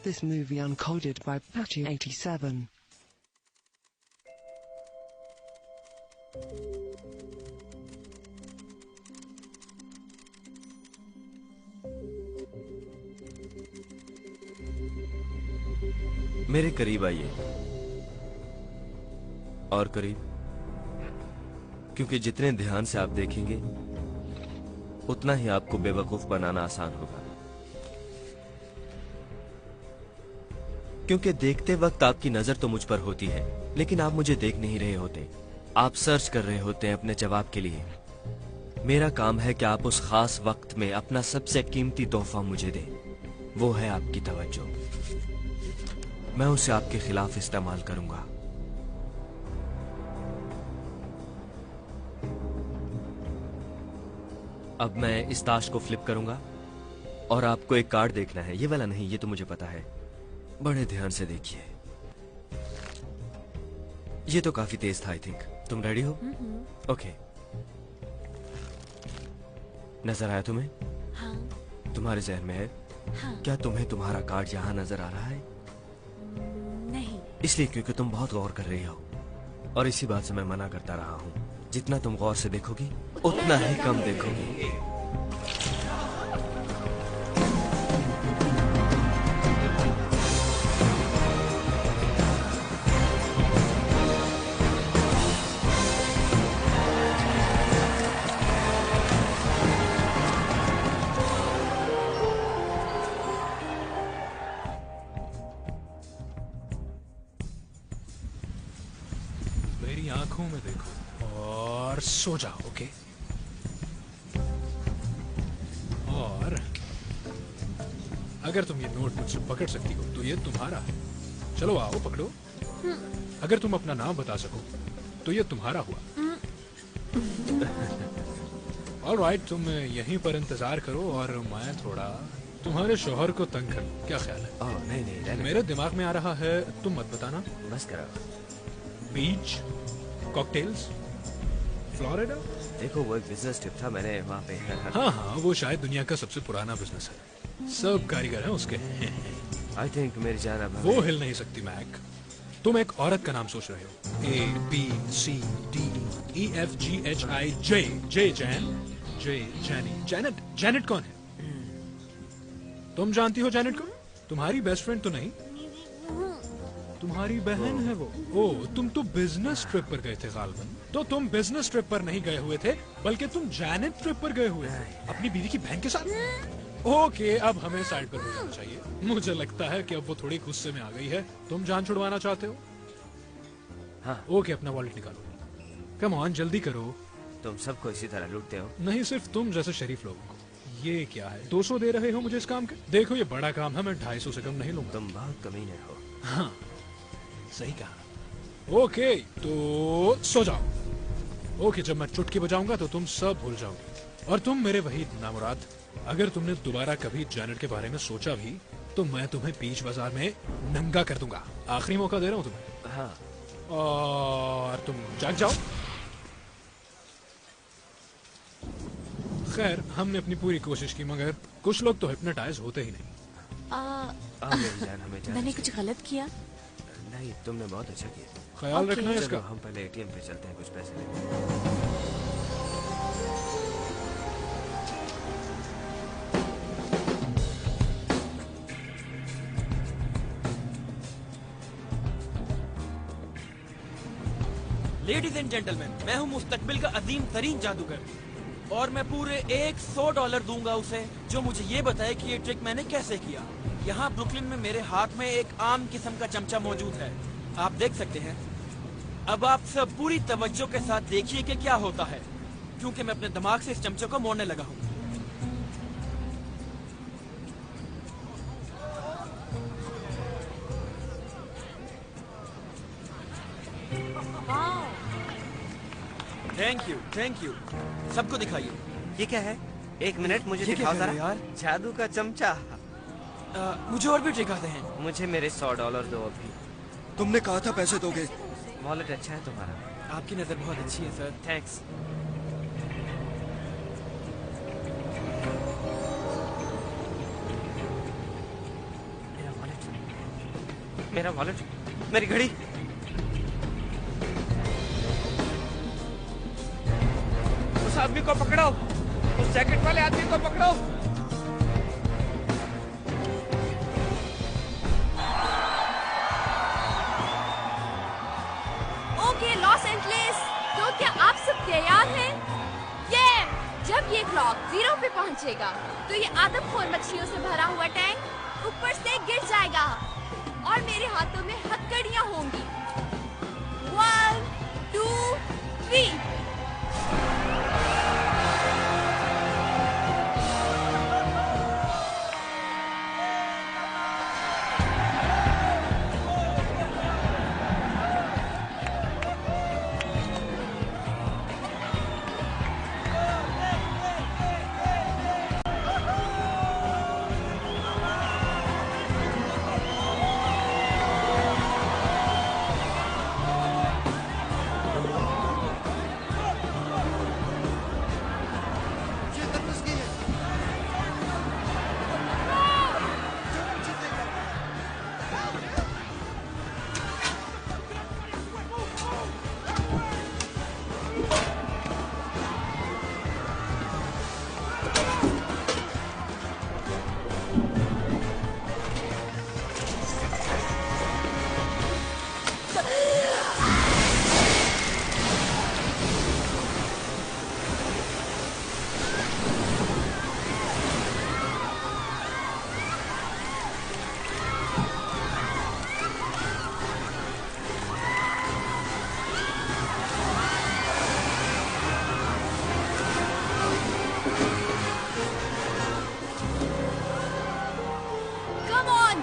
This movie uncoded by Patchy87. मेरे करीब आइए और करीब, क्योंकि जितने ध्यान से आप देखेंगे उतना ही आपको बेवकूफ बनाना आसान होगा। क्योंकि देखते वक्त आपकी नजर तो मुझ पर होती है, लेकिन आप मुझे देख नहीं रहे होते। आप सर्च कर रहे होते हैं अपने जवाब के लिए। मेरा काम है कि आप उस खास वक्त में अपना सबसे कीमती तोहफा मुझे दें। वो है आपकी तवज्जो। मैं उसे आपके खिलाफ इस्तेमाल करूंगा। अब मैं इस ताश को फ्लिप करूंगा और आपको एक कार्ड देखना है। ये वाला नहीं, ये तो मुझे पता है। बड़े ध्यान से देखिए। ये तो काफी तेज था। आई थिंक तुम रेडी हो? ओके। नजर आया तुम्हें? हाँ। तुम्हारे जहन में है? हाँ। क्या तुम्हें तुम्हारा कार्ड यहाँ नजर आ रहा है? नहीं। इसलिए क्योंकि तुम बहुत गौर कर रही हो, और इसी बात से मैं मना करता रहा हूँ। जितना तुम गौर से देखोगी उतना ही कम देखोगी। मेरी आंखों में देखो और सो जाओ। ओके? और अगर तुम ये नोट मुझसे पकड़ सकती हो तो ये तुम्हारा है। चलो आओ पकड़ो। अगर तुम अपना नाम बता सको तो ये तुम्हारा हुआ। ऑलराइट, तुम यहीं पर इंतजार करो और मैं थोड़ा तुम्हारे शौहर को तंग करूं। क्या ख्याल है? ओह नहीं, मेरे दिमाग में आ रहा है, तुम मत बताना। बस करो। बीच, कॉकटेल्स, फ्लोरिडा। देखो वो एक बिजनेस ट्रिप था, मैंने वहाँ पे हाँ, वो शायद दुनिया का सबसे पुराना बिजनेस है। सब कारीगर हैं उसके। आई थिंक मेरी जान अब वो हिल नहीं सकती मैक। तुम एक औरत का नाम सोच रहे हो। A B C D E F G H I J। J Jan, J Janie. Janet. Janet कौन है? तुम जानती हो जैनेट को? तुम्हारी बेस्ट फ्रेंड तो नहीं? तुम्हारी बहन है वो। ओ, तुम तो बिजनेस ट्रिप पर गए थे गालबन। तो तुम बिजनेस ट्रिप पर नहीं गए हुए थे, बल्कि तुम जैनेट ट्रिप पर गए हुए थे अपनी बीवी की बहन के साथ। ओके, अब हमें साइड पर हो जाना चाहिए। मुझे लगता है कि अब वो थोड़ी गुस्से में आ गई है। तुम जान छुड़वाना चाहते हो? हाँ। ओके, अपना वॉलेट निकालो। कम ऑन, जल्दी करो। तुम सबको इसी तरह लूटते हो? नहीं, सिर्फ तुम जैसे शरीफ लोगों को। ये क्या है? 200 दे रहे हो मुझे इस काम के? देखो ये बड़ा काम है, मैं 250 से कम नहीं लूंगा। तुम बहुत कमीने हो। हाँ, सही कहा। ओके, तो सो जाओ। ओके, जब मैं चुटकी बजाऊंगा तो तुम सब भूल जाओगे। और तुम मेरे वहीद नामुराद, अगर तुमने दोबारा कभी जैनेट के बारे में सोचा भी तो मैं तुम्हें बीच बाजार में नंगा कर दूंगा। आखिरी मौका दे रहा हूँ तुम्हें। हाँ। और तुम जाग जाओ। खैर, हमने अपनी पूरी कोशिश की, मगर कुछ लोग तो हिप्नोटाइज होते ही नहीं। मेरी जान, हमें जाना मैंने कुछ गलत किया? नहीं, तुमने बहुत अच्छा किया। ख्याल रखना है इसका। हम पहले एटीएम पे चलते हैं, कुछ पैसे लेते। लेडीज एंड जेंटलमैन, मैं हूँ मुस्तकबिल का अजीम तरीन जादूगर, और मैं पूरे $100 दूंगा उसे जो मुझे ये बताए कि ये ट्रिक मैंने कैसे किया। यहाँ ब्रुकलिन में मेरे हाथ में एक आम किस्म का चमचा मौजूद है, आप देख सकते हैं। अब आप सब पूरी तवज्जो के साथ देखिए कि क्या होता है, क्योंकि मैं अपने दिमाग से इस चमचे को मोड़ने लगा हूँ। Thank you. सबको दिखाइए। ये क्या है? एक मिनट, मुझे दिखाओ जरा यार। जादू का चमचा। मुझे और भी ट्रिक आते हैं। मुझे मेरे $100 दो अभी। तुमने कहा था पैसे दोगे। वॉलेट अच्छा है तुम्हारा। आपकी नजर बहुत अच्छी है सर। थैंक्स। मेरा वॉलेट। मेरा वॉलेट, मेरी घड़ी। उस आदमी को पकड़ो, उस जैकेट वाले आदमी को पकड़ो। ओके लॉस एंजलिस, तो क्या आप सब तैयार हैं? ये जब ये क्लॉक 0 पे पहुंचेगा तो ये आदमखोर मछलियों से भरा हुआ टैंक ऊपर से गिर जाएगा और मेरे हाथों में हथकड़ियां होंगी। 1 2 3।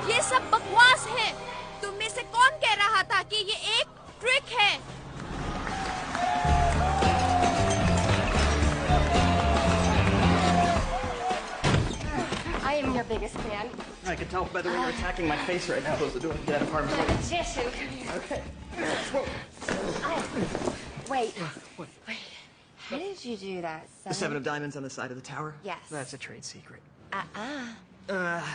ये सब बकवास है। तुम में से कौन कह रहा था कि ये एक ट्रिक है? I am your biggest fan. I can tell by the way you're attacking my face right now. Close the door. Get out of harm's I'm a way. magician. Come here. Okay. Wait. Wait. How did you do that? The 7 of diamonds on the side of the tower? Yes. That's a trade secret. Uh-uh.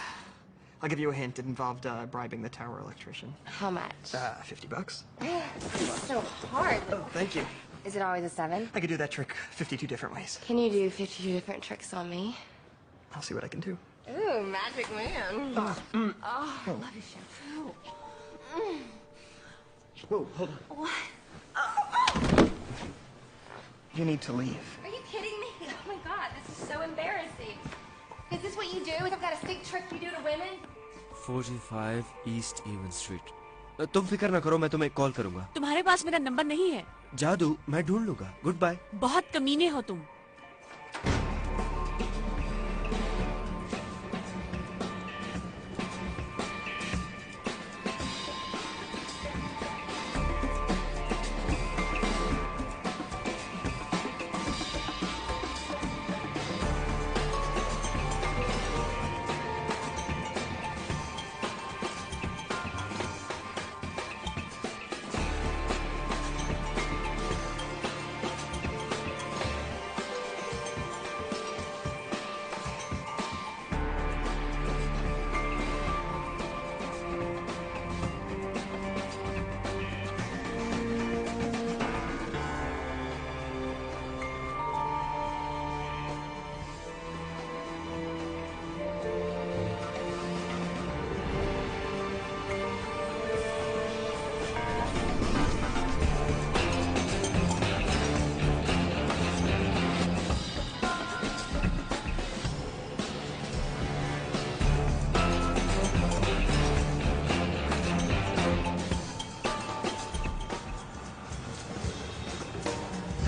I'll give you a hint. It involved bribing the tower electrician. How much? $50. It's so hard. Oh, thank you. Is it always a 7? I could do that trick 52 different ways. Can you do 52 different tricks on me? I'll see what I can do. Ooh, magic man. Oh, I love your shampoo. Whoa, hold on. What? You need to leave. Are you kidding me? Oh my god, this is so embarrassing. Is this what you do? Is that a sick trick you do to women? 45 east even street. तुम फिक्र ना करो, मैं तुम्हें call करूंगा। तुम्हारे पास मेरा number नहीं है। जादू, मैं ढूंढ लूंगा। Goodbye. बहुत कमीने हो तुम।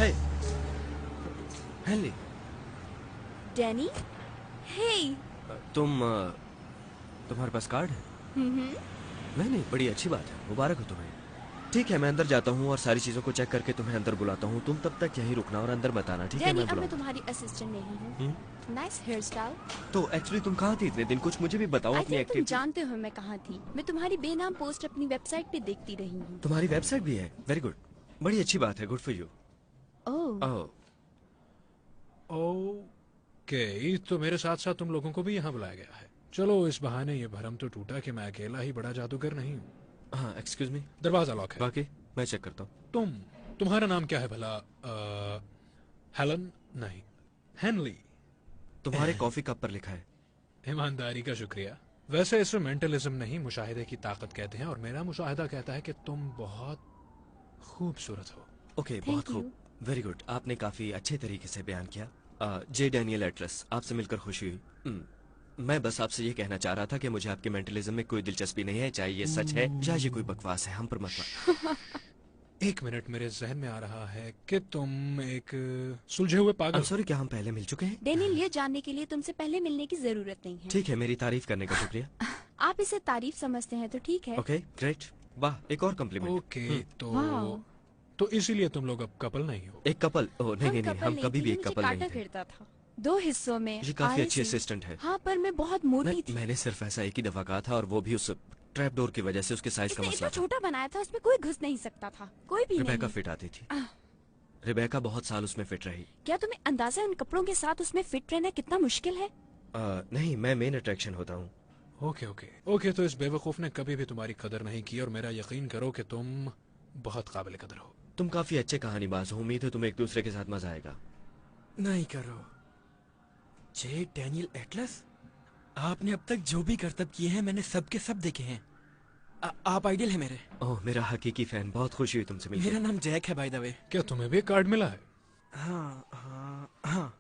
Hey, Henley. डैनी? हे। तुम्हारे पास कार्ड है? नहीं, बड़ी अच्छी बात है, मुबारक हो तुम्हें। ठीक है, मैं अंदर जाता हूँ और सारी चीजों को चेक करके तुम्हें अंदर बुलाता हूँ। तुम तब तक यहीं रुकना और अंदर मत आना, ठीक है? डैनी, मैं अब मैं बुलाऊंगा। तुम्हारी असिस्टेंट नहीं हूँ। Nice hairstyle. तो एक्चुअली तुम कहाँ थी इतने दिन? कुछ मुझे भी बताओ आई अपनी थिंक तुम एक्टिविटी। जानते हो मैं कहाँ थी। मैं तुम्हारी बेनाम पोस्ट अपनी वेबसाइट पे देखती रही हूँ। तुम्हारी वेबसाइट भी है? वेरी गुड, बड़ी अच्छी बात है। Good for you. Oh, okay, तो मेरे साथ साथ तुम लोगों को भी यहाँ बुलाया गया है। चलो, इस बहाने ये भरम तो टूटा कि मैं अकेला ही बड़ा जादूगर नहीं हूँ। हाँ, एक्सक्यूज मी। दरवाजा लॉक है। बाकी मैं चेक करता हूँ। तुम्हारा नाम क्या है भला? हेलन नहीं, हेनली। तुम्हारे कॉफी कप पर लिखा है। ईमानदारी का शुक्रिया। वैसे इसे मेंटलिज्म नहीं, मुशाहिदे की ताकत कहते हैं, और मेरा मुशाहिदा कहता है कि तुम बहुत खूबसूरत हो। ओके, बहुत खूब, वेरी गुड। आपने काफी अच्छे तरीके से बयान किया। जे डैनियल एटलस, आपसे मिलकर खुशी हुई। मैं बस आपसे ये कहना चाह रहा था कि मुझे आपके मेंटलिज्म में कोई दिलचस्पी नहीं है, चाहे ये सच है या ये कोई बकवास है, हम पर मत। एक मिनट, मेरे जहन में आ रहा है कि तुम एक सुलझे हुए पागल। सॉरी, क्या हम पहले मिल चुके हैं? डैनियल, ये जानने के लिए तुमसे पहले मिलने की जरूरत नहीं है। ठीक है, मेरी तारीफ करने का शुक्रिया। आप इसे तारीफ समझते हैं तो ठीक है। Okay, great. वाह, एक और कम्प्लीमेंट। ओके, तो इसीलिए तुम लोग अब कपल नहीं हो? एक कपल? ओह नहीं, हम कभी भी एक कपल नहीं थे। फिरता था 2 हिस्सों में। ये काफी अच्छी असिस्टेंट है। हाँ, पर मैं बहुत मोटी थी। मैंने सिर्फ ऐसा एक ही दफा कहा था, और वो भी उस ट्रैप डोर की वजह से। उसके साइज का मसला था। छोटा बनाया था, उसमें कोई घुस नहीं सकता था, कोई भी नहीं। रिबेका फिट आती थी। रिबेका बहुत साल उसमें फिट रही। क्या तुम्हें अंदाजा उन कपड़ों के साथ उसमें फिट रहना कितना मुश्किल है? नहीं, मैं मेन अट्रैक्शन होता हूँ। ओके, तो इस बेवकूफ ने कभी भी तुम्हारी कदर नहीं की, और मेरा यकीन करो कि तुम बहुत काबिल कदर हो। तुम काफी अच्छे कहानीबाज हो, उम्मीद है तुम्हें एक दूसरे के साथ मजा आएगा। नहीं करो। जे डैनियल एटलस, आपने अब तक जो भी करतब किए हैं मैंने सब के सब देखे हैं। आप आइडियल है मेरे। ओह, मेरा हकीकी फैन, बहुत खुशी हुई तुमसे मिलकर। मेरा नाम जैक है बाय द वे। क्या तुम्हें भी कार्ड मिला है? हाँ।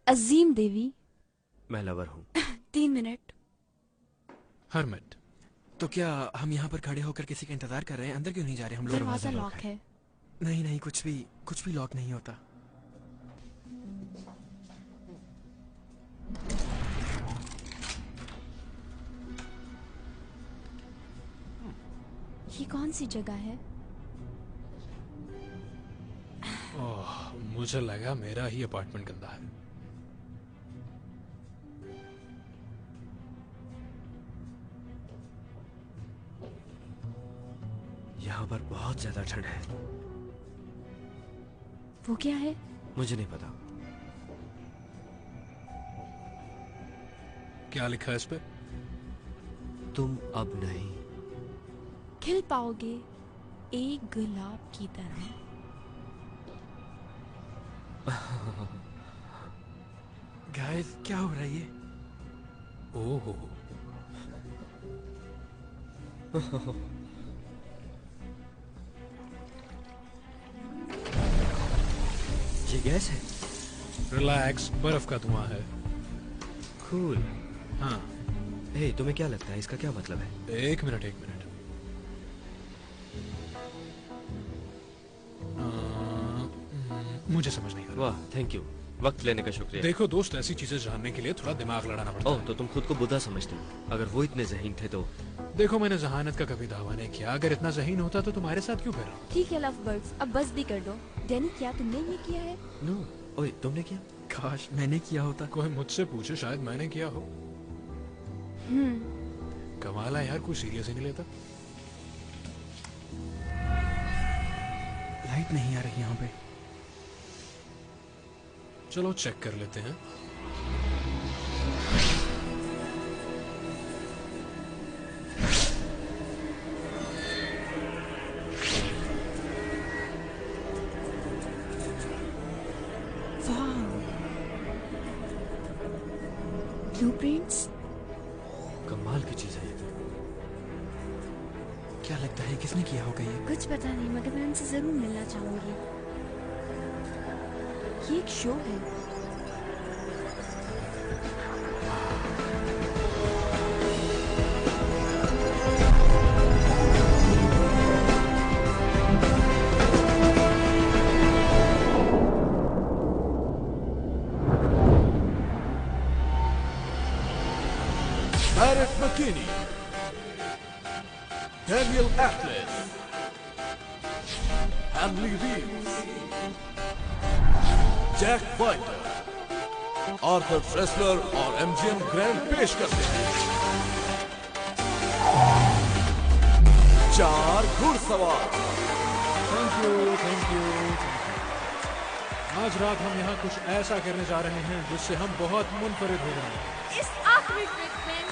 अजीम देवी, मैं लवर हूँ। 3 मिनट। हरमिट, तो क्या हम यहाँ पर खड़े होकर किसी का इंतजार कर रहे हैं? अंदर क्यों नहीं जा रहे हम लोग? दरवाजा लॉक है। नहीं, कुछ भी लॉक नहीं होता। ये कौन सी जगह है? ओह, मुझे लगा मेरा ही अपार्टमेंट गंदा है। यहाँ पर बहुत ज्यादा ठंड है। वो क्या है? मुझे नहीं पता। क्या लिखा है इस पे? तुम अब नहीं खिल पाओगे एक गुलाब की तरह। गाइस, क्या हो रहा है ये? ओह, ये गैस है। रिलैक्स, बर्फ का धुआं है। कूल। हाँ। हे, तुम्हें क्या लगता है इसका क्या मतलब है? एक मिनट। मुझे समझ नहीं आ रहा। वाह, थैंक यू, वक्त लेने का शुक्रिया। देखो दोस्त, ऐसी चीजें जानने के लिए थोड़ा दिमाग लड़ाना पड़ता है। ओह, तो तुम खुद को बुद्धा समझते हो? अगर वो इतने ज़हीन थे तो? देखो, मैंने जहानत का कभी दावा नहीं किया। अगर इतना ज़हीन होता तो तुम्हारे साथ क्यों फिर रहा? ठीक है लव बर्ड्स, अब बस भी कर दो। डैनी, क्या तुमने ये किया है? नो। ओए, तुमने किया? काश मैंने किया होता। कोई मुझसे पूछे, शायद मैंने किया हो। कमाल है यार, कोई सीरियस ही नहीं लेता। लाइट नहीं आ रही यहाँ पे। चलो चेक कर लेते हैं। ब्लूप्रिंट्स। कमाल की चीज है ये। क्या लगता है किसने किया होगा ये? कुछ पता नहीं, मगर मैं उनसे जरूर मिलना चाहूंगी। ये एक शो है। Barrett McKinney, Daniel Atlas, Hanley Reeves, Jack फाइटर, आर्थर फ्रेसलर और एमजीएम ग्रैंड पेश करते हैं 4 घुड़सवार। Thank you. आज रात हम यहाँ कुछ ऐसा करने जा रहे हैं जिससे हम बहुत मुनफरिद हो गए। इस आखिरी ट्रिप में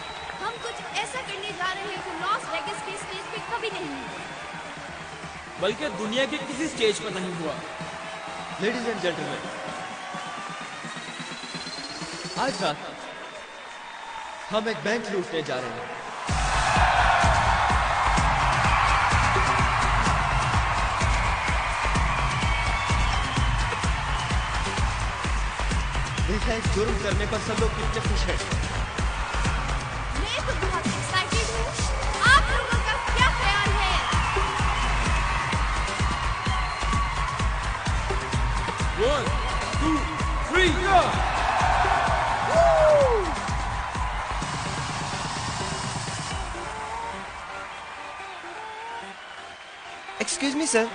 हम कुछ ऐसा करने जा जा रहे हो लॉस वेगास के स्टेज पे कभी नहीं हुआ, बल्कि दुनिया के किसी स्टेज पर नहीं हुआ। लेडीज एंड जेंटलमैन, आज रात हम एक बैंक लूटने जा रहे हैं। देखा है जुर्म करने पर सब लोग कितने खुश हैं। मैं तो बहुत एक्साइटेड हूँ। आप लोगों का क्या ख्याल है? One, two, three, go! Excuse me sir,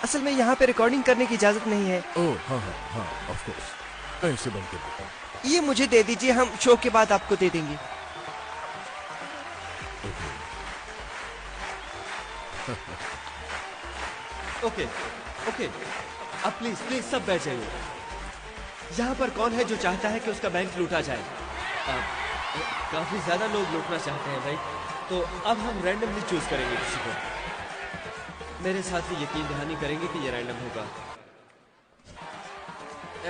असल में यहाँ पे रिकॉर्डिंग करने की इजाजत नहीं है। ओह हाँ हाँ हाँ, ऑफ कोर्स। ऐसे बंद कर दो। ये मुझे दे दीजिए, हम शो के बाद आपको दे देंगे। ओके ओके, अब प्लीज प्लीज सब बैठ जाइए। यहाँ पर कौन है जो चाहता है कि उसका बैंक लूटा जाए? काफी ज्यादा लोग लूटना चाहते हैं भाई, तो अब हम रैंडमली चूज करेंगे किसी को। मेरे साथी यकीन दहानी करेंगे कि ये रैंडम होगा।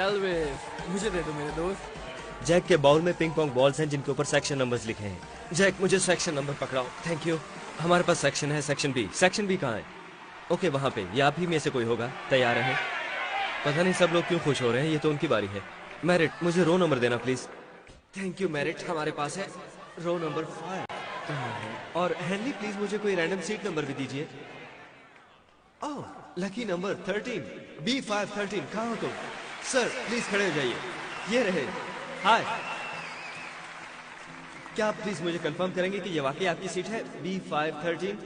एल्विस, मुझे दे दो मेरे दोस्त। जैक के बाउल में पिंग पोंग बॉल्स हैं जिनके ऊपर सेक्शन नंबर्स लिखे हैं। जैक, मुझे सेक्शन नंबर पकड़ाओ। Thank you. हमारे पास सेक्शन है, सेक्शन बी। सेक्शन बी कहाँ है? ओके, वहाँ पे। या आप ही में से कोई होगा। तैयार है? पता नहीं सब लोग क्यों खुश हो रहे हैं, ये तो उनकी बारी है। मैरिट, मुझे रो नंबर देना प्लीज। थैंक यू मैरिट, हमारे पास है रो नंबर 5। और हेनली प्लीज मुझे कोई रैंडम सीट नंबर भी दीजिए। ओह, लकी नंबर 13, B513। कहाँ हो तुम? सर प्लीज खड़े हो जाइए। ये रहे। हाय, क्या आप प्लीज मुझे कंफर्म करेंगे कि ये वाकई आपकी सीट है, B513?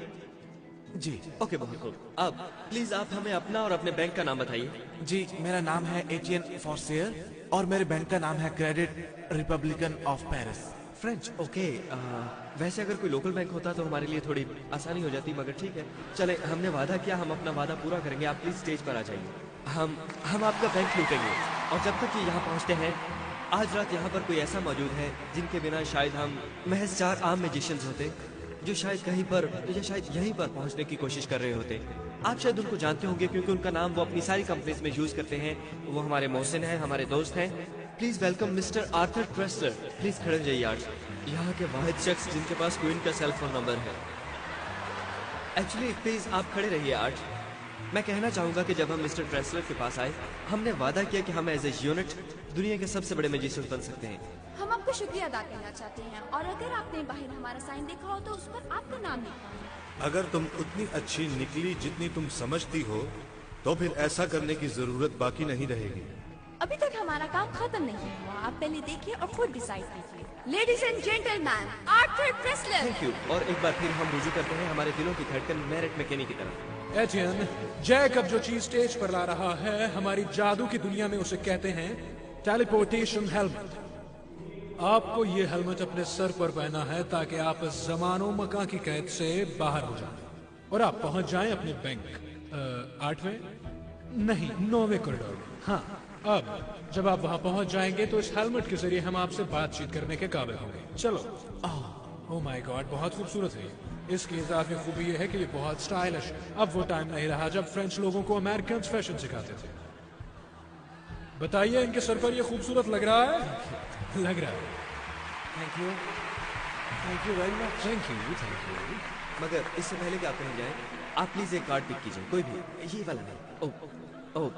जी ओके, बहुत खूब। अब प्लीज आप हमें अपना और अपने बैंक का नाम बताइए। जी, मेरा नाम है एटियन फॉर्सियर और मेरे बैंक का नाम है credit Republican of Paris, French. Okay, वैसे अगर कोई लोकल बैंक होता तो हमारे लिए थोड़ी आसानी हो जाती, मगर ठीक है। चले, हमने वादा किया, हम अपना वादा पूरा करेंगे। आप प्लीज स्टेज पर आ जाइए। हम आपका बैंक लूटेंगे। और जब तक कि यहाँ पहुँचते हैं, आज रात यहाँ पर कोई ऐसा मौजूद है जिनके बिना शायद हम महज 4 आम मैजिशियंस होते, जो शायद कहीं पर या शायद यहीं पर पहुंचने की कोशिश कर रहे होते। आप शायद उनको जानते होंगे क्योंकि उनका नाम वो अपनी सारी कंपनीज में यूज करते हैं। वो हमारे मोहसिन हैं, हमारे दोस्त हैं। Please welcome mister Arthur Tressler. Please खड़े हो जाइए आर्ट, यहाँ के वाहिद शख्स जिनके पास क्वीन का सेल फोन नंबर है। एक्चुअली प्लीज आप खड़े रहिए आर्ट। मैं कहना चाहूंगा कि जब हम मिस्टर ट्रेसलर के पास आए, हमने वादा किया कि हम एज ए यूनिट दुनिया के सबसे बड़े मैजिशियन बन सकते हैं। हम आपको शुक्रिया अदा करना चाहते हैं, और अगर आपने बाहर हमारा साइन देखा हो तो उस पर आपका नाम लिखा है। अगर तुम उतनी अच्छी निकली जितनी तुम समझती हो, तो फिर ऐसा करने की जरूरत बाकी नहीं रहेगी। अभी तक हमारा काम खत्म नहीं हुआ, आप पहले देखिए और खुद डिसाइड कीजिए। Ladies and gentleman, Arthur Tressler. Thank you. और एक बार फिर हम रुजू करते हैं हमारे दिलों की धड़कन मैरिट मैकेनी की तरफ। एटियन, जैक अब जो चीज स्टेज पर ला रहा है, हमारी जादू की दुनिया में उसे कहते हैं टेलीपोर्टेशन हेलमेट। आपको ये हेलमेट अपने सर पर पहना है ताकि आप जमानो मकान की कैद से बाहर हो जाएं और आप पहुंच जाएं अपने बैंक 8वें नहीं 9वें कॉरिडोर में। हाँ, अब जब आप वहां पहुंच जाएंगे तो इस हेलमेट के जरिए हम आपसे बातचीत करने के काबिल होंगे। चलो। ओह माय गॉड, बहुत खूबसूरत है। इसकी इजाफी खूबी ये है कि ये बहुत स्टाइलिश है। अब वो टाइम नहीं रहा जब फ्रेंच लोगों को अमेरिकन फैशन सिखाते थे। बताइए, इनके सर पर ये खूबसूरत लग रहा है? लग रहा है। Thank you very much. Thank you. मगर इससे पहले कि आप कहीं जाएं, आप प्लीज एक कार्ड पिक कीजिए, कोई भी। ये वाला नहीं। ओह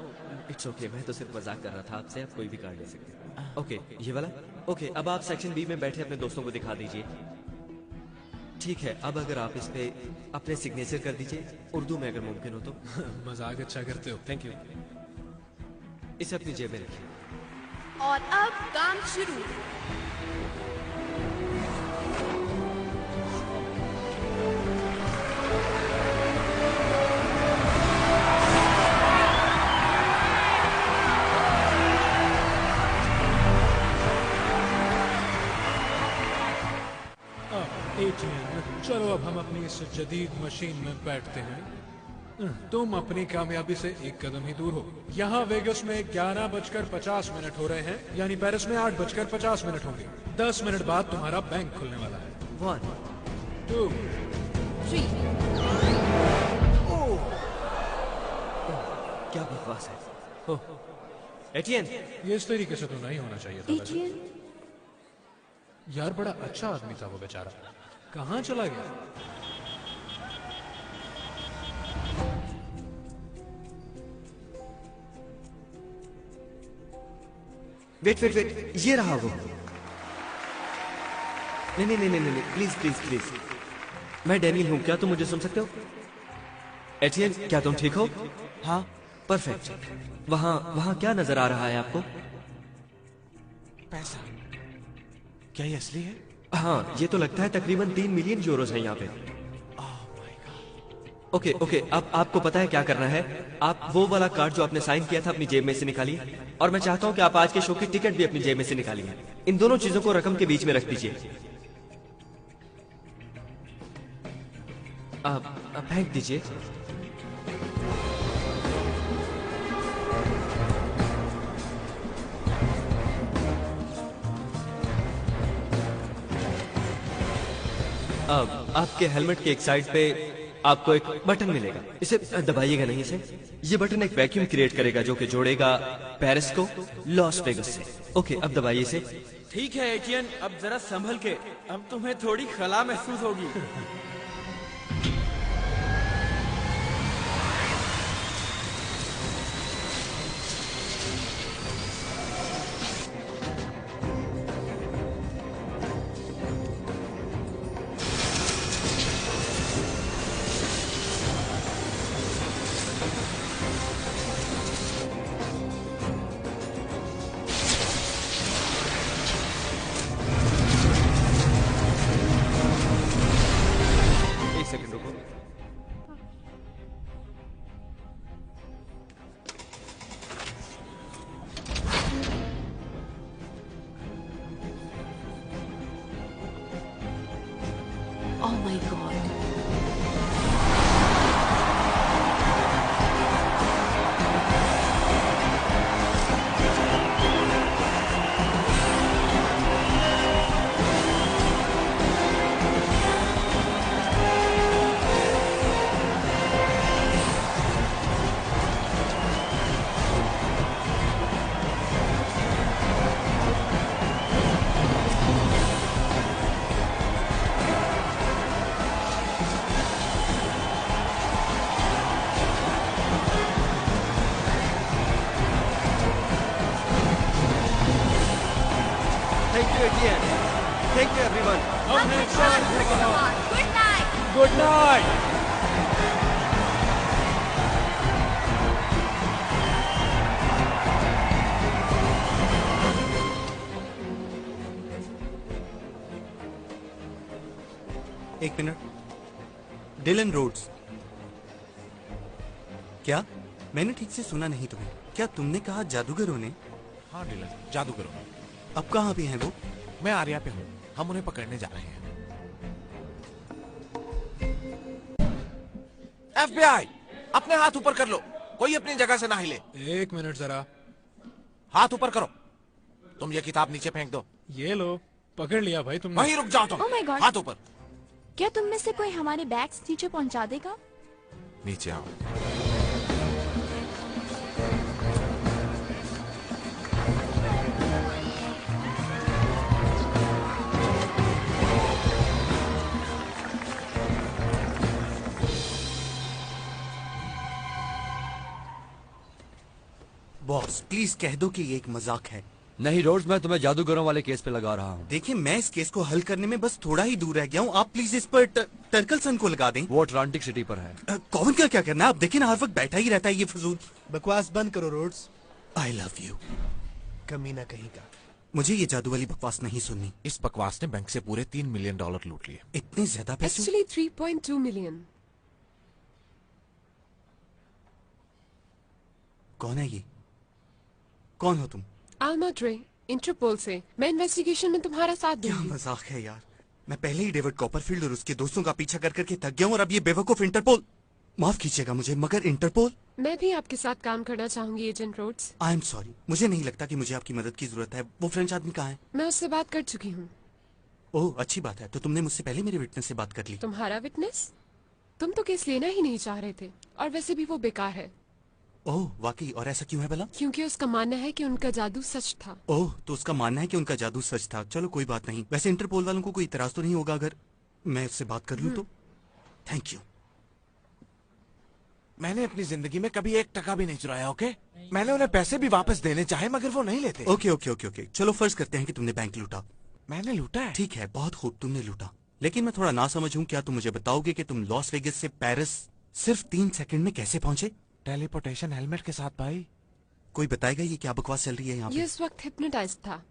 इट्स ओके, मैं तो सिर्फ मजाक कर रहा था आपसे। आप कोई भी कार्ड ले सकते हैं। ओके, ये वाला। ओके, अब आप सेक्शन बी में बैठे अपने दोस्तों को दिखा दीजिए। ठीक है, अब अगर आप इस पे अपने सिग्नेचर कर दीजिए, उर्दू में अगर मुमकिन हो तो। मजाक अच्छा करते हो। Thank you. इसे अपनी जेब में रखिए। और अब काम शुरू। चलो अब हम अपनी इस जदीद मशीन में बैठते हैं। तुम अपनी कामयाबी से एक कदम ही दूर हो। यहाँ वेगस में 11:50 हो रहे हैं, यानी पेरिस में 8:50 होंगे। 10 मिनट बाद तुम्हारा बैंक खुलने वाला है। 1 2 3 क्या बकवास है। एटीएन, ये इस तरीके से तो नहीं होना चाहिए था वैसे। एटीएन यार बड़ा अच्छा आदमी था वो बेचारा, कहाँ चला गया? वेट वेट वेट, ये रहा वो। नहीं नहीं नहीं नहीं नहीं, प्लीज प्लीज प्लीज, मैं डैनियल हूं, क्या तुम मुझे सुन सकते हो? एटीएन, क्या तुम ठीक हो? हाँ, परफेक्ट। वहां वहां क्या नजर आ रहा है आपको? पैसा। क्या ये असली है? हाँ, ये तो लगता है तकरीबन 3 मिलियन यूरोज है यहाँ पे। ओके ओके, अब आपको पता है क्या करना है। आप वो वाला कार्ड जो आपने साइन किया था अपनी जेब में से निकालिए, और मैं चाहता हूँ कि आप आज के शो की टिकट भी अपनी जेब में से निकालिए। इन दोनों चीजों को रकम के बीच में रख दीजिए। आप फेंक दीजिए। अब आपके हेलमेट के एक साइड पे आपको एक बटन मिलेगा, इसे दबाइएगा नहीं इसे। ये बटन एक वैक्यूम क्रिएट करेगा जो कि जोड़ेगा पेरिस को लॉस वेगस से। ओके, अब दबाइए इसे। ठीक है एटीएन, अब जरा संभल के, अब तुम्हें थोड़ी खला महसूस होगी। Oh my god. Thank you again. Thank you everyone. Good night. Good night. एक मिनट, डिलन रोड्स, क्या मैंने ठीक से सुना नहीं तुम्हें? क्या तुमने कहा जादूगरों ने? हाँ डिलन, जादूगरों। अब कहाँ भी हैं वो? मैं आर्या पे हूँ, हम उन्हें पकड़ने जा रहे हैं। FBI, अपने हाथ ऊपर कर लो, कोई अपनी जगह से ना हिले। एक मिनट जरा, हाथ ऊपर करो। तुम ये किताब नीचे फेंक दो। ये लो, पकड़ लिया भाई तुमने। वहीं रुक जाओ तुम। Oh my God. हाथ ऊपर। क्या तुम में से कोई हमारे बैग्स नीचे पहुंचा देगा? नीचे आओ। बॉस प्लीज कह दो कि ये एक मजाक है। नहीं रोड्स, मैं तुम्हें जादूगरों वाले केस पे लगा रहा हूँ। देखिए, मैं इस केस को हल करने में बस थोड़ा ही दूर रह गया हूँ। आप प्लीज इस पर टर्कलसन को लगा दें। वो अटलांटिक सिटी पर है। कौन का क्या करना है? आप देखिए ना, हर वक्त बैठा ही रहता है ये फजूल। बकवास बंद करो रोड्स। I love you. कमीना कहीं का। मुझे ये जादू वाली बकवास नहीं सुननी। इस बकवास ने बैंक से पूरे $3 मिलियन लूट लिए। इतने ज्यादा पैसे? Actually 3.2 million. कौन है ये? कौन हो तुम? Alma Dre, इंटरपोल से। मैं इन्वेस्टिगेशन में तुम्हारा साथ क्या दूंगी। मजाक है यार। मैं पहले ही डेविड कॉपरफील्ड और उसके दोस्तों का पीछा कर करके थक गया हूँ, और अब ये बेवकूफ इंटरपोल। माफ कीजिएगा मुझे, मगर इंटरपोल। मैं भी आपके साथ काम करना चाहूंगी agent Rhodes. I am sorry, मुझे नहीं लगता कि मुझे आपकी मदद की जरूरत है। वो फ्रेंच आदमी कहाँ है? मैं उससे बात कर चुकी हूँ। ओह अच्छी बात है, तो तुमने मुझसे पहले मेरे विटनेस से बात कर ली। तुम्हारा विटनेस? तुम तो केस लेना ही नहीं चाह रहे थे, और वैसे भी वो बेकार है। ओह वाकई? और ऐसा क्यों है भला? क्योंकि उसका मानना है कि उनका जादू सच था। ओह, तो उसका मानना है कि उनका जादू सच था। चलो कोई बात नहीं। वैसे इंटरपोल वालों को कोई इतराज तो नहीं होगा अगर मैं उससे बात कर लूं तो? Thank you. मैंने अपनी जिंदगी में कभी 1 टका भी नहीं चुराया, ओके? मैंने उन्हें पैसे भी वापस देने चाहे मगर वो नहीं लेते। ओके ओके ओके ओके, चलो फर्ज करते हैं कि तुमने बैंक लूटा। मैंने लूटा है? ठीक है, बहुत खूब, तुमने लूटा। लेकिन मैं थोड़ा ना समझ हूं, क्या तुम मुझे बताओगे कि तुम लॉस वेगस से पेरिस सिर्फ 3 सेकंड में कैसे पहुंचे? टेलीपोर्टेशन हेलमेट के साथ भाई। कोई बताएगा ये क्या बकवास चल रही है यहाँ ये पे? इस वक्त हिप्नोटाइज था।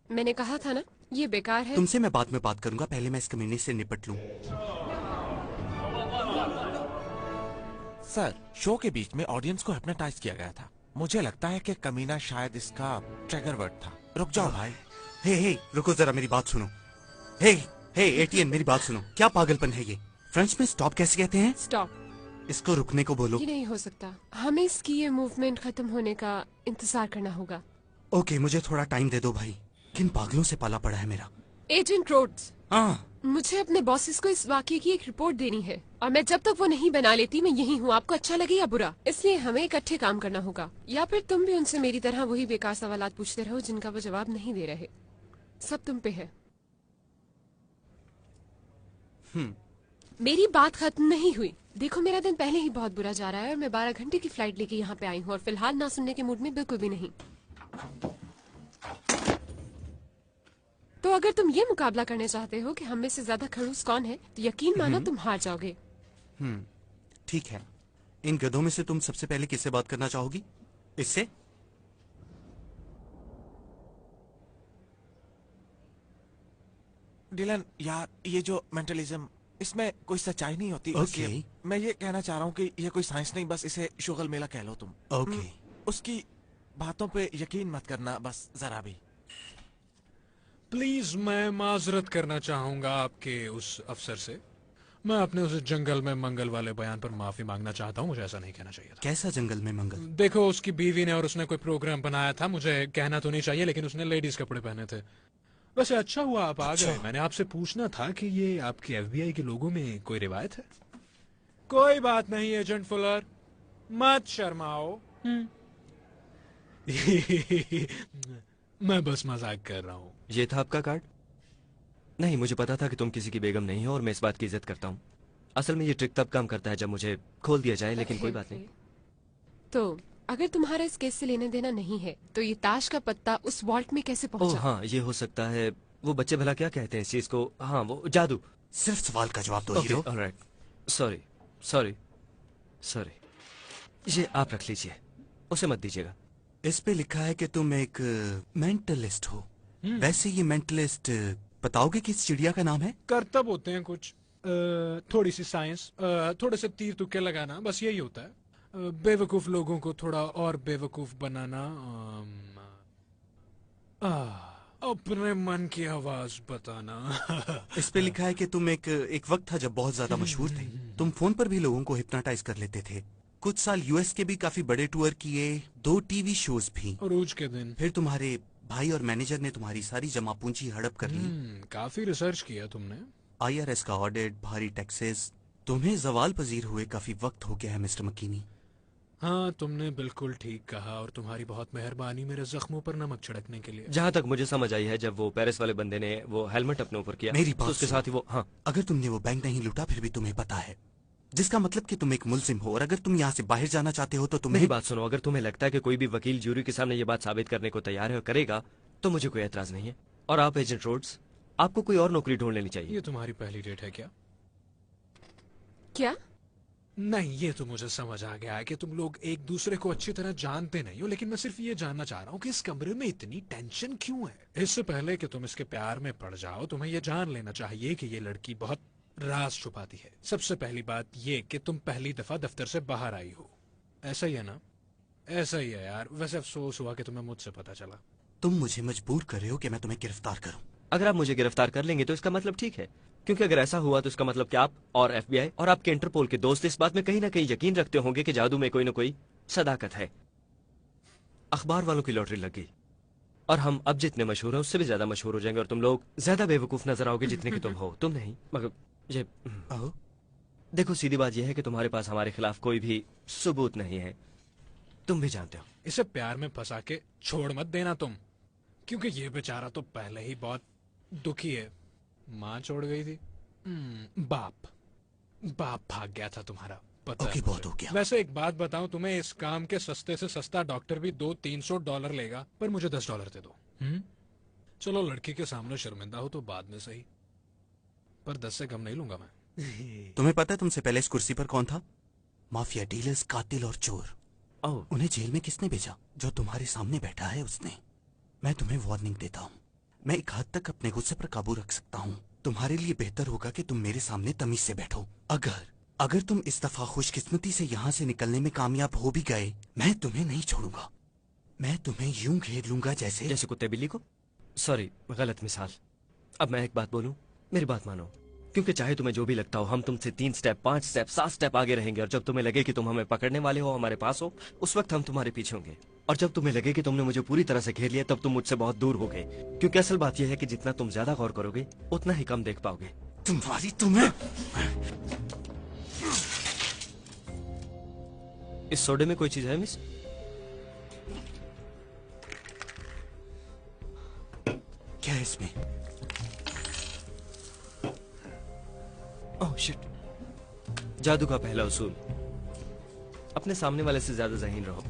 मैंने कहा था ना, ये बेकार है। तुमसे मैं बाद में बात करूंगा, पहले मैं इस कमीने से निपट लूं। सर, शो के बीच में ऑडियंस को हिप्नोटाइज किया गया था। मुझे लगता है कि कमीना शायद इसका ट्रिगर वर्ड था। रुक जाओ भाई। हे रुको जरा, मेरी बात सुनो। हे एटीएन, मेरी बात सुनो। क्या पागलपन है ये? फ्रेंच में स्टॉप कैसे कहते हैं? स्टॉप। इसको रुकने को बोलो। ये नहीं हो सकता, हमें इसकी ये मूवमेंट खत्म होने का इंतजार करना होगा। ओके, मुझे थोड़ा टाइम दे दो भाई। किन पागलों से पाला पड़ा है मेरा। एजेंट रोड्स, हाँ, मुझे अपने बॉसेस को इस वाकये की एक रिपोर्ट देनी है, और मैं जब तक वो नहीं बना लेती मैं यही हूँ, आपको अच्छा लगे या बुरा। इसलिए हमें इकट्ठे काम करना होगा, या फिर तुम भी उनसे मेरी तरह वही बेकार सवालात पूछते रहो जिनका वो जवाब नहीं दे रहे। सब तुम पे है। मेरी बात खत्म नहीं हुई। देखो, मेरा दिन पहले ही बहुत बुरा जा रहा है और मैं 12 घंटे की फ्लाइट लेके यहाँ पे आई हूँ, और फिलहाल ना सुनने के मूड में बिल्कुल भी नहीं। तो अगर तुम ये मुकाबला करने चाहते हो कि हम में से ज्यादा खड़ूस कौन है, तो यकीन मानो तुम हार जाओगे। ठीक है। इन गधों में से तुम सबसे पहले किससे बात करना चाहोगी? इससे? डिलन यार, ये जो मेंटलिज्म, इसमें कोई सच्चाई नहीं होती। Okay. मैं ये कहना चाह रहा हूँ कि ये कोई साइंस नहीं, बस इसे शुगल मेला कह लो तुम। ओके। उसकी बातों पे यकीन मत करना, बस जरा भी। प्लीज, मैं माजरत करना चाहूंगा आपके उस अफसर से। मैं अपने उस जंगल में मंगल वाले बयान पर माफी मांगना चाहता हूँ। मुझे ऐसा नहीं कहना चाहिए था। कैसा जंगल में मंगल? देखो, उसकी बीवी ने और उसने कोई प्रोग्राम बनाया था। मुझे कहना तो नहीं चाहिए, लेकिन उसने लेडीज कपड़े पहने थे। वैसे अच्छा हुआ आप आ गए। मैंने आपसे पूछना था कि ये आपके एफबीआई के लोगों में कोई रिवायत है? कोई बात नहीं एजेंट फुलर, मत शर्माओ। मैं बस मजाक कर रहा हूँ। ये था आपका कार्ड? नहीं, मुझे पता था कि तुम किसी की बेगम नहीं हो, और मैं इस बात की इज्जत करता हूँ। असल में ये ट्रिक तब काम करता है जब मुझे खोल दिया जाए, लेकिन कोई बात नहीं। तो अगर तुम्हारा इस केस से लेने देना नहीं है, तो ये ताश का पत्ता उस वॉल्ट में कैसे पहुंचा? ओह हाँ, ये हो सकता है। वो बच्चे भला क्या कहते हैं इस चीज को? हाँ, वो जादू। सिर्फ सवाल का जवाब दो hero. Alright, sorry sorry sorry. ये आप रख लीजिए, उसे मत दीजिएगा। इस पे लिखा है कि तुम एक मेंटलिस्ट हो। वैसे ये मेंटलिस्ट बताओगे कि इस चिड़िया का नाम है? करतब होते हैं कुछ, थोड़ी सी साइंस, थोड़े से तीर तुक्के लगाना, बस यही होता है। बेवकूफ लोगों को थोड़ा और बेवकूफ बनाना। अपने मन की आवाज बताना। इस पे लिखा है कि तुम एक वक्त था जब बहुत ज्यादा मशहूर थे। तुम फोन पर भी लोगों को हिप्नोटाइज कर लेते थे। कुछ साल यूएस के भी काफी बड़े टूर किए, 2 टीवी शोज भी। रोज के दिन। फिर तुम्हारे भाई और मैनेजर ने तुम्हारी सारी जमा पूंजी हड़प कर ली। काफी रिसर्च किया तुमने। IRS का ऑडिट, भारी टैक्सेस। तुम्हें जवाल पजीर हुए काफी वक्त हो गया है मिस्टर मकीनी। हाँ, तुमने बिल्कुल ठीक कहा, और तुम्हारी बहुत मेहरबानी मेरे जख्मों पर नमक छिड़कने के लिए। जहाँ तक मुझे समझ आई है, जब वो पेरिस वाले बंदे ने वो हेलमेट अपने ऊपर किया, मेरी बात तो उसके साथ ही वो, हाँ, अगर तुमने वो बैंक नहीं लूटा फिर भी तुम्हें पता है, जिसका मतलब कि तुम एक मुल्जिम हो, और अगर तुम यहाँ से बाहर जाना चाहते हो तो तुम्हें। मेरी बात सुनो, अगर तुम्हें लगता है कि कोई भी वकील जूरी के सामने ये बात साबित करने को तैयार है और करेगा, तो मुझे कोई एतराज नहीं है। और आप एजेंट रोड्स, आपको कोई और नौकरी ढूंढ लेनी चाहिए। ये तुम्हारी पहली डेट है क्या? क्या? नहीं, ये तो मुझे समझ आ गया है कि तुम लोग एक दूसरे को अच्छी तरह जानते नहीं हो, लेकिन मैं सिर्फ ये जानना चाह रहा हूँ कि इस कमरे में इतनी टेंशन क्यों है? इससे पहले कि तुम इसके प्यार में पड़ जाओ, तुम्हें ये जान लेना चाहिए कि ये लड़की बहुत राज छुपाती है। सबसे पहली बात ये कि तुम पहली दफा दफ्तर से बाहर आई हो। ऐसा ही है ना? ऐसा ही है यार। वैसे अफसोस हुआ कि तुम्हें मुझसे पता चला। तुम मुझे मजबूर कर रहे हो कि मैं तुम्हें गिरफ्तार करूं। अगर आप मुझे गिरफ्तार कर लेंगे तो इसका मतलब ठीक है, क्योंकि अगर ऐसा हुआ तो इसका मतलब कि आप और FBI और आपके इंटरपोल के दोस्त इस बात में कहीं ना कहीं यकीन रखते होंगे कि जादू में कोई ना कोई सदाकत है। अखबार वालों की लॉटरी लग गई, और हम अब जितने मशहूर हैं उससे भी ज्यादा मशहूर हो जाएंगे और तुम लोग ज्यादा बेवकूफ नजर आओगे जितने की तुम हो। तुम नहीं, मगर ये देखो, सीधी बात यह है कि तुम्हारे पास हमारे खिलाफ कोई भी सबूत नहीं है, तुम भी जानते हो। इसे प्यार में फंसा के छोड़ मत देना तुम, क्योंकि ये बेचारा तो पहले ही बहुत दुखी है। माँ छोड़ गई थी, बाप भाग गया था तुम्हारा, पता है बहुत हो गया। वैसे एक बात बताऊं तुम्हें, इस काम के सस्ते से सस्ता डॉक्टर भी $200-300 लेगा, पर मुझे $10 दे दो। चलो लड़की के सामने शर्मिंदा हो तो बाद में सही, पर 10 से कम नहीं लूंगा मैं। तुम्हें पता है तुमसे पहले इस कुर्सी पर कौन था? माफिया डीलर्स, कातिल और चोर। उन्हें जेल में किसने भेजा? जो तुम्हारे सामने बैठा है उसने। मैं तुम्हें वार्निंग देता हूँ, मैं एक हद तक अपने गुस्से पर काबू रख सकता हूँ। तुम्हारे लिए बेहतर होगा कि तुम मेरे सामने तमीज से बैठो। अगर तुम इस दफा खुशकिस्मती से यहाँ से निकलने में कामयाब हो भी गए, मैं तुम्हें नहीं छोड़ूंगा। मैं तुम्हें यूं घेर लूंगा जैसे कुत्ते बिल्ली को। सॉरी, गलत मिसाल। अब मैं एक बात बोलूं, मेरी बात मानो, क्योंकि चाहे तुम्हें जो भी लगता हो, हम तुमसे 3 स्टेप, 5 स्टेप, 7 स्टेप आगे रहेंगे। और जब तुम्हें लगे कि तुम हमें पकड़ने वाले हो, हमारे पास हो, उस वक्त हम तुम्हारे पीछे होंगे। और जब तुम्हें लगे कि तुमने मुझे पूरी तरह से घेर लिया, तब तुम मुझसे बहुत दूर हो गए। क्योंकि असल बात यह है कि जितना तुम ज्यादा गौर करोगे उतना ही कम देख पाओगे। तुम्हें इस सोडे में कोई चीज है मिस? क्या है इसमें? Oh shit. जादू का पहला उसूल, अपने सामने वाले से ज्यादा ज़हीन रहो।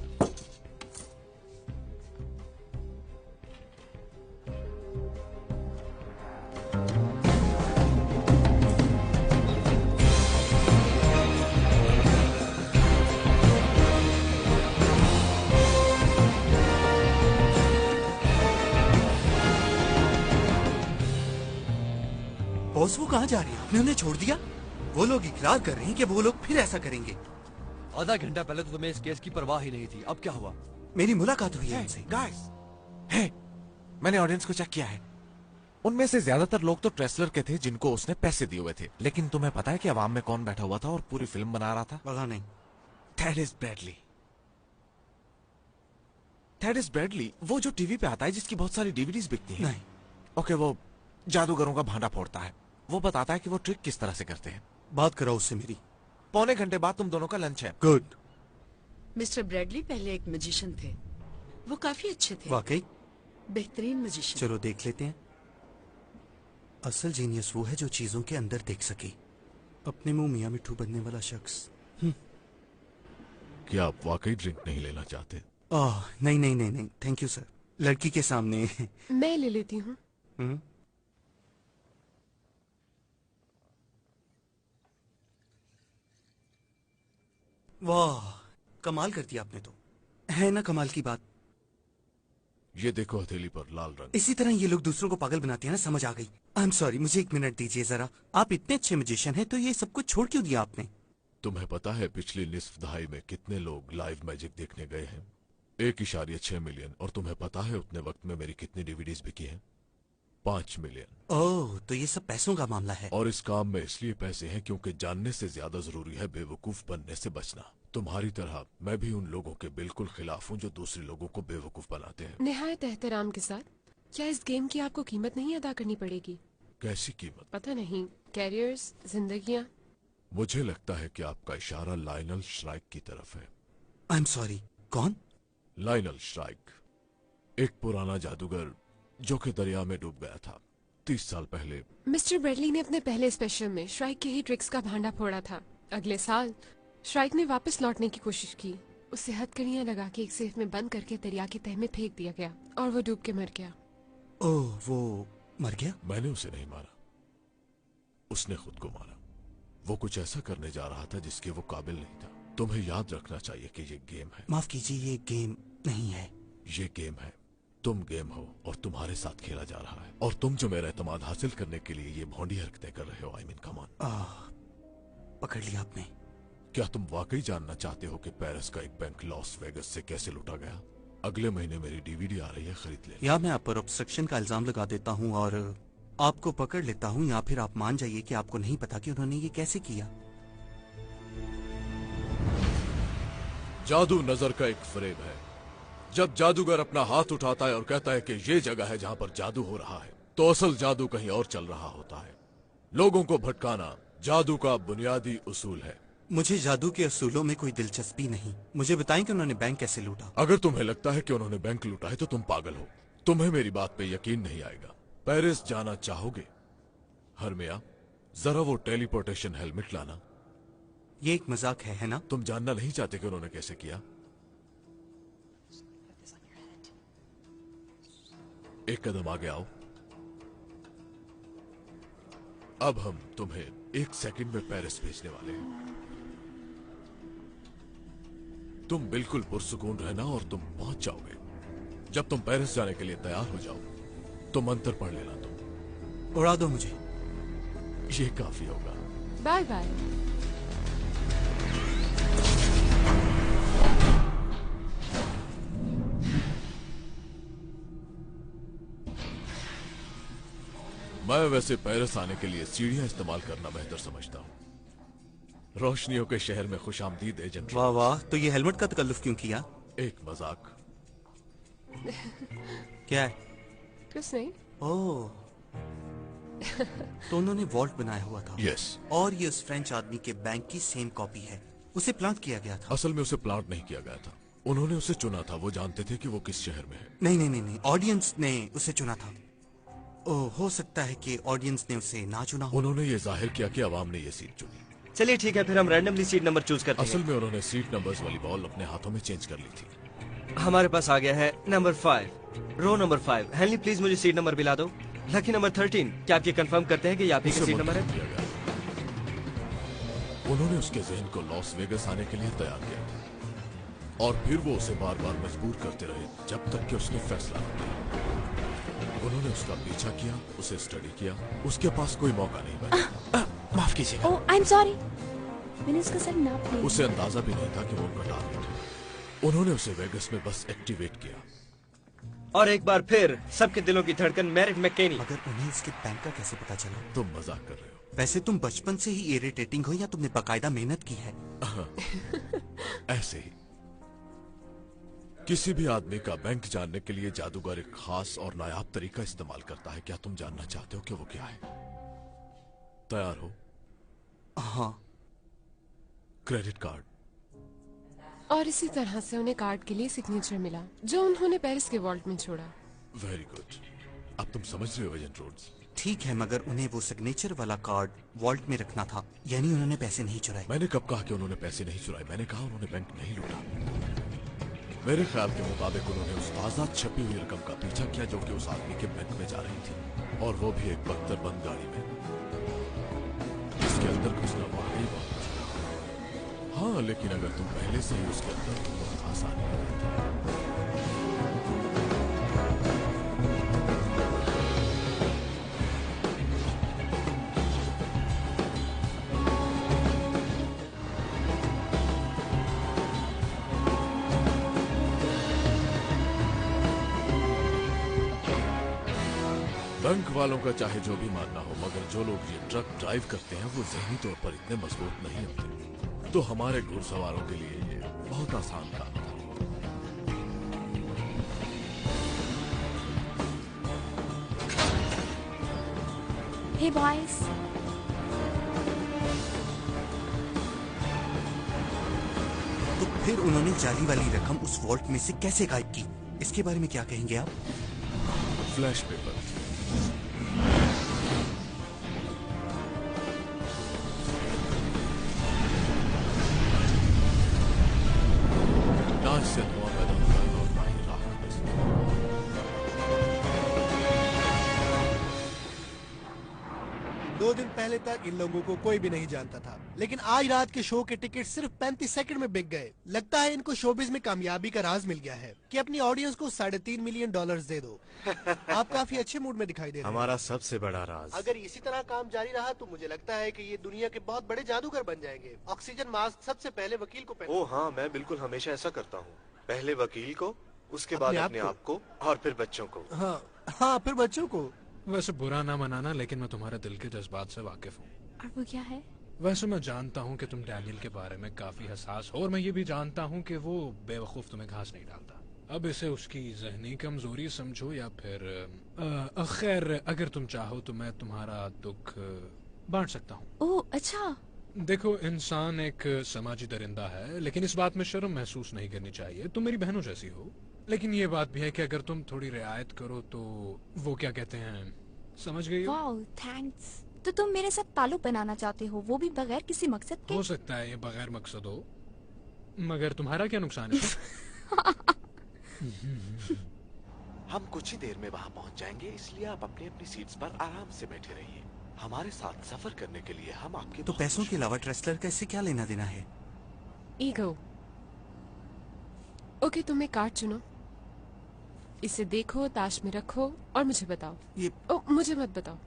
बॉस, वो कहाँ जा रही है? आपने उन्हें छोड़ दिया? वो लोग इकरार कर रहे हैं कि वो लोग फिर ऐसा करेंगे। आधा घंटा पहले तो तुम्हें इस केस की परवाह ही नहीं थी, अब क्या हुआ? मेरी मुलाकात हुई है उनसे। गाइस, मैंने ऑडियंस को चेक किया है। उनमें से ज्यादातर लोग तो ट्रेसलर के थे जिनको उसने पैसे दिए हुए थे। लेकिन तुम्हें पता है कि अवाम में कौन बैठा हुआ था और पूरी फिल्म बना रहा था? पता नहीं। थेडिस ब्रैडली। थेडिस ब्रैडली, वो जो टीवी पे आता है जिसकी बहुत सारी डीवीडीज बिकती हैं। नहीं। ओके, वो जादूगरों का भांडा फोड़ता है। वो बताता है कि वो ट्रिक किस तरह से करते हैं। बात कराओ उससे मेरी। पौने घंटे बाद तुम दोनों का लंच है। गुड। मिस्टर ब्रैडली पहले एक मैजिशियन थे, वो काफी अच्छे थे। वाकई? बेहतरीन मैजिशियन। चलो देख लेते हैं। असल जीनियस वो है जो चीजों के अंदर देख सके। अपने मुंह मियां मिट्ठू बनने वाला शख्स। क्या आप वाकई ड्रिंक नहीं लेना चाहते? नहीं, थैंक यू सर। लड़की के सामने। मैं ले लेती हूँ। वाह, कमाल कर दिया आपने तो। है ना कमाल की बात? ये देखो हथेली पर लाल रंग। इसी तरह ये लोग दूसरों को पागल बनाते हैं ना, समझ आ गई। आई एम सॉरी, मुझे 1 मिनट दीजिए जरा। आप इतने अच्छे मैजिशियन हैं तो ये सब कुछ छोड़ क्यों दिया आपने? तुम्हें पता है पिछली निस्फ दहाई में कितने लोग लाइव मैजिक देखने गए हैं? 1.6 मिलियन। और तुम्हें पता है उतने वक्त में मेरी कितनी डीवीडीज बिकी हैं? 5 मिलियन। ओह, तो ये सब पैसों का मामला है। और इस काम में इसलिए पैसे हैं क्योंकि जानने से ज्यादा जरूरी है बेवकूफ बनने से बचना। तुम्हारी तरह मैं भी उन लोगों के बिल्कुल खिलाफ हूँ जो दूसरे लोगों को बेवकूफ बनाते हैं। निहायत एहतराम के साथ, क्या इस गेम की आपको कीमत नहीं अदा करनी पड़ेगी? कैसी कीमत? पता नहीं, कैरियर्स, जिंदगियाँ। मुझे लगता है कि आपका इशारा लाइनल श्राइक की तरफ है। आई एम सॉरी, कौन? लाइनल श्राइक, एक पुराना जादूगर जो कि दरिया में डूब गया था 30 साल पहले। मिस्टर ब्रैडली ने अपने पहले स्पेशल में श्राइक के ही ट्रिक्स का भांडा फोड़ा था। अगले साल श्राइक ने वापस लौटने की कोशिश की। उसे हथकड़ियां लगा के एक सेफ में बंद करके दरिया के तह में फेंक दिया गया और वो डूब के मर गया। ओह, वो मर गया? मैंने उसे नहीं मारा, उसने खुद को मारा। वो कुछ ऐसा करने जा रहा था जिसके वो काबिल नहीं था। तुम्हें याद रखना चाहिए कि ये गेम है। माफ कीजिए, ये गेम नहीं है। ये गेम है। तुम गेम हो और तुम्हारे साथ खेला जा रहा है। और तुम जो मेरा एतमाद हासिल करने के लिए ये भोंडी हरकतें कर रहे हो, आई मीन कम ऑन। पकड़ लिया आपने। क्या तुम वाकई जानना चाहते हो कि पेरिस का एक बैंक लॉस वेगस से कैसे लूटा गया? अगले महीने मेरी डीवीडी आ रही है, खरीद ले। या मैं आप पर ऑब्स्ट्रक्शन का इल्जाम लगा देता हूँ और आपको पकड़ लेता हूँ, या फिर आप मान जाइए कि आपको नहीं पता कि उन्होंने ये कैसे किया। जादू नजर का एक फ्रेम है जब जादूगर अपना हाथ उठाता है और कहता है कि ये जगह है जहां पर जादू हो रहा है, तो असल जादू कहीं और चल रहा होता है। लोगों को भटकाना जादू का बुनियादी उसूल है। मुझे जादू के असूलों में कोई दिलचस्पी नहीं। मुझे बताएं कि उन्होंने बैंक कैसे लूटा। अगर तुम्हें लगता है कि उन्होंने बैंक लूटा है तो तुम पागल हो। तुम्हें मेरी बात पे यकीन नहीं आएगा। पेरिस जाना चाहोगे? हरमिया, जरा वो टेलीपोर्टेशन हेलमेट लाना। ये एक मजाक है ना? तुम जानना नहीं चाहते कि उन्होंने कैसे किया? एक कदम आगे आओ। अब हम तुम्हें 1 सेकंड में पेरिस भेजने वाले हैं। तुम बिल्कुल पुरसुकून रहना और तुम पहुंच जाओगे। जब तुम पेरिस जाने के लिए तैयार हो जाओ तो मंत्र पढ़ लेना। तुम उड़ा दो मुझे। ये काफी होगा। Bye bye. मैं वैसे पेरिस आने के लिए सीढ़ियां इस्तेमाल करना बेहतर समझता हूँ। रोशनियों के शहर में खुशामदीद एजेंट। वाह वाह, तो ये हेलमेट का तकल्लुफ क्यों किया? एक मजाक। क्या है? कुछ नहीं। ओह, तो उन्होंने वॉल्ट बनाया हुआ था। यस। और ये उस फ्रेंच आदमी के बैंक की सेम कॉपी है। उसे प्लांट किया गया था। असल में उसे प्लांट नहीं किया गया था, उन्होंने उसे चुना था। वो जानते थे कि वो किस शहर में है। नहीं नहीं नहीं नहीं, ऑडियंस ने उसे चुना था। ओह, हो सकता है कि ऑडियंस ने उसे ना चुना हो। उन्होंने ये जाहिर किया कि अवाम ने ये सीट चुनी। चलिए ठीक है, फिर हम रैंडमली सीट नंबर चूज करते हैं। असल में उन्होंने सीट नंबर्स वाली बॉल अपने हाथों में चेंज कर ली थी। हमारे पास आ गया है number 5, row number 5। Henley please मुझे सीट नंबर दिला दो। लकी नंबर 13, क्या आप ये कंफर्म करते हैं कि ये आप ही का सीट नंबर है? उन्होंने उसके जहन को लॉस वेगस आने के लिए तैयार किया और फिर वो उसे बार बार मजबूर करते रहे जब तक कि उसने फैसला न किया। उन्होंने उसका पीछा किया, उसे स्टडी किया, उसके पास कोई मौका नहीं बचा। माफ कीजिएगा। ओह, आई एम सॉरी। मैंने उसको सर ना प्लीज। उसे अंदाजा भी नहीं था कि वो उनका टारगेट है। उन्होंने उसे वेगस में बस एक्टिवेट किया। और एक बार फिर सबके दिलों की धड़कन मेरिट मैकेनी। मगर उन्हें इसके बैंक का कैसे पता चला? तुम मजाक कर रहे हो। वैसे तुम बचपन से ही इरिटेटिंग हो या तुमने बाकायदा मेहनत की है? ऐसे ही। किसी भी आदमी का बैंक जानने के लिए जादूगर एक खास और नायाब तरीका इस्तेमाल करता है। क्या तुम जानना चाहते हो कि वो क्या है? तैयार हो? हाँ। Credit card. और इसी तरह से उन्हें कार्ड के लिए सिग्नेचर मिला जो उन्होंने पेरिस के वॉल्ट में छोड़ा। Very good. अब तुम समझ रहे हो एजेंट रोड्स। ठीक है, मगर उन्हें वो सिग्नेचर वाला कार्ड वॉल्ट में रखना था, यानी उन्होंने पैसे नहीं चुराए। मैंने कब कहा कि उन्होंने पैसे नहीं चुराए? मैंने कहा उन्होंने बैंक नहीं लूटा। मेरे ख्याल के मुताबिक उन्होंने उस आजाद छपी हुई रकम का पीछा किया जो कि उस आदमी के बैंक में जा रही थी, और वो भी एक बख्तर बंद गाड़ी में। इसके अंदर घुसना वाकई बहुत मुश्किल है। हाँ, लेकिन अगर तुम पहले से ही उसके अंदर तो बहुत आसान है। बैंक वालों का चाहे जो भी मानना हो, मगर जो लोग ये ट्रक ड्राइव करते हैं वो ज़हनी तौर पर इतने मजबूत नहीं होते। तो हमारे घुड़सवारों के लिए ये बहुत आसान काम था। Hey boys. तो फिर उन्होंने जाली वाली रकम उस वॉल्ट में से कैसे गायब की? इसके बारे में क्या कहेंगे आप? Flash paper. ना इससे धुआं पैदा होता है और ना ही राख बचती है। 2 दिन पहले तक इन लोगों को कोई भी नहीं जानता था, लेकिन आज रात के शो के टिकट सिर्फ 35 सेकंड में बिक गए। लगता है इनको शोबिज में कामयाबी का राज मिल गया है कि अपनी ऑडियंस को $3.5 मिलियन दे दो। आप काफी अच्छे मूड में दिखाई दे रहे हैं। हमारा सबसे बड़ा राज। अगर इसी तरह काम जारी रहा तो मुझे लगता है कि ये दुनिया के बहुत बड़े जादूगर बन जाएंगे। ऑक्सीजन मास्क सबसे पहले वकील को पहना। ओह हाँ, मैं बिल्कुल हमेशा ऐसा करता हूँ। पहले वकील को, उसके बाद अपने आप को और फिर बच्चों को। हाँ, फिर बच्चों को। वैसे बुरा ना मनाना, लेकिन मैं तुम्हारे दिल के जज्बात से वाकिफ हूँ। और वो क्या है? वैसे मैं जानता हूँ कि तुम डैनियल के बारे में काफी हसास हो, और मैं ये भी जानता हूँ कि वो बेवकूफ तुम्हें घास नहीं डालता। अब इसे उसकी जहनी कमजोरी समझो या फिर खैर, अगर तुम चाहो तो मैं तुम्हारा दुख बांट सकता हूँ। ओह अच्छा। देखो, इंसान एक समाजी दरिंदा है, लेकिन इस बात में शर्म महसूस नहीं करनी चाहिए। तुम मेरी बहनों जैसी हो, लेकिन ये बात भी है कि अगर तुम थोड़ी रियायत करो तो वो क्या कहते हैं, समझ गई हो? Wow, thanks. तो तुम मेरे साथ ताल्लुक बनाना चाहते हो, वो भी बगैर किसी मकसद के? हो सकता है ये बगैर मकसद हो, मगर तुम्हारा क्या नुकसान है? हम कुछ ही देर में वहाँ पहुँच जाएंगे, इसलिए आप अपनी अपनी सीट्स पर आराम से बैठे रहिए। हमारे साथ सफर करने के लिए हम आपके तो पैसों के अलावा ट्रेसलर का इससे क्या लेना देना है? ईगो। ओके, तुम एक कार्ड चुनो, इसे देखो, ताश में रखो और मुझे बताओ। ये मुझे मत बताओ।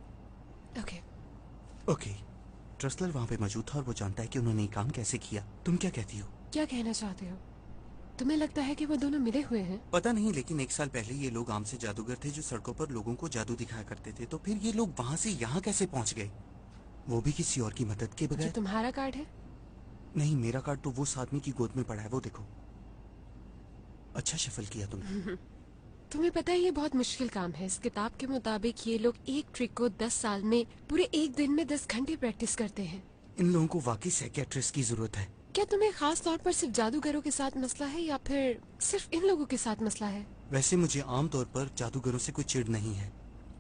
Okay okay. ट्रेसलर वहाँ पे मौजूद था और वो जानता है कि उन्होंने ये काम कैसे किया। तुम क्या कहती हो? क्या कहना चाहते हो? तुम्हें लगता है कि वो दोनों मिले हुए हैं? पता नहीं, लेकिन 1 साल पहले ये लोग आम से जादूगर थे जो सड़कों पर लोगों को जादू दिखाया करते थे। तो फिर ये लोग वहाँ से यहाँ कैसे पहुँच गए, वो भी किसी और की मदद के बगैर? तुम्हारा कार्ड है? नहीं, मेरा कार्ड तो वो आदमी की गोद में पड़ा है, वो देखो। अच्छा शफल किया तुमने। तुम्हें पता है ये बहुत मुश्किल काम है। इस किताब के मुताबिक ये लोग एक ट्रिक को 10 साल में पूरे एक दिन में 10 घंटे प्रैक्टिस करते हैं। इन लोगों को वाकई साइकियाट्रिस्ट की जरूरत है। क्या तुम्हें खास तौर पर सिर्फ जादूगरों के साथ मसला है या फिर सिर्फ इन लोगों के साथ मसला है? वैसे मुझे आम तौर पर जादूगरों से कोई चिढ़ नहीं है,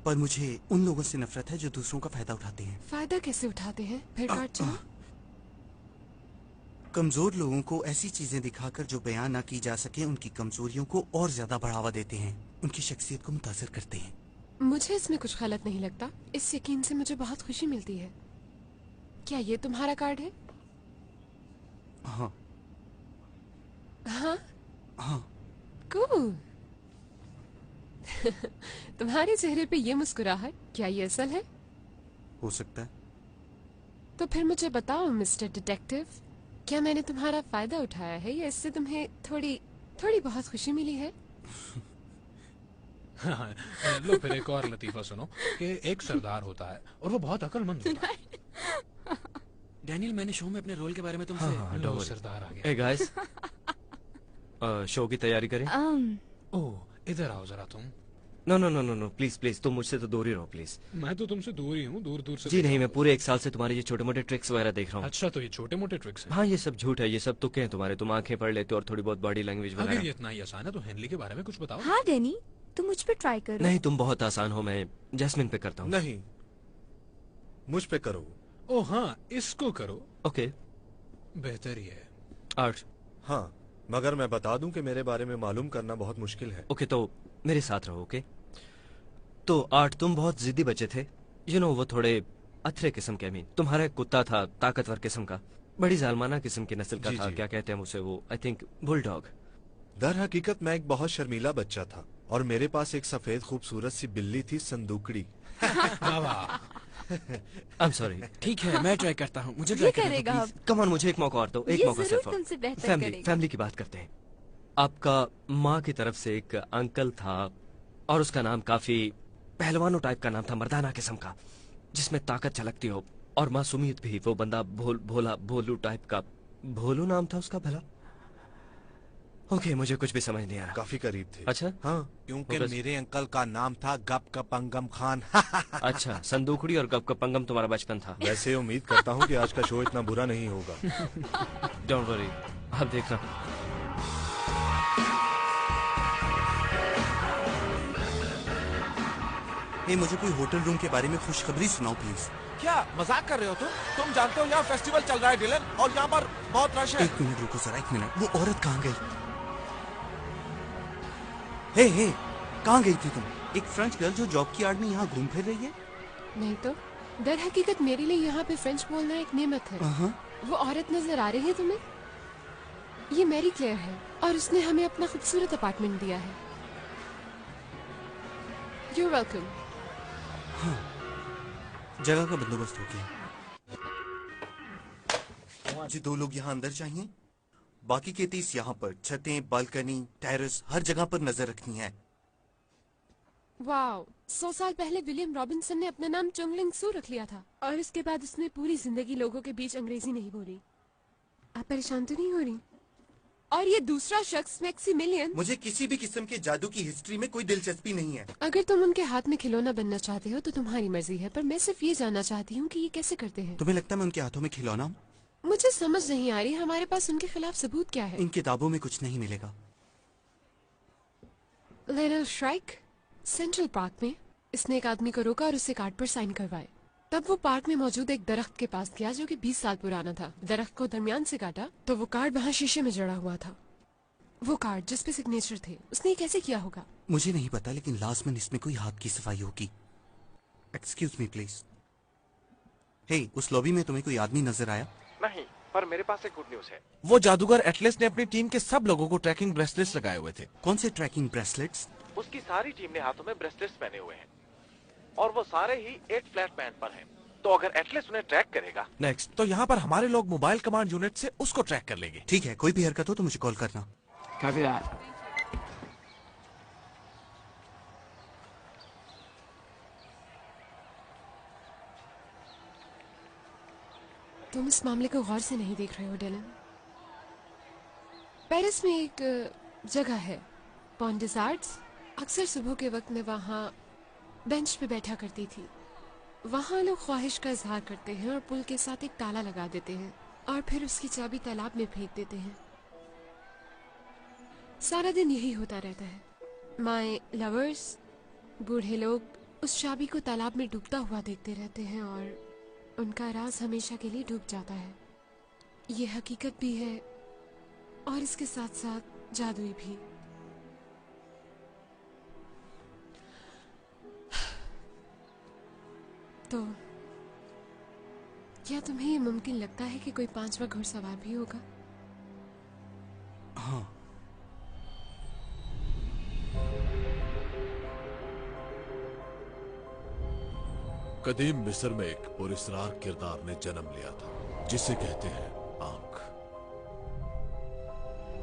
पर मुझे उन लोगों से नफरत है जो दूसरों का फायदा उठाते हैं। फायदा कैसे उठाते हैं? फिर कार्ड चुनो। कमजोर लोगों को ऐसी चीजें दिखाकर जो बयान ना की जा सके, उनकी कमजोरियों को और ज्यादा बढ़ावा देते हैं, उनकी शख्सियत को मुतासर करते हैं। मुझे इसमें कुछ गलत नहीं लगता। इस यकीन से मुझे बहुत खुशी मिलती है। क्या ये तुम्हारा कार्ड है? हाँ हाँ हाँ। कूल। तुम्हारे चेहरे पे ये मुस्कुराहट, क्या ये असल है? हो सकता है। तो फिर मुझे बताओ मिस्टर डिटेक्टिव, क्या मैंने तुम्हारा फायदा उठाया है या इससे तुम्हें थोड़ी बहुत खुशी मिली है? लो फिर एक और लतीफा सुनो कि एक सरदार होता है और वो बहुत अक्लमंद होता है। डैनियल, मैंने शो में अपने रोल के बारे में तुमसे लो, सरदार आ गया। Hey guys, शो की तैयारी करें? ओह, इधर आओ जरा तुम। नो प्लीज प्लीज, तुम मुझसे तो दूर ही रहो प्लीज। मैं तो तुमसे दूर ही हूँ, दूर दूर से। जी नहीं, मैं पूरे 1 साल से तुम्हारे ये छोटे मोटे ट्रिक्स वगैरह देख रहा हूँ। अच्छा, तो ये छोटे मोटे ट्रिक्स हैं? हाँ, ये सब झूठ है, ये सब तुक्के हैं तुम्हारे। तुम आंखें पढ़ लेते हो और थोड़ी बहुत बॉडी लैंग्वेज अगर वगैरह। ये इतना ही आसान है तो हेनली के बारे में कुछ बताओ। हाँ डैनी, तुम मुझ पे ट्राई करो। नहीं, तुम बहुत आसान हो, मैं जैस्मिन पे करता हूँ। नहीं, मुझ पे करो। ओह हाँ, इसको करो। ओके, बेहतर ही है। आर्ट। हाँ, मगर मैं बता दूं कि मेरे बारे में मालूम करना बहुत मुश्किल है। ओके, तो मेरे साथ रहो। ओके, तो आर्ट, तुम बहुत जिद्दी बच्चे थे। वो थोड़े अथरे किस्म के। तुम्हारा एक कुत्ता था, ताकतवर किस्म का, बड़ी जालमाना किस्म की नस्ल का था। क्या कहते हैं उसे, वो आई थिंक बुलडॉग। दर हकीकत मैं एक बहुत शर्मीला बच्चा था और मेरे पास एक सफेद खूबसूरत सी बिल्ली थी, संदूकड़ी। I'm sorry। ठीक है, मैं ट्राई करता हूँ। मुझे ये ट्राई करने करेगा दो, अब। प्लीज। कम ऑन, मुझे एक मौका और दो, एक ये मौका जरूर सिर्फ। तुमसे बेहतर करेगा। फैमिली की बात करते हैं। आपका माँ की तरफ से एक अंकल था और उसका नाम काफी पहलवानों टाइप का नाम था, मर्दाना किस्म का, जिसमें ताकत झलकती हो, और मासूमियत भी। वो बंदा भोलू टाइप का। भोलू नाम था उसका भला? ओके, मुझे कुछ भी समझ नहीं आ रहा। काफी करीब थे। अच्छा, हाँ, क्योंकि मेरे अंकल का नाम था गप कपंगम खान। अच्छा, संदूकड़ी और गप कपंगम तुम्हारा बचपन था। वैसे उम्मीद करता हूँ कि आज का शो इतना बुरा नहीं होगा। डोंट वरी, आप देखना। मुझे कोई होटल रूम के बारे में खुशखबरी सुनाओ प्लीज। क्या मजाक कर रहे हो तुम जानते हो यहाँ फेस्टिवल चल रहा है डिलन, और यहाँ पर बहुत रश है। 1 मिनट रुको जरा, 1 मिनट। वो औरत कहाँ गई? हे, कहाँ गई थी तुम? एक फ्रेंच गर्ल जो जॉब की आड़ में यहाँ घूम फिर रही है? नहीं तो, दर हकीकत मेरे लिए यहाँ पे फ्रेंच बोलना एक नेमत है। वो औरत नजर आ रही है तुम्हें? ये मैरी क्लेयर है और उसने हमें अपना खूबसूरत अपार्टमेंट दिया है। You're welcome। हाँ, जगह का बंदोबस्त हो गया। मुझे 2 लोग यहाँ अंदर चाहिए, बाकी के 30 यहाँ पर। छतें, बालकनी, टेरेस, हर जगह पर नजर रखनी है। वाओ, 100 साल पहले विलियम रॉबिन्सन ने अपना नाम चुंगलिंग सू रख लिया था और इसके बाद उसने पूरी जिंदगी लोगों के बीच अंग्रेजी नहीं बोली। आप परेशान तो नहीं हो रही? और ये दूसरा शख्स मैक्सिमिलियन। मुझे किसी भी किस्म के जादू की हिस्ट्री में कोई दिलचस्पी नहीं है। अगर तुम उनके हाथ में खिलौना बनना चाहते हो तो तुम्हारी मर्जी है, पर मैं सिर्फ ये जानना चाहती हूँ कि ये कैसे करते हैं। तुम्हें लगता है मैं उनके हाथों में खिलौना हूँ? मुझे समझ नहीं आ रही हमारे पास उनके खिलाफ सबूत क्या है। इन किताबों में कुछ नहीं मिलेगा। लिटिल श्राइक सेंट्रल पार्क में इसने एक आदमी को रोका और उससे कार्ड पर साइन करवाए। तब वो पार्क में मौजूद एक दरख्त के पास गया जो कि 20 साल पुराना था। दरख्त को दरमियान से काटा तो वो कार्ड वहाँ शीशे में जड़ा हुआ था। वो कार्ड जिस पे सिग्नेचर थे, उसने ये कैसे किया होगा? मुझे नहीं पता, लेकिन लाजमन इसमें कोई हाथ की सफाई होगी। Excuse me please. हे, उस लॉबी में तुम्हें कोई आदमी नजर आया? नहीं, पर मेरे पास एक गुड न्यूज है। वो जादूगर एटलस ने अपनी टीम के सब लोगों को ट्रैकिंग ब्रेसलेट्स लगाए हुए थे। कौन से ट्रैकिंग ब्रेसलेट्स? उसकी सारी टीम ने हाथों में ब्रेसलेट्स पहने हुए हैं और वो सारे ही 8 फ्लैट बैंड पर हैं। तो अगर एटलस उन्हें ट्रैक करेगा नेक्स्ट, तो यहाँ पर हमारे लोग मोबाइल कमांड यूनिट से उसको ट्रैक कर लेंगे। ठीक है, कोई भी हरकत हो तो मुझे कॉल करना। Copy that. तुम इस मामले को गौर से नहीं देख रहे हो डेलन। पेरिस में एक जगह है पॉन डिस आर्ट्स। अक्सर सुबह के वक्त में वहाँ बेंच पे बैठा करती थी। वहाँ लोग ख्वाहिश का इजहार करते हैं और पुल के साथ एक ताला लगा देते हैं और फिर उसकी चाबी तालाब में फेंक देते हैं। सारा दिन यही होता रहता है। माय लवर्स, बूढ़े लोग उस चाबी को तालाब में डूबता हुआ देखते रहते हैं और उनका राज हमेशा के लिए डूब जाता है। ये हकीकत भी है और इसके साथ साथ जादुई भी। तो क्या तुम्हें ये मुमकिन लगता है कि कोई 5वां घुड़सवार भी होगा? हाँ। कदीम मिस्र में एक पुरस्कार किरदार ने जन्म लिया था जिसे कहते हैं आंख।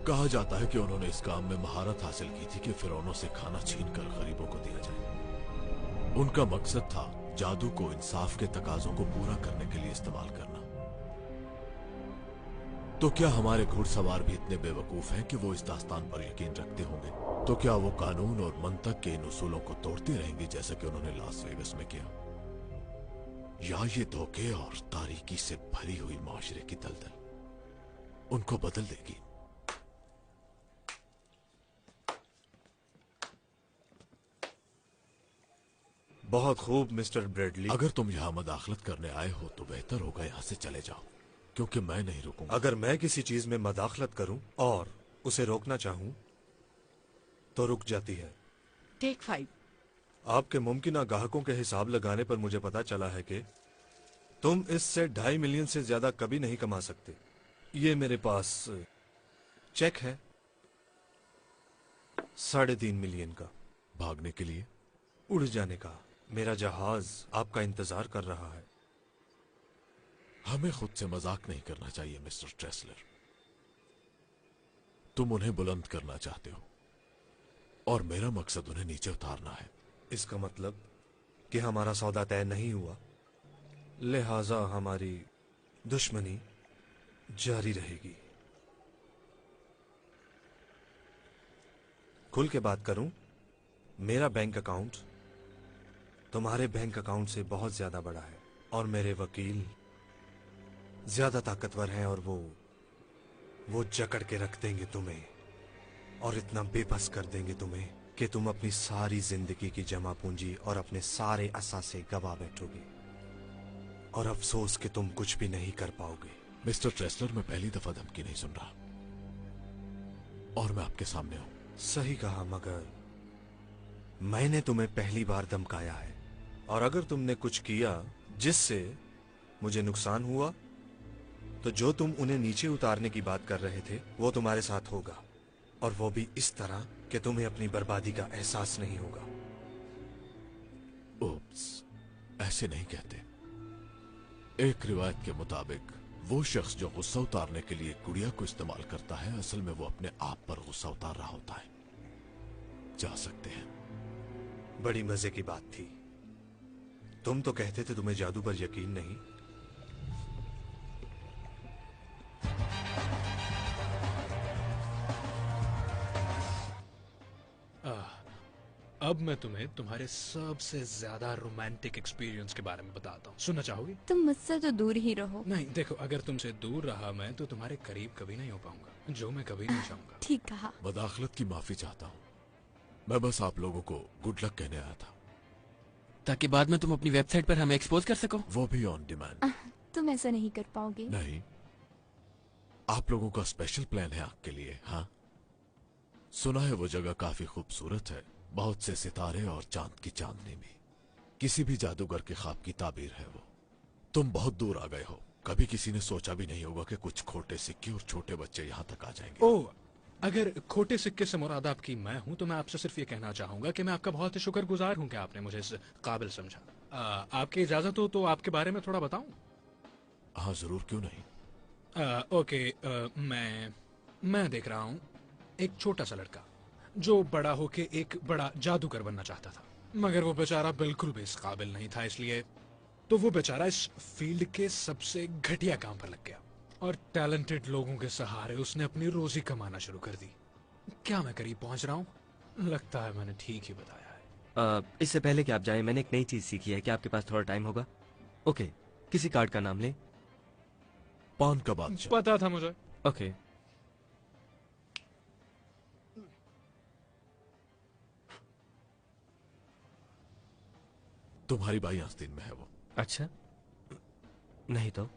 कहा जाता है कि उन्होंने इस काम में महारत हासिल की थी कि फिरौनों से खाना छीनकर गरीबों को दिया जाए। उनका मकसद था जादू को इंसाफ के तकाजों को पूरा करने के लिए इस्तेमाल करना। तो क्या हमारे घुड़सवार भी इतने बेवकूफ हैं कि वो इस दास्तान पर यकीन रखते होंगे? तो क्या वो कानून और मंतक के इन उसूलों को तोड़ते रहेंगे जैसा कि उन्होंने लास वेगस में किया? या ये धोखे और तारीकी से भरी हुई माशरे की दलदल उनको बदल देगी? बहुत खूब मिस्टर ब्रेडली। अगर तुम यहाँ मदाखलत करने आए हो तो बेहतर होगा यहाँ से चले जाओ, क्योंकि मैं नहीं रुकूंगा। अगर मैं किसी चीज में मदाखलत करूं और उसे रोकना चाहूं तो रुक जाती है। टेक 5। आपके मुमकिन ग्राहकों के हिसाब लगाने पर मुझे पता चला है कि तुम इससे 2.5 मिलियन से ज्यादा कभी नहीं कमा सकते। ये मेरे पास चेक है 3.5 मिलियन का। भागने के लिए? उड़ जाने का। मेरा जहाज आपका इंतजार कर रहा है। हमें खुद से मजाक नहीं करना चाहिए मिस्टर ट्रेसलर। तुम उन्हें बुलंद करना चाहते हो और मेरा मकसद उन्हें नीचे उतारना है। इसका मतलब कि हमारा सौदा तय नहीं हुआ, लिहाजा हमारी दुश्मनी जारी रहेगी। खुल के बात करूं, मेरा बैंक अकाउंट तुम्हारे बैंक अकाउंट से बहुत ज्यादा बड़ा है और मेरे वकील ज्यादा ताकतवर हैं और वो जकड़ के रख देंगे तुम्हें और इतना बेबस कर देंगे तुम्हें कि तुम अपनी सारी जिंदगी की जमा पूंजी और अपने सारे असासे गवा बैठोगे और अफसोस कि तुम कुछ भी नहीं कर पाओगे। मिस्टर ट्रेसलर, मैं पहली दफा धमकी नहीं सुन रहा और मैं आपके सामने हूं। सही कहा, मगर मैंने तुम्हें पहली बार धमकाया है और अगर तुमने कुछ किया जिससे मुझे नुकसान हुआ तो जो तुम उन्हें नीचे उतारने की बात कर रहे थे वो तुम्हारे साथ होगा, और वो भी इस तरह कि तुम्हें अपनी बर्बादी का एहसास नहीं होगा। ओप्स, ऐसे नहीं कहते। एक रिवायत के मुताबिक वो शख्स जो गुस्सा उतारने के लिए गुड़िया को इस्तेमाल करता है, असल में वो अपने आप पर गुस्सा उतार रहा होता है। जा सकते हैं। बड़ी मजे की बात थी। तुम तो कहते थे तुम्हें जादू पर यकीन नहीं। अब मैं तुम्हें तुम्हारे सबसे ज्यादा रोमांटिक एक्सपीरियंस के बारे में बताता हूँ। सुनना चाहोगी? तुम मुझसे तो दूर ही रहो। नहीं, देखो, अगर तुमसे दूर रहा मैं तो तुम्हारे करीब कभी नहीं हो पाऊंगा, जो मैं कभी नहीं चाहूंगा। ठीक कहा। मदाखलत की माफी चाहता हूँ, मैं बस आप लोगों को गुड लक कहने आया था, ताकि बाद में तुम अपनी वेबसाइट पर हमें एक्सपोज कर सको। वो भी ऑन डिमांड। तुम ऐसा नहीं कर पाओगे। नहीं, आप लोगों का स्पेशल प्लान है आपके लिए। हाँ, सुना है वो जगह काफी खूबसूरत है, बहुत से सितारे और चांद की चांदनी भी। किसी भी जादूगर के ख्वाब की ताबीर है वो। तुम बहुत दूर आ गए हो, कभी किसी ने सोचा भी नहीं होगा कि कुछ खोटे सिक्के और छोटे बच्चे यहाँ तक आ जाएंगे। ओह, अगर खोटे सिक्के से मुराद आपकी मैं हूँ तो मैं आपसे सिर्फ ये कहना चाहूंगा कि मैं आपका बहुत ही शुक्रगुजार हूँ कि आपने मुझे इस काबिल समझा। आपकी इजाजत हो तो आपके बारे में थोड़ा बताऊं? हाँ जरूर, क्यों नहीं। ओके, मैं देख रहा हूँ एक छोटा सा लड़का जो बड़ा होके एक बड़ा जादूगर बनना चाहता था, मगर वो बेचारा बिल्कुल भी इस काबिल नहीं था, इसलिए तो वो बेचारा इस फील्ड के सबसे घटिया काम पर लग गया और टैलेंटेड लोगों के सहारे उसने अपनी रोजी कमाना शुरू कर दी। क्या मैं करीब पहुंच रहा हूँ? लगता है मैंने ठीक ही बताया है। इससे पहले कि आप जाएं, मैंने एक नई चीज सीखी है। क्या आपके पास थोड़ा टाइम होगा? ओके, किसी कार्ड का नाम ले। पान का बादशाह। पता था मुझे। ओके, तुम्हारी बाई आस्तीन में है वो। अच्छा, नहीं तो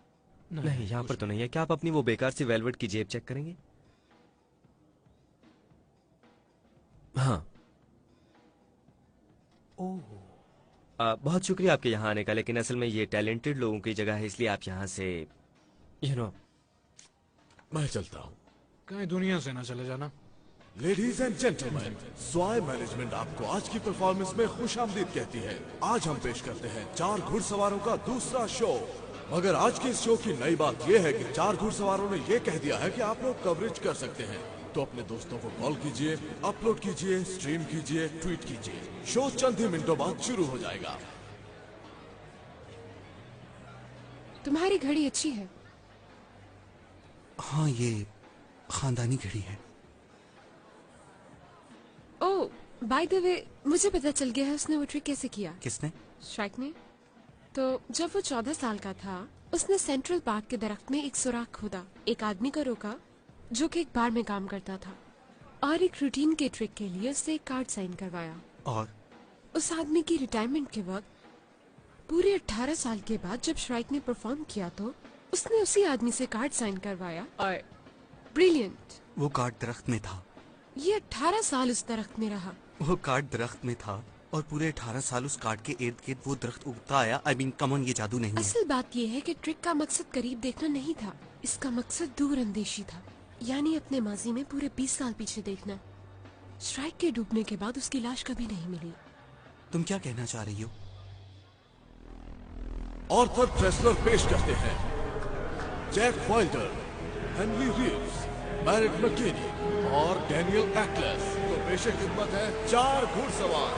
नहीं, यहाँ पर तो नहीं है। क्या आप अपनी वो बेकार सी वेलवेट की जेब चेक करेंगे? हाँ। बहुत शुक्रिया आपके यहाँ आने का, लेकिन असल में ये टैलेंटेड लोगों की जगह है, इसलिए आप यहाँ से मैं चलता हूँ। कहीं दुनिया से ना चले जाना। लेडीज एंड जेंटलमैन, स्वाय मैनेजमेंट आपको आज की परफॉर्मेंस में खुशामदीद कहती है। आज हम पेश करते हैं 4 घुड़सवारों का दूसरा शो। मगर आज के इस शो की नई बात यह है कि 4 घुड़सवारों ने यह कह दिया है कि आप लोग कवरेज कर सकते हैं, तो अपने दोस्तों को कॉल कीजिए, अपलोड कीजिए, स्ट्रीम कीजिए, ट्वीट कीजिए। शो चंद ही मिनटों बाद शुरू हो जाएगा। तुम्हारी घड़ी अच्छी है। हाँ, ये खानदानी घड़ी है। ओह, बाय द वे, मुझे पता चल गया है उसने वो ट्रिक कैसे किया। किसने? स्ट्राइक ने। तो जब वो 14 साल का था, उसने सेंट्रल पार्क के दरख्त में एक सुराख खोदा, एक आदमी को रोका जो कि एक बार में काम करता था, और एक रूटीन के ट्रिक के लिए उससे एक कार्ड साइन करवाया। और उस आदमी की रिटायरमेंट के वक्त पूरे 18 साल के बाद जब श्राइक ने परफॉर्म किया तो उसने उसी आदमी से कार्ड साइन करवाया। और ब्रिलियंट। वो कार्ड दरख्त में था। ये 18 साल उस दरख्त में रहा। वो कार्ड दरख्त में था और पूरे 18 साल उस कार्ड के इर्द गिर्द वो दरख्त उगता आया। आई मीन, कम ऑन, ये जादू नहीं है। असल बात ये है कि ट्रिक का मकसद करीब देखना नहीं था, इसका मकसद दूर अंदेशी था, यानी अपने माजी में पूरे 20 साल पीछे देखना। स्ट्राइक के डूबने के बाद उसकी लाश कभी नहीं मिली। तुम क्या कहना चाह रही हो? ऑर्थर ट्रेसलर पेश करते हैं Jack Wilder, Henley Reeves, Merritt McKinney और डैनियल एक्लेस। तो पेशे खिदमत है 4 घुड़सवार।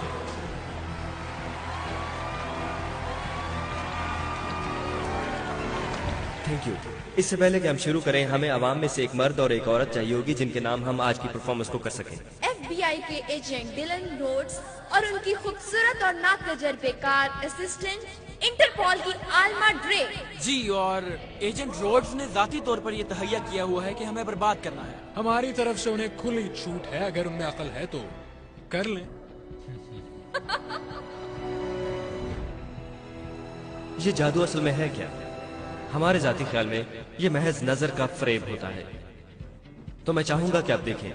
Thank you. इससे पहले कि हम शुरू करें, हमें अवाम में से एक मर्द और एक औरत चाहिए होगी जिनके नाम हम आज की परफॉर्मेंस को कर सकें। FBI के एजेंट डिलन रोड्स और उनकी खूबसूरत और नातजुर्बेकार असिस्टेंट इंटरपोल की आल्मा ड्रे। जी, और एजेंट रोड्स ने जाती तौर पर यह तहैया किया हुआ है कि हमें बर्बाद करना है। हमारी तरफ से उन्हें खुली छूट है, अगर उनमें अकल है तो कर लें। ये जादू असल में है क्या? हमारे जाती ख्याल में ये महज नजर का फरेब होता है। तो मैं चाहूंगा कि आप देखें,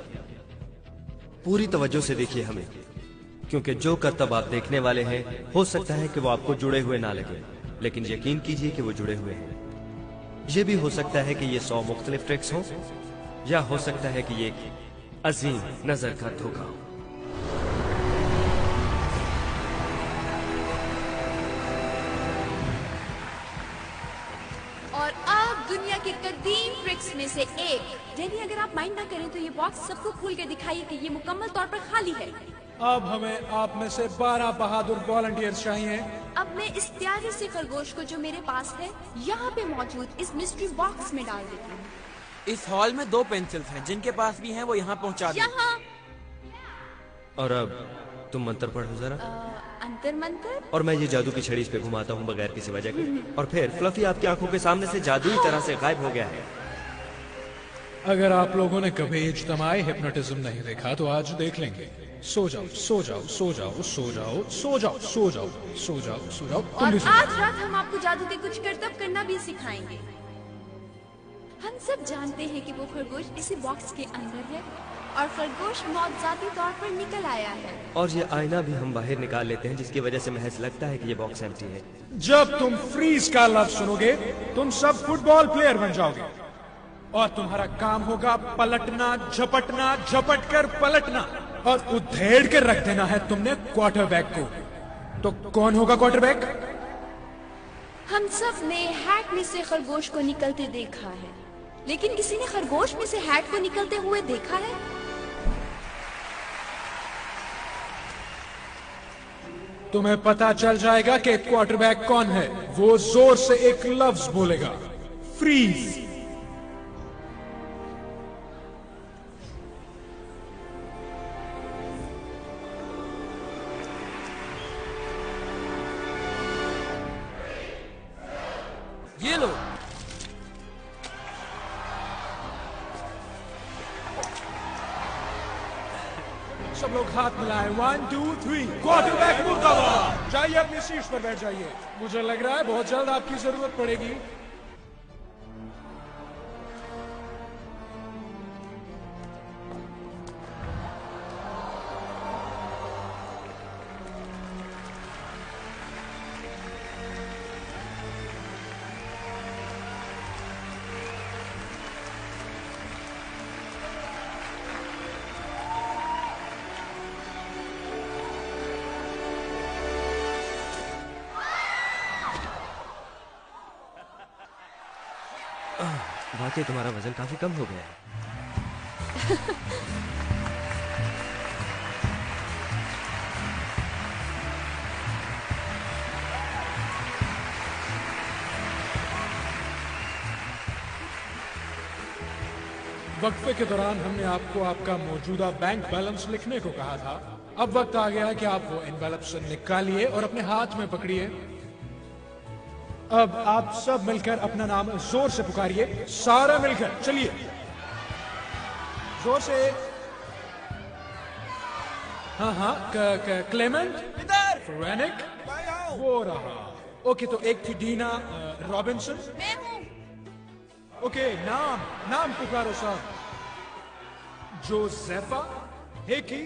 पूरी तवज्जो से देखिए हमें, क्योंकि जो करतब आप देखने वाले हैं हो सकता है कि वो आपको जुड़े हुए ना लगे, लेकिन यकीन कीजिए कि वो जुड़े हुए हैं। ये भी हो सकता है कि ये 100 मुख्तलिफ ट्रिक्स हो, या हो सकता है कि ये एक अजीम नजर का धोखा हो। और अब दुनिया के कदीम ट्रिक्स में से एक। डैनी, अगर आप माइंड ना करें तो ये बॉक्स सबको खोल के दिखाइए कि ये मुकम्मल तौर पर खाली है। अब हमें आप में से 12 बहादुर वॉलंटियर्स चाहिए। अब मैं इस प्यारे से खरगोश को जो मेरे पास है यहाँ पे मौजूद इस मिस्ट्री बॉक्स में डाल देती हूँ। इस हॉल में 2 पेंसिल्स हैं, जिनके पास भी हैं वो यहाँ पहुँचा दें। यहाँ। और अब तुम मंत्र पढ़ो जरा। अंतर मंतर। और मैं ये जादू की छड़ी इस पे घुमाता हूँ बगैर किसी वजह के, और फिर फ्लफी आपकी आंखों के सामने से जादुई तरह से गायब हो गया है। अगर आप लोगों ने कभी इज्तमाई हिप्नोटिज्म नहीं देखा तो आज देख लेंगे। सो जाओ, सो जाओ, सो जाओ, सो जाओ, सो जाओ, सो जाओ, सो जाओ, सो जाओ। और आज रात हम आपको जादू के कुछ करतब करना भी सिखाएंगे। हम सब जानते हैं कि वो खरगोश इसी बॉक्स के अंदर है और खरगोश मौजूदी तौर पर निकल आया है। और ये आईना भी हम बाहर निकाल लेते हैं, जिसकी वजह से महज लगता है कि ये बॉक्स एम्प्टी है। जब तुम फ्रीज का लफ्ज सुनोगे तुम सब फुटबॉल प्लेयर बन जाओगे और तुम्हारा काम होगा पलटना, झपटना, झपट कर पलटना और उधेड़ कर रख देना है तुमने क्वार्टरबैक को। तो कौन होगा क्वार्टरबैक? हम सब ने हैट में से खरगोश को निकलते देखा है, लेकिन किसी ने खरगोश में से हैट को निकलते हुए देखा है? तुम्हें पता चल जाएगा कि क्वार्टरबैक कौन है। वो जोर से एक लफ्ज बोलेगा, फ्रीज। ये लो। सब लोग हाथ मिलाएं। 1 2 3 क्वार्टरबैक मुर्दाबाद। जाइए अपनी सीट पर बैठ जाइए। मुझे लग रहा है बहुत जल्द आपकी जरूरत पड़ेगी। वाकई तुम्हारा वजन काफी कम हो गया है। वक्फे के दौरान हमने आपको आपका मौजूदा बैंक बैलेंस लिखने को कहा था। अब वक्त आ गया है कि आप वो एनवेलप से निकालिए और अपने हाथ में पकड़िए। अब आप सब मिलकर अपना नाम जोर से पुकारिए। सारा मिलकर चलिए, जोर से। हाँ हाँ, क्लेमेंट, फ्रेनिक, वो रहा। ओके, तो एक थी डीना रॉबिन्सन। मैं हूँ। ओके, नाम पुकारो साहब। जोसेफा हेकी।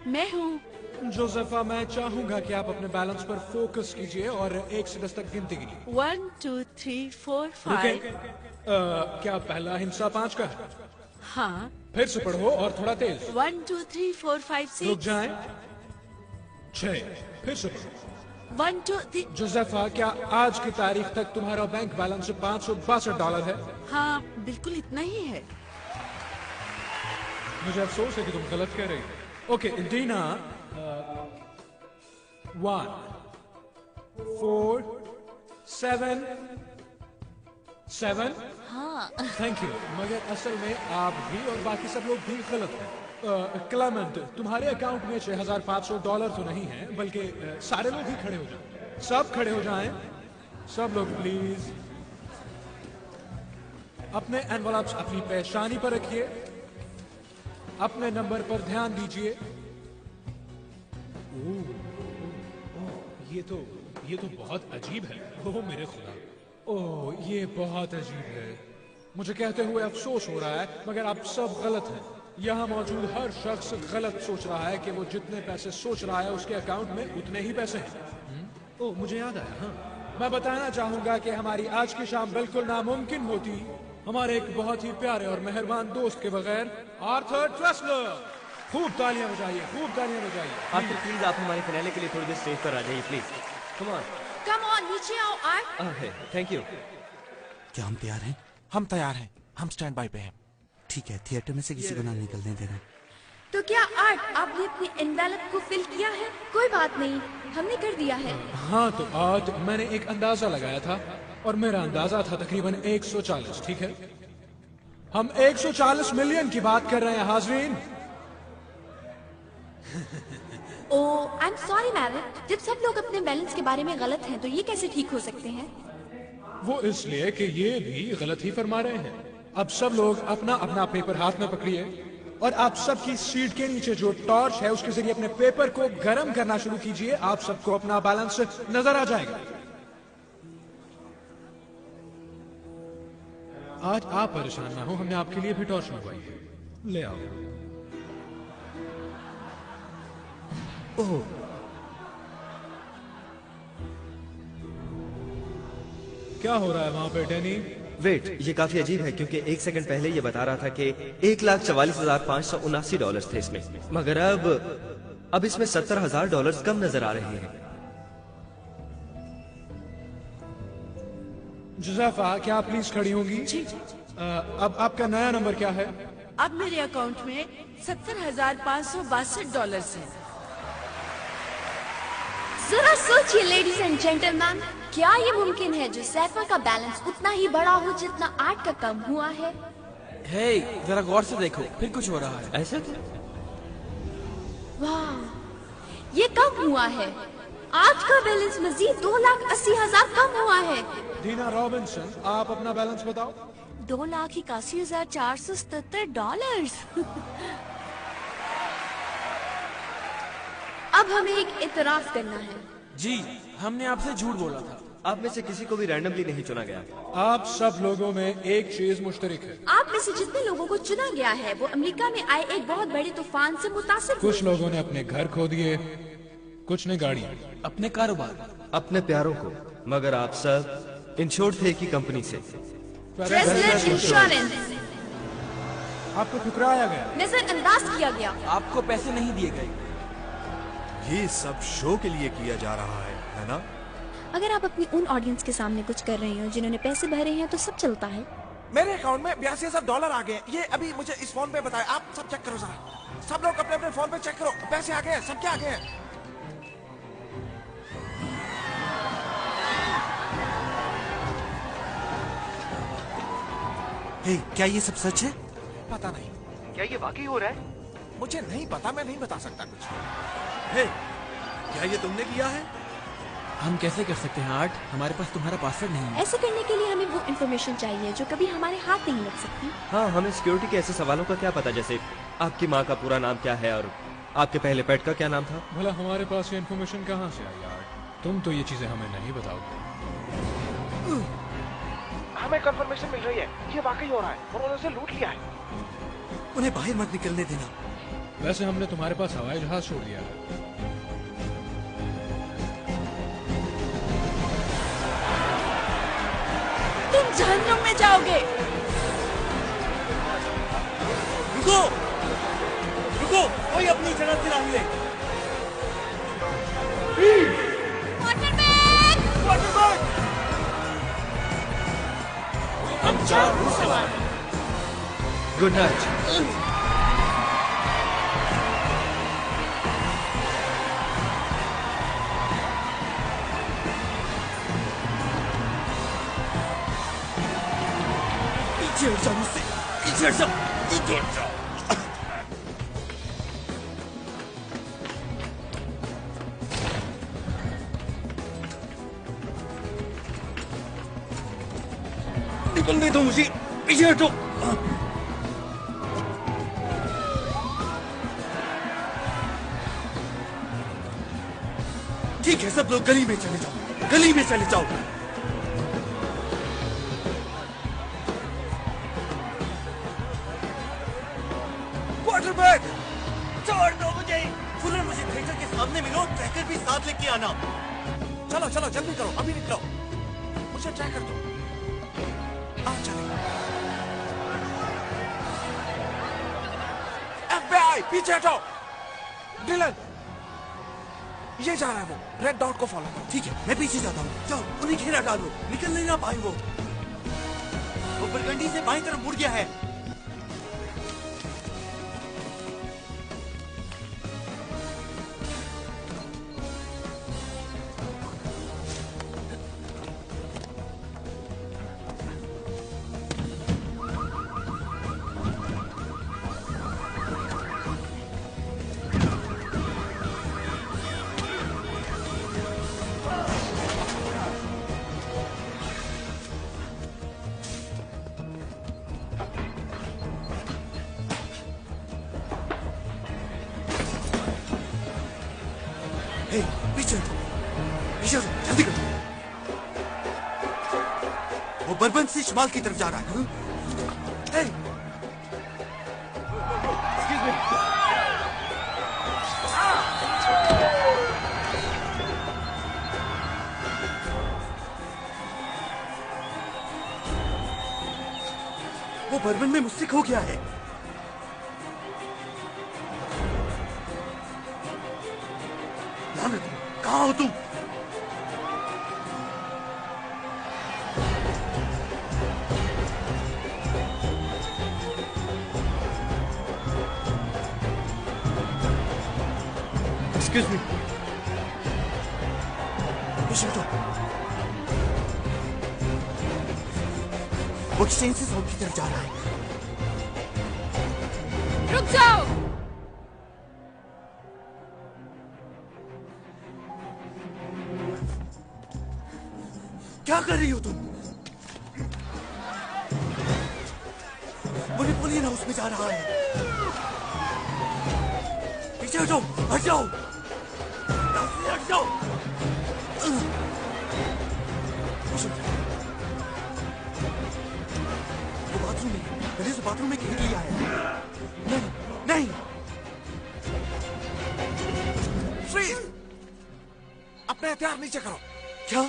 मैं हूँ। जोसेफा, मैं चाहूंगा कि आप अपने बैलेंस पर फोकस कीजिए और 1 से 10 तक गिनती गिनिए। 1 2 3 4 5। क्या पहला हिस्सा 5 का है? हाँ। फिर से पढ़ो और थोड़ा तेज। 1 2 3 4 5 6। रुक जाएं। 6। फिर से पढ़ो। 1 2 3। जोसेफा, क्या आज की तारीख तक तुम्हारा बैंक बैलेंस $562 है? हाँ, बिल्कुल इतना ही है। मुझे अफसोस है कि तुम गलत कह रही हो। ओके, डीना, 1 4 7 7। हाँ। थैंक यू, मगर असल में आप भी और बाकी सब लोग भी गलत हैं। क्लेमेंट, तुम्हारे अकाउंट में $6,500 तो नहीं है, बल्कि सारे लोग ही खड़े हो जाएं। सब खड़े हो जाएं। सब लोग प्लीज अपने एनवलप्स अपनी पेशानी पर रखिए। अपने नंबर पर ध्यान दीजिए। ये तो बहुत अजीब है। ओह मेरे खुदा, ओह ये बहुत अजीब है। मुझे कहते हुए अफसोस हो रहा है, मगर आप सब गलत हैं। यहाँ मौजूद हर शख्स गलत सोच रहा है कि वो जितने पैसे सोच रहा है उसके अकाउंट में उतने ही पैसे हैं। ओह, मुझे याद आया। हाँ, मैं बताना चाहूंगा कि हमारी आज की शाम बिल्कुल नामुमकिन होती हमारे एक बहुत ही प्यारे और मेहरबान दोस्त के बगैर। Arthur Tressler. खूब तालियां बजाइए, खूब तालियां बजाइए। आर्थर, प्लीज आप हमारे फिनाले के लिए थोड़ी देर स्टेज पर आ जाइए प्लीज। कम ऑन, नीचे आओ आर्ट। Thank you. क्या हम तैयार हैं? हम तैयार हैं। हम स्टैंड बाय पे हैं। ठीक है, थिएटर में से किसी को ना निकलने देना। तो क्या आर्ट, आपने अपनी एनवेलप को फिल किया है? कोई बात नहीं, हमने कर दिया है। हाँ, तो आज मैंने एक अंदाजा लगाया था और मेरा अंदाजा था तकरीबन 140। ठीक है, हम 140 मिलियन की बात कर रहे हैं हाजरीन। ओह, आई एम सॉरी मैडम। जब सब लोग अपने बैलेंस के बारे में गलत हैं, तो ये कैसे ठीक हो सकते हैं? वो इसलिए कि ये भी गलत ही फरमा रहे हैं। अब सब लोग अपना अपना पेपर हाथ में पकड़िए और आप सबकी सीट के नीचे जो टॉर्च है उसके जरिए अपने पेपर को गर्म करना शुरू कीजिए। आप सबको अपना बैलेंस नजर आ जाएगा। आज आप परेशान ना हो, हमने आपके लिए भी टॉर्च मंगवाई है, ले आओ। ओह, क्या हो रहा है वहां पे डैनी? वेट, ये काफी अजीब है क्योंकि 1 सेकंड पहले ये बता रहा था कि $1,44,579 थे इसमें, मगर अब इसमें $70,000 कम नजर आ रहे हैं। जुज़ैफा, क्या आप प्लीज खड़ी होंगी? जी। अब आपका नया नंबर क्या है? अब मेरे अकाउंट में $70,562 है। जरा सोचिए लेडीज एंड जेंटलमैन, क्या ये मुमकिन है जोसेफा का बैलेंस उतना ही बड़ा हो जितना आर्ट का कम हुआ है? हे, जरा गौर से देखो, फिर कुछ हो रहा है। ऐसा क्या? वाह, ये कम हुआ है। आज का बैलेंस मजीद $2,80,000 कम हुआ है। दीना रॉबिन्सन, आप अपना बैलेंस बताओ। $2,81,477। अब हमें एक इतराफ करना है। जी, हमने आपसे झूठ बोला था। आप में से किसी को भी रैंडमली नहीं चुना गया। आप सब लोगों में एक चीज मुश्तरक है। आप में से जितने लोगों को चुना गया है वो अमेरिका में आए एक बहुत बड़े तूफान से मुतासिर हुए। कुछ लोगों ने अपने घर खो दिए, कुछ ने गाड़ी, अपने कारोबार, अपने प्यारों को, मगर आप सब इंश्योर्ड थे की कंपनी से। इंश्योरेंस आपको ठुकराया गया, नजरअंदाज किया गया, आपको पैसे नहीं दिए गए। ये सब शो के लिए किया जा रहा है ना? अगर आप अपनी उन ऑडियंस के सामने कुछ कर रहे हो जिन्होंने पैसे भरे हैं तो सब चलता है। मेरे अकाउंट में $82,000 आ गए। ये अभी मुझे इस फोन पे बताए। आप सब चेक करो जरा। सब लोग अपने अपने फोन पे चेक करो, पैसे आ गए, सबके आ गए। हे, क्या ये सब सच है? पता नहीं। क्या ये वाकई हो रहा है? मुझे नहीं पता, मैं नहीं बता सकता कुछ। हे, क्या ये तुमने किया है? हम कैसे कर सकते हैं आर्ट? हमारे पास तुम्हारा पासवर्ड नहीं है। ऐसे करने के लिए हमें वो इन्फॉर्मेशन चाहिए जो कभी हमारे हाथ नहीं लग सकती। हाँ, हमें सिक्योरिटी के ऐसे सवालों का क्या पता, जैसे आपकी माँ का पूरा नाम क्या है और आपके पहले पेट का क्या नाम था? भला हमारे पास ये इन्फॉर्मेशन कहाँ से आई यार? तुम तो ये चीजें हमें नहीं बताओगे। हमें कंफर्मेशन मिल रही है, ये वाकई हो रहा है। उन्होंने उसे लूट लिया है। उन्हें बाहर मत निकलने देना। वैसे हमने तुम्हारे पास हवाई जहाज छोड़ दिया है। तुम जहन्नुम में जाओगे। रुको, रुको, कोई अपनी जगह से ना हिले। हम चार सवार। Good night. पीछे हट जाओ मुझसे, पीछे हट जाओ, पीछे हट जाओ। निकलने दो मुझे, पीछे हटो। ठीक है, सब लोग गली में चले जाओ, गली में चले जाओ। क्वार्टरबैक, छोड़ दो मुझे। फुलर, मुझे थिएटर के सामने मिलो, ट्रैकर भी साथ लेके आना। चलो चलो जल्दी करो, अभी निकलो। मुझे ट्रैकर दो। आओ चले। FBI, पीछे हटो। डिलन, ये जा रहा है वो। रेड डॉट को फॉलो करो। ठीक है, मैं पीछे जाता हूँ। जाओ, उन्हें घेरा डालो, निकल नहीं ना पाए वो बरगंडी से बाईं तरफ मुड़ गया है। बर्बन से शिमाल की तरफ जा रहा है। Hey! Excuse me. वो बर्बन में मुझसे खो गया है। कहाँ हो तुम? Excuse me. वो एक्सचेंज से साउथ की तरफ जा रहा है। रुक जाओ। क्या कर रही हो तुम? वो नेपोलियन हाउस में जा रहा है। पीछे हटो, हट जाओ, हट जाओ। वो बाथरूम में, मैंने उसे बाथरूम में घेर लिया है। नहीं, नहीं। फ्रीज! अपने हथियार नीचे करो। क्या?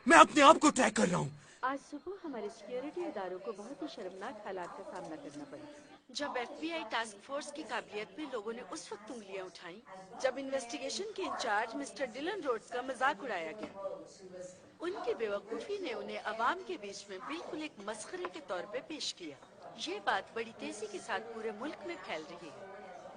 मैं अपने आप को ट्रैक कर रहा हूँ। आज सुबह हमारे सिक्योरिटी इदारों को बहुत ही शर्मनाक हालात का सामना करना पड़ा, जब FBI टास्क फोर्स की काबिलियत में लोगों ने उस वक्त उंगलियां उठाई जब इन्वेस्टिगेशन के इंचार्ज मिस्टर डिलन रोड्स का मजाक उड़ाया गया। उनकी बेवकूफी ने उन्हें अवाम के बीच में बिल्कुल एक मस्खरे के तौर पे पेश किया। ये बात बड़ी तेजी के साथ पूरे मुल्क में फैल रही है।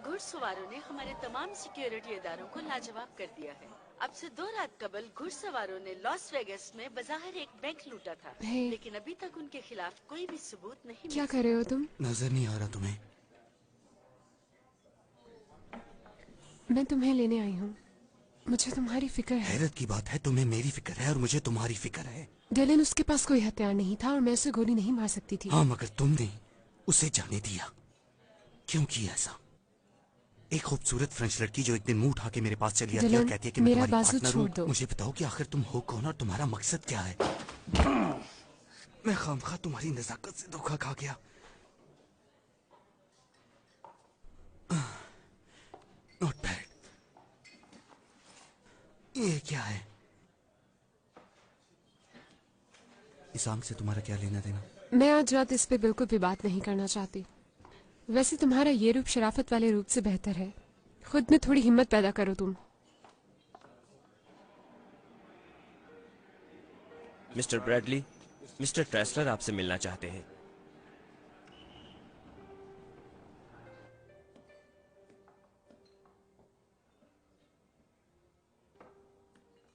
घुड़सवारों ने हमारे तमाम सिक्योरिटी इदारों को लाजवाब कर दिया है। अब से 2 रात कबल घुड़सवारों ने लॉस वेगस में बज़ाहिर एक बैंक लूटा था, लेकिन अभी तक उनके खिलाफ कोई भी सबूत नहीं। क्या कर रहे हो तुम? नजर नहीं आ रहा तुम्हें? मैं तुम्हें लेने आई हूँ। मुझे तुम्हारी फिक्र है। हैरत की बात है, तुम्हें मेरी फिक्र है और मुझे तुम्हारी फिक्र है। डेलन, उसके पास कोई हथियार नहीं था और मैं उसे गोली नहीं मार सकती थी। हाँ, मगर तुमने उसे जाने दिया। क्यों किया ऐसा? एक खूबसूरत फ्रेंच लड़की जो एक दिन मुंह उठा के मेरे पास चली आती है और कहती है कि मैं तुम्हारी पार्टनर हूँ। मुझे बताओ कि आखिर तुम हो कौन और तुम्हारा मकसद क्या है? मैं खामखा तुम्हारी नजाकत से धोखा खा गया। Not bad. ये क्या है? इस आंख से तुम्हारा क्या लेना देना? मैं आज रात इस पे बिल्कुल भी बात नहीं करना चाहती। वैसे तुम्हारा ये रूप शराफत वाले रूप से बेहतर है। खुद में थोड़ी हिम्मत पैदा करो तुम। मिस्टर ब्रैडली, मिस्टर ट्रेसलर आपसे मिलना चाहते हैं।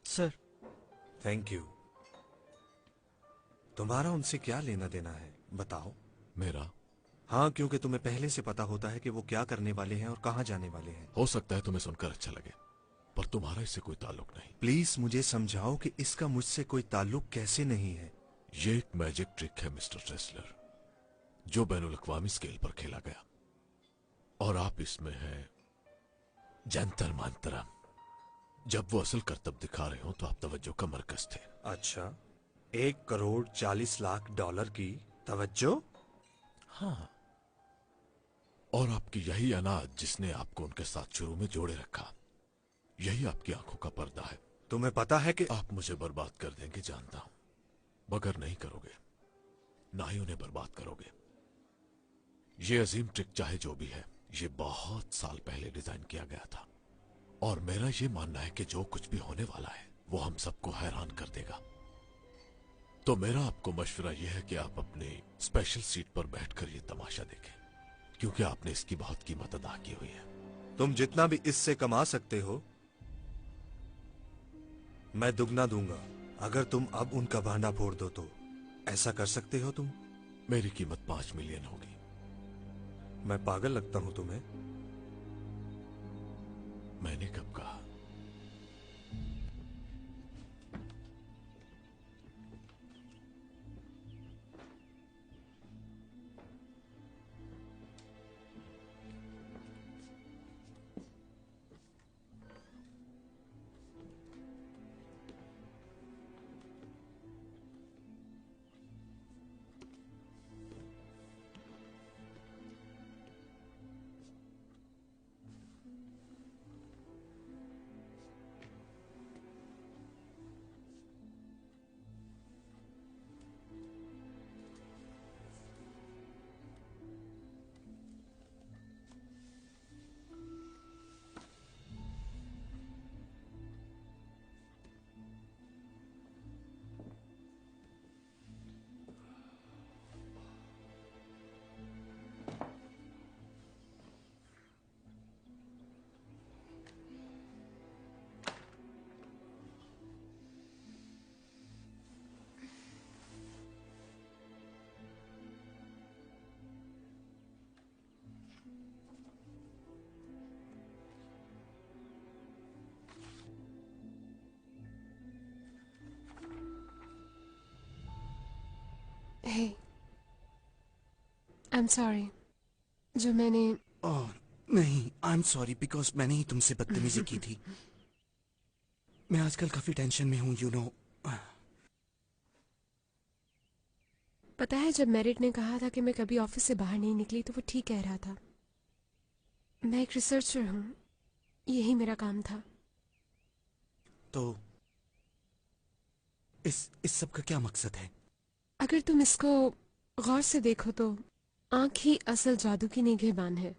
सर। Thank you. तुम्हारा उनसे क्या लेना देना है, बताओ। मेरा? हाँ, क्योंकि तुम्हें पहले से पता होता है कि वो क्या करने वाले हैं और कहाँ जाने वाले हैं। हो सकता है तुम्हें सुनकर अच्छा लगे, पर तुम्हारा इससे कोई ताल्लुक नहीं। प्लीज मुझे समझाओ कि इसका मुझसे कोई ताल्लुक कैसे नहीं है। ये एक मैजिक ट्रिक है मिस्टर ट्रेसलर, जो बैनुल-अक़वामी स्केल पर खेला गया, और आप इसमें हैं जंतर मंतर। जब वो असल करतब दिखा रहे हो तो आप तवज्जो का मरकज थे। अच्छा, 1,40,00,000 डॉलर की तवज्जो? हाँ, और आपकी यही अनाज जिसने आपको उनके साथ शुरू में जोड़े रखा, यही आपकी आंखों का पर्दा है। तुम्हें पता है कि आप मुझे बर्बाद कर देंगे, जानता हूं, मगर नहीं करोगे, ना ही उन्हें बर्बाद करोगे। ये अजीम ट्रिक चाहे जो भी है, ये बहुत साल पहले डिजाइन किया गया था, और मेरा ये मानना है कि जो कुछ भी होने वाला है वो हम सबको हैरान कर देगा। तो मेरा आपको मशवरा यह है कि आप अपनी स्पेशल सीट पर बैठकर ये तमाशा देखें, क्योंकि आपने इसकी बहुत कीमत अदा की हुई है। तुम जितना भी इससे कमा सकते हो मैं दुगना दूंगा। अगर तुम अब उनका भांडा फोड़ दो तो ऐसा कर सकते हो तुम? मेरी कीमत 5 मिलियन होगी। मैं पागल लगता हूं तुम्हें? मैंने कब कहा? हे, आई एम सॉरी जो मैंने। ओह नहीं, आई एम सॉरी बिकॉज मैंने ही तुमसे बदतमीजी की थी। मैं आजकल काफी टेंशन में हूँ, यू नो। पता है, जब मेरिट ने कहा था कि मैं कभी ऑफिस से बाहर नहीं निकली तो वो ठीक कह रहा था। मैं एक रिसर्चर हूँ, यही मेरा काम था। तो इस सब का क्या मकसद है? अगर तुम इसको गौर से देखो तो आंख ही असल जादू की निगहबान है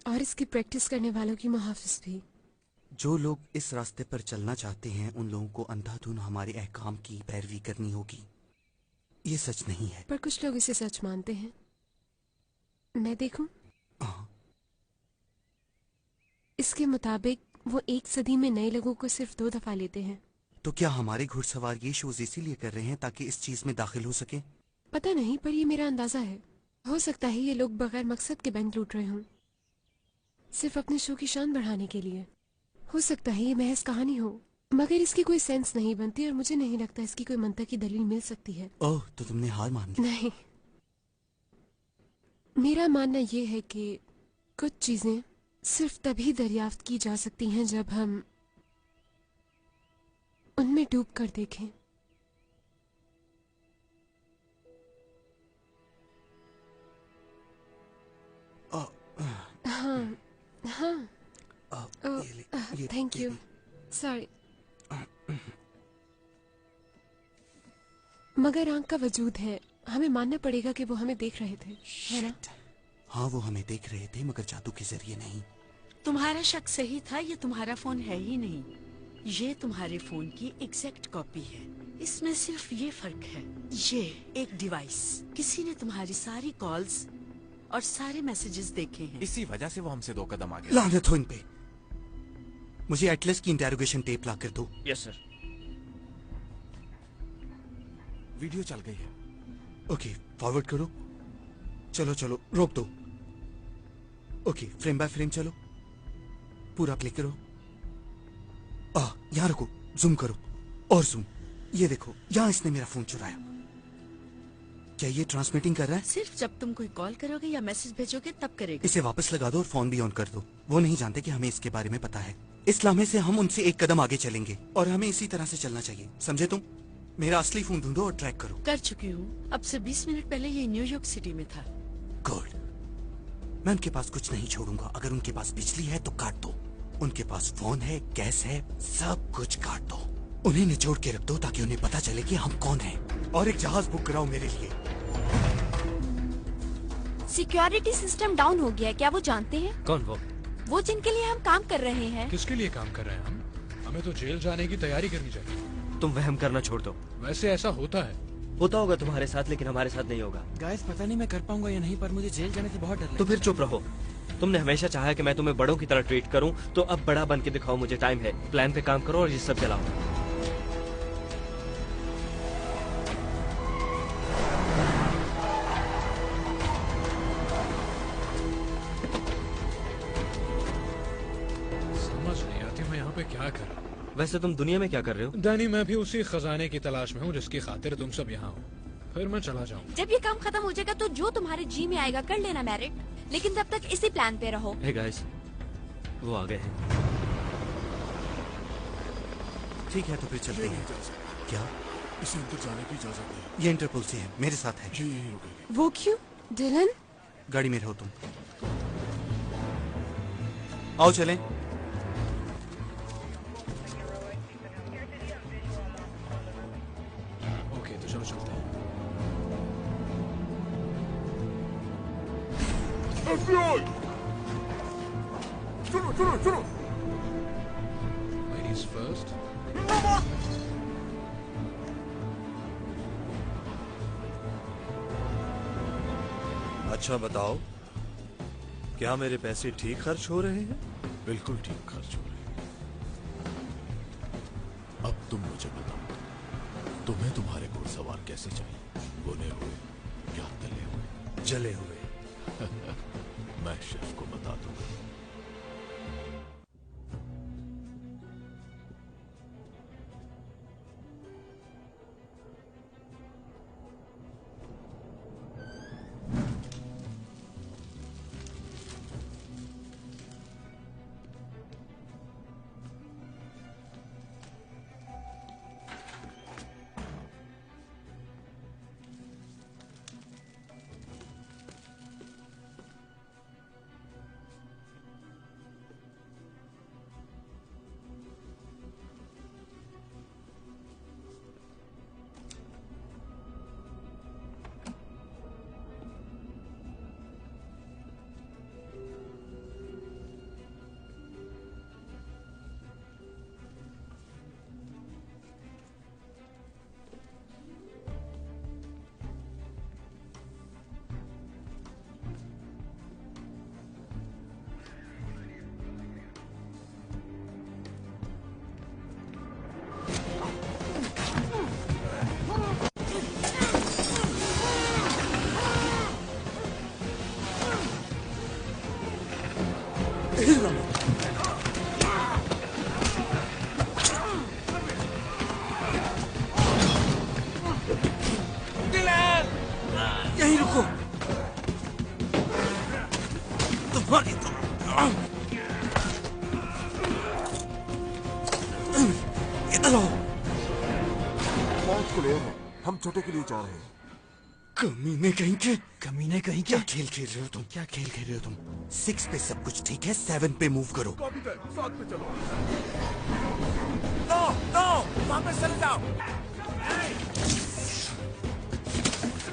और इसकी प्रैक्टिस करने वालों की मुहाफिज भी। जो लोग इस रास्ते पर चलना चाहते हैं उन लोगों को अंधाधुन हमारे अहकाम की पैरवी करनी होगी। ये सच नहीं है। पर कुछ लोग इसे सच मानते हैं। मैं देखूं? इसके मुताबिक वो 1 सदी में नए लोगों को सिर्फ 2 दफा लेते हैं। तो क्या हमारे घुड़सवार ये शोज इसीलिए कर रहे हैं ताकि इस चीज में दाखिल हो सके? पता नहीं, पर ये मेरा अंदाजा है। हो सकता है ये लोग बगैर मकसद के बैंक लूट रहे हों, सिर्फ अपने शो की शान बढ़ाने के लिए। हो सकता है ये महज कहानी हो, मगर इसकी कोई सेंस नहीं बनती और मुझे नहीं लगता इसकी कोई मंतक की दलील मिल सकती है। ओह, तो तुमने हार मान ली? नहीं, मेरा मानना ये है कि कुछ चीजें सिर्फ तभी दरियाफ्त की जा सकती हैं जब हम उनमें डूब कर देखें। हाँ हाँ, थैंक यू, सॉरी। मगर आंख का वजूद है, हमें मानना पड़ेगा कि वो हमें देख रहे थे, है ना? हाँ, वो हमें देख रहे थे मगर जादू के जरिए नहीं। तुम्हारा शक सही था, ये तुम्हारा फोन है ही नहीं। ये तुम्हारे फोन की एग्जैक्ट कॉपी है। इसमें सिर्फ ये फर्क है, ये एक डिवाइस। किसी ने तुम्हारी सारी कॉल्स और सारे मैसेजेस देखे हैं। इसी वजह से वो हमसे 2 कदम आगे। लानत हो इन पे। मुझे एटलस की इंटेरोगेशन टेप ला कर दो। Yes sir. वीडियो चल गई है। ओके, फॉरवर्ड करो। चलो चलो, रोक दो। ओके, फ्रेम बाय फ्रेम चलो, पूरा प्ले करो। यहाँ रुको, जूम करो और जूम। ये देखो, यहाँ इसने मेरा फोन चुराया। क्या ये ट्रांसमिटिंग कर रहा है? सिर्फ जब तुम कोई कॉल करोगे या मैसेज भेजोगे तब करेगा। इसे वापस लगा दो और फोन भी ऑन कर दो। वो नहीं जानते कि हमें इसके बारे में पता है। इस लम्हे से हम उनसे 1 कदम आगे चलेंगे और हमें इसी तरह से चलना चाहिए, समझे तुम? मेरा असली फोन ढूंढो और ट्रैक करो। कर चुकी हूँ, अब से 20 मिनट पहले ये न्यूयॉर्क सिटी में था। गुड। मैं उनके पास कुछ नहीं छोड़ूंगा। अगर उनके पास बिजली है तो काट दो, उनके पास फोन है, गैस है, सब कुछ काट दो। उन्हें निचोड़ के रख दो ताकि उन्हें पता चले कि हम कौन हैं। और एक जहाज बुक कराओ मेरे लिए। सिक्योरिटी सिस्टम डाउन हो गया है, क्या वो जानते हैं? कौन वो जिनके लिए हम काम कर रहे हैं। किसके लिए काम कर रहे हैं हम? हमें तो जेल जाने की तैयारी करनी चाहिए। तुम वहम करना छोड़ दो। वैसे ऐसा होता है। होता होगा तुम्हारे साथ, लेकिन हमारे साथ नहीं होगा। गाइस, पता नहीं मैं कर पाऊंगा या नहीं, पर मुझे जेल जाने से बहुत डर लगता है। तो फिर चुप रहो। तुमने हमेशा चाहा कि मैं तुम्हें बड़ों की तरह ट्रीट करूं, तो अब बड़ा बन के दिखाओ। मुझे टाइम है, प्लान पे काम करो और ये सब चलाओ। समझ नहीं आती मैं यहाँ पे क्या कर रहा हूँ। वैसे तुम दुनिया में क्या कर रहे हो? डैनी, मैं भी उसी खजाने की तलाश में हूँ जिसकी खातिर तुम सब यहाँ हो। फिर मैं चला जाऊँ। जब ये काम खत्म हो जाएगा तो जो तुम्हारे जी में आएगा कर लेना मैरिट, लेकिन तब तक इसी प्लान पे रहो। हे गाइस, वो आ गए हैं। ठीक है, तो फिर चलते हैं। क्या इसे अंदर जाने की इजाजत है? ये इंटरपोल से है, मेरे साथ है। जी, यही रुकेगी। वो क्यों? डिलन, गाड़ी में रहो तुम। आओ चलें। ओके, तो चलो चलते हैं। FBI! सुनो सुनो सुनो। Ladies first. अच्छा बताओ, क्या मेरे पैसे ठीक खर्च हो रहे हैं? बिल्कुल ठीक खर्च हो रहे हैं। अब तुम मुझे बताओ, तुम्हें तुम्हारे घुड़सवार कैसे चाहिए? बुने हुए या तले हुए? जले हुए। मैं शेफ को बता दूंगा। हिलना मत। यहीं रुको। तुम्हारी तो इधर आओ। मैच क्लियर है, हम छोटे के लिए जा रहे हैं। कमीने कहीं के। कमीने कहीं क्या खेल खेल रहे हो तुम? क्या खेल खेल रहे हो तुम? 6 पे सब कुछ ठीक है, 7 पे मूव करो। साथ में चलो। नो नो, वापस चले जाओ।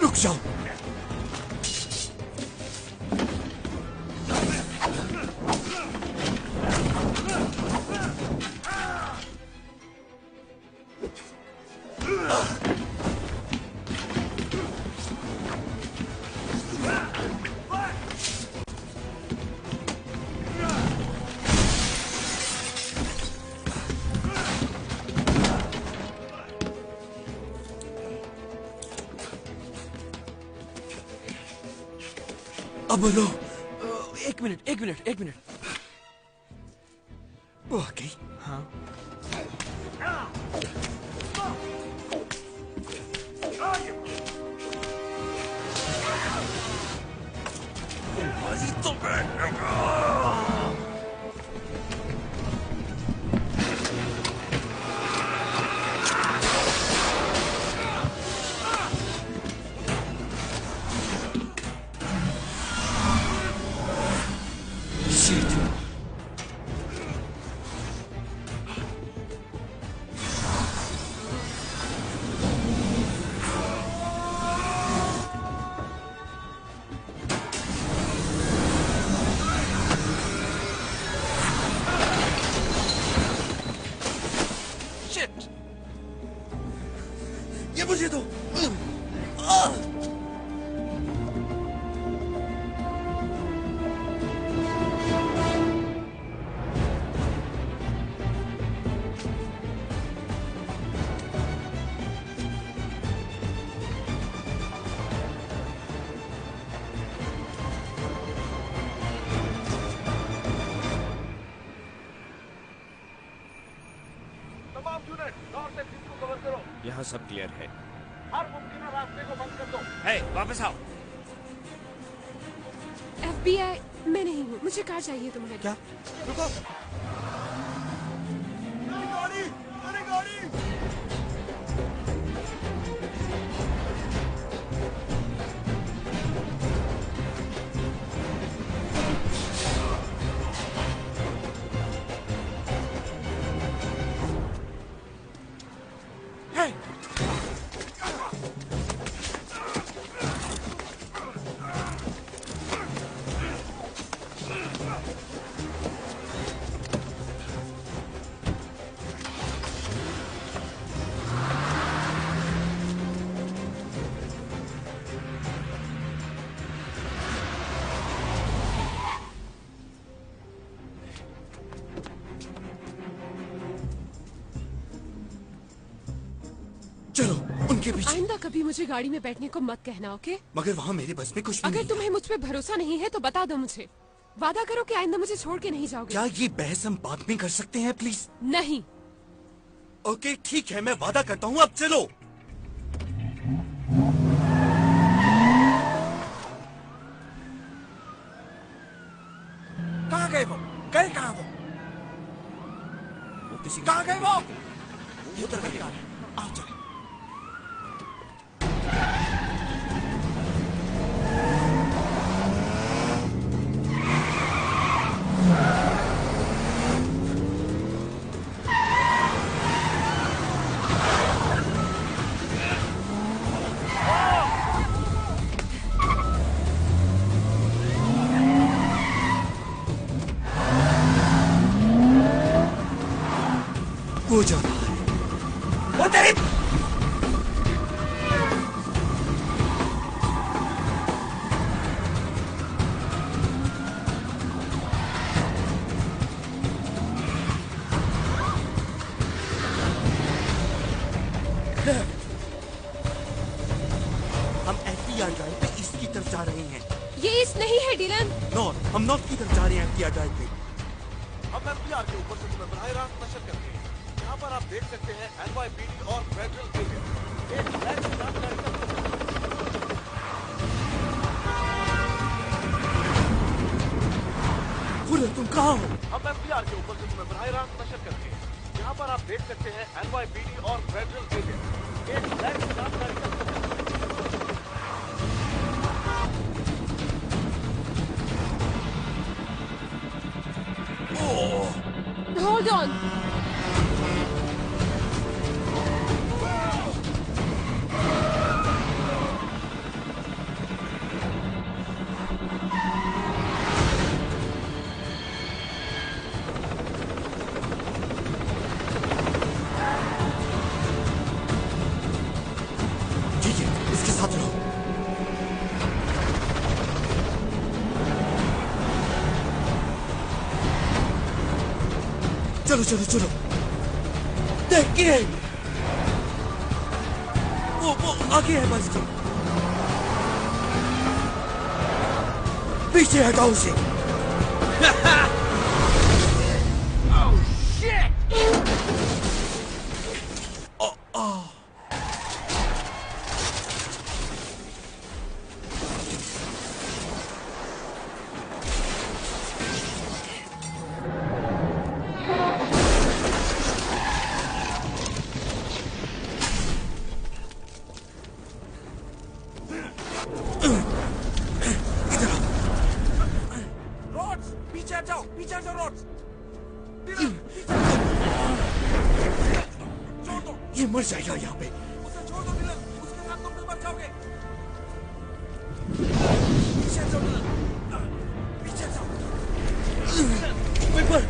रुक जाओ। अब बोलो। एक मिनट। वो आ गई। हाँ। तुम्हारी तो ये मुझे दो। तमाम यूनिट नॉर्थ से ईस्ट को कवर करो। यहाँ सब क्लियर है। हर मुमकिन रास्ते को बंद कर दो। हे, वापस आओ। FBI, मैं नहीं हूँ, मुझे कार चाहिए तुम्हारी। क्या? रुको। मेरी गाड़ी। चलो उनके पीछे। आइंदा कभी मुझे गाड़ी में बैठने को मत कहना, ओके? मगर वहाँ मेरे बस में कुछ भी अगर नहीं। तुम्हें मुझ पे भरोसा नहीं है तो बता दो मुझे। वादा करो कि आइंदा मुझे छोड़ के नहीं जाओगे। क्या ये बहस हम बाद में कर सकते हैं प्लीज? नहीं। ओके ठीक है, मैं वादा करता हूँ, अब चलो। कहाँ गए वो? गए कहाँ वो? किसी कहाँ गए वो? उधर गए। आओ चले। वो जा रहा है। वो तेरी हम एफटीआर ड्राइव पे ईस्ट की तरफ जा रहे हैं। ये ईस्ट नहीं है डिलन। नॉर्थ, हम नॉर्थ की तरफ जा रहे हैं एफटीआर ड्राइव पे। हम एफबीआर के ऊपर से तुम्हें बराह रास्त नशर करते हैं। यहाँ पर आप देख सकते हैं NYPD और फेडरल एजेंट एक ब्लैक स्टाफ कार्यक्रम। तुम कहाँ हो? हम एफबीआर के ऊपर से तुम्हें बराह रास्त नशर करते हैं। यहाँ पर आप देख सकते हैं NYPD और फेडरल एजेंट एक ब्लैक स्टाफ कार्यक्रम। Hold on. ठीक है, इसके साथ रहो। चलो चलो चलो। देखिए, वो आगे है बस के। पीछे हटाओ उसे। ये मर जाएगा यहाँ पे। उसे छोड़ दो डिलन, उसके साथ तुम भी मर जाओगे। पीछे जाओ। पेपर।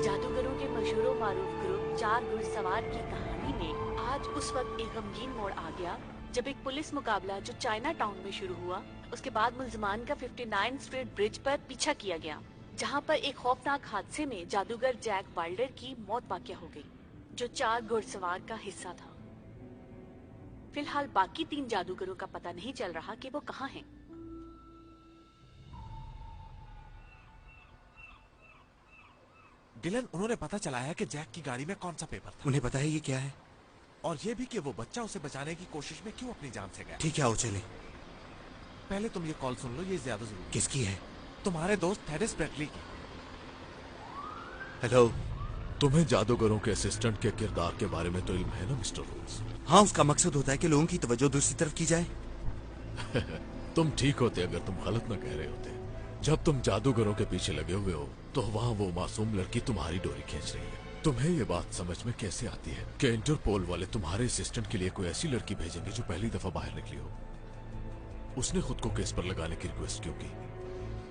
जादूगरों के मशहूर मारूफ ग्रुप चार घुड़सवार की कहानी में आज उस वक्त एक गमगीन मोड़ आ गया जब एक पुलिस मुकाबला जो चाइना टाउन में शुरू हुआ, उसके बाद मुल्जमान का 59 स्ट्रीट ब्रिज पर पीछा किया गया, जहां पर एक खौफनाक हादसे में जादूगर जैक वाइल्डर की मौत वाक़या हो गई, जो चार घुड़सवार का हिस्सा था। फिलहाल बाकी 3 जादूगरों का पता नहीं चल रहा कि वो कहाँ हैं। डिलन, उन्होंने पता चला है कि जैक की गाड़ी में कौन सा पेपर था। उन्हें पता है ये क्या है? और ये भी कि वो बच्चा उसे बचाने की कोशिश में क्यों अपनी जान से गया। ठीक है, आओ चले। पहले तुम ये कॉल सुन लो, ये ज्यादा जरूरी। किसकी है? तुम्हारे दोस्त थेरिस ब्रेटली की। हेलो। तुम्हें जादूगरों के असिस्टेंट के किरदार के बारे में तो इल्म है ना मिस्टर रोज? हाँ, उसका मकसद होता है कि लोगों की तवज्जो दूसरी तरफ की जाए। तुम ठीक होते अगर तुम गलत न कह रहे होते। जब तुम जादूगरों के पीछे लगे हुए हो तो वहाँ वो मासूम लड़की तुम्हारी डोरी खींच रही है। तुम्हें ये बात समझ में कैसे आती है कि इंटरपोल वाले तुम्हारे असिस्टेंट के लिए कोई ऐसी लड़की भेजेंगे जो पहली दफा बाहर निकली हो? उसने खुद को केस पर लगाने की रिक्वेस्ट क्यों की?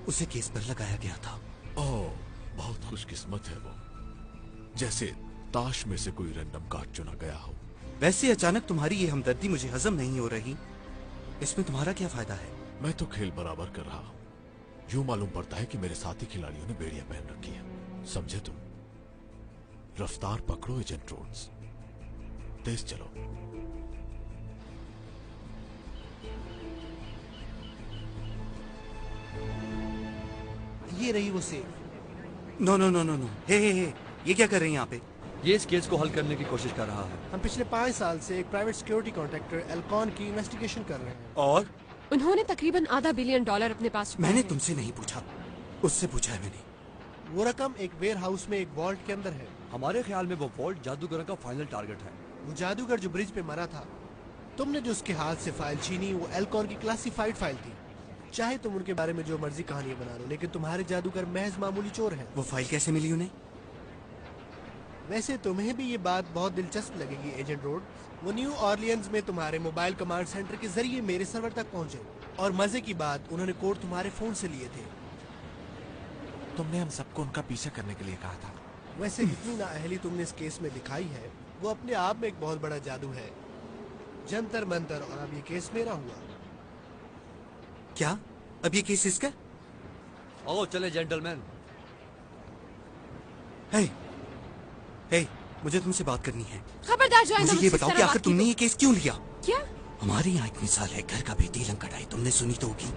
उसे केस पर लगाया गया था। ओह, बहुत खुशकिस्मत है वो, जैसे ताश में से कोई रैंडम कार्ड चुना गया हो। वैसे अचानक तुम्हारी ये हमदर्दी मुझे हजम नहीं हो रही। इसमें तुम्हारा क्या फायदा है? मैं तो खेल बराबर कर रहा हूँ। यूं मालूम पड़ता है कि मेरे साथी खिलाड़ियों ने बेड़ियां पहन रखी है। समझे तुम? रफ्तार पकड़ो एजेंट रोड्स, तेज चलो। ये रही वो safe. No no no no no, hey, ये क्या कर रहे हैं यहाँ पे? ये इस केस को हल करने की कोशिश कर रहा है। हम पिछले 5 साल से एक प्राइवेट सिक्योरिटी कॉन्ट्रैक्टर एल्कॉन की इन्वेस्टिगेशन कर रहे हैं। और उन्होंने तकरीबन $500 बिलियन अपने पास रखा मैंने है। तुमसे नहीं पूछा, उससे पूछा है मैंने। वो रकम एक वेयर हाउस में एक वॉल्ट के अंदर है। हमारे ख्याल में वो वॉल्ट जादूगरों का फाइनल टारगेट है। वो जादूगर जो ब्रिज पे मरा था, तुमने जो उसके हाथ से फाइल छीनी वो एल्कॉन की क्लासिफाइड फाइल थी। चाहे तुम उनके बारे में जो मर्जी कहानियां बना लो, लेकिन तुम्हारे जादूगर महज मामूली चोर हैं। वो फाइल कैसे मिली उन्हें? वैसे तुम्हें भी ये बात बहुत दिलचस्प लगेगी एजेंट रोड। वो न्यू ऑर्लियंस में तुम्हारे मोबाइल कमांड सेंटर के जरिए मेरे सर्वर तक पहुंचे, और मजे की बात उन्होंने कोड तुम्हारे फोन से लिए थे। तुमने हम सबको उनका पीछा करने के लिए कहा था। वैसे इतनी नाअहली तुमने इस केस में दिखाई है, वो अपने आप में एक बहुत बड़ा जादू है। जंतर मंतर, और अब ये केस मेरा हुआ। क्या? अब ये केस इसका? आओ चले जेंटलमैन। हे, हे, मुझे तुमसे बात करनी है। खबरदार जो मुझे ये बताओ कि आखिर तुमने ये केस क्यों लिया? क्या? हमारे यहाँ एक मिसाल है, घर का बेटी लंग कटाई, तुमने सुनी तो होगी।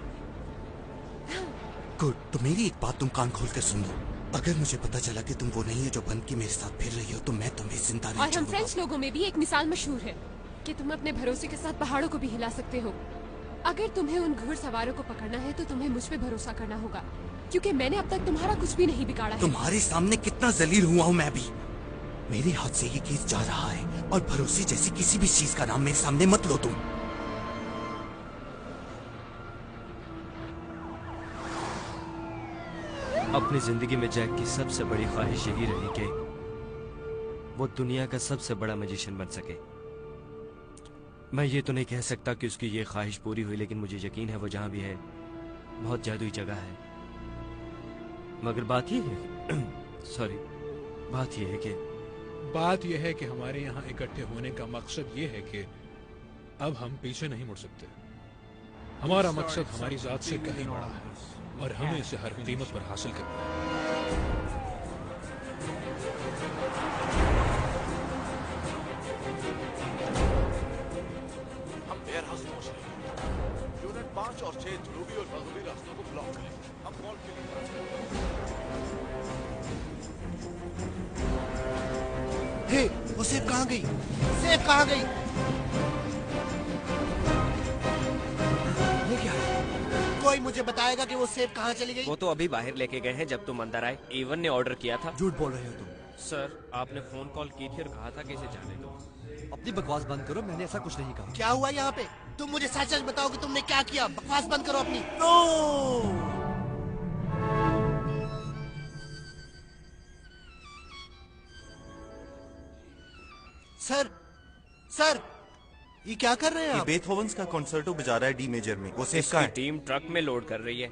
गुड, तो मेरी एक बात तुम कान खोल कर सुन लो। अगर मुझे पता चला कि तुम वो नहीं है जो बन के मेरे साथ फिर रही हो, तो मैं तुम्हें जिंदा नहीं और हम छोड़ूंगा। फ्रेंच लोगों में भी एक मिसाल मशहूर है कि तुम अपने भरोसे के साथ पहाड़ों को भी हिला सकते हो। अगर तुम्हें उन घुड़सवारों को पकड़ना है तो तुम्हें मुझ पे भरोसा करना होगा, क्योंकि मैंने अब तक तुम्हारा कुछ भी नहीं बिगाड़ा है। तुम्हारे सामने कितना जलील हुआ हूँ मैं भी। मेरे हाथ से ये केस जा रहा है, और भरोसे जैसी किसी भी चीज का नाम मेरे सामने मत लो तुम। अपनी जिंदगी में जैक की सबसे बड़ी ख्वाहिश यही रही कि वो दुनिया का सबसे बड़ा मैजिशियन बन सके। मैं ये तो नहीं कह सकता कि उसकी ये ख्वाहिश पूरी हुई, लेकिन मुझे यकीन है वो जहां भी है बहुत जादुई जगह है। मगर बात ये है बात यह है कि हमारे यहाँ इकट्ठे होने का मकसद ये है कि अब हम पीछे नहीं मुड़ सकते। हमारा मकसद हमारी जात से कहीं बड़ा है, और हमें इसे हर कीमत पर हासिल करना है। हम वेयरहाउस पहुंच रहे हैं। यूनिट 5 और 6 जनूबी और मगरबी रास्तों को ब्लॉक करें। हम मॉल के लिए हे, वो सेफ कहाँ गई? सेफ कहाँ गई? ये क्या है? कोई मुझे बताएगा कि वो सेफ कहाँ चली गई? वो तो अभी बाहर लेके गए हैं जब तुम अंदर आए। इवन ने ऑर्डर किया था। झूठ बोल रहे हो तुम। सर, आपने फोन कॉल की थी और कहा था कि इसे जाने दो। अपनी बकवास बंद करो, मैंने ऐसा कुछ नहीं कहा। क्या हुआ यहाँ पे? तुम मुझे सच सच बताओ कि तुमने क्या किया। बकवास बंद करो अपनी। नो! सर, सर, ये क्या कर रहे हैं आप? बेथोवन्स का कॉन्सर्टो बजा रहा है डी मेजर में। वो सेफ का इसकी है। टीम ट्रक में लोड कर रही है।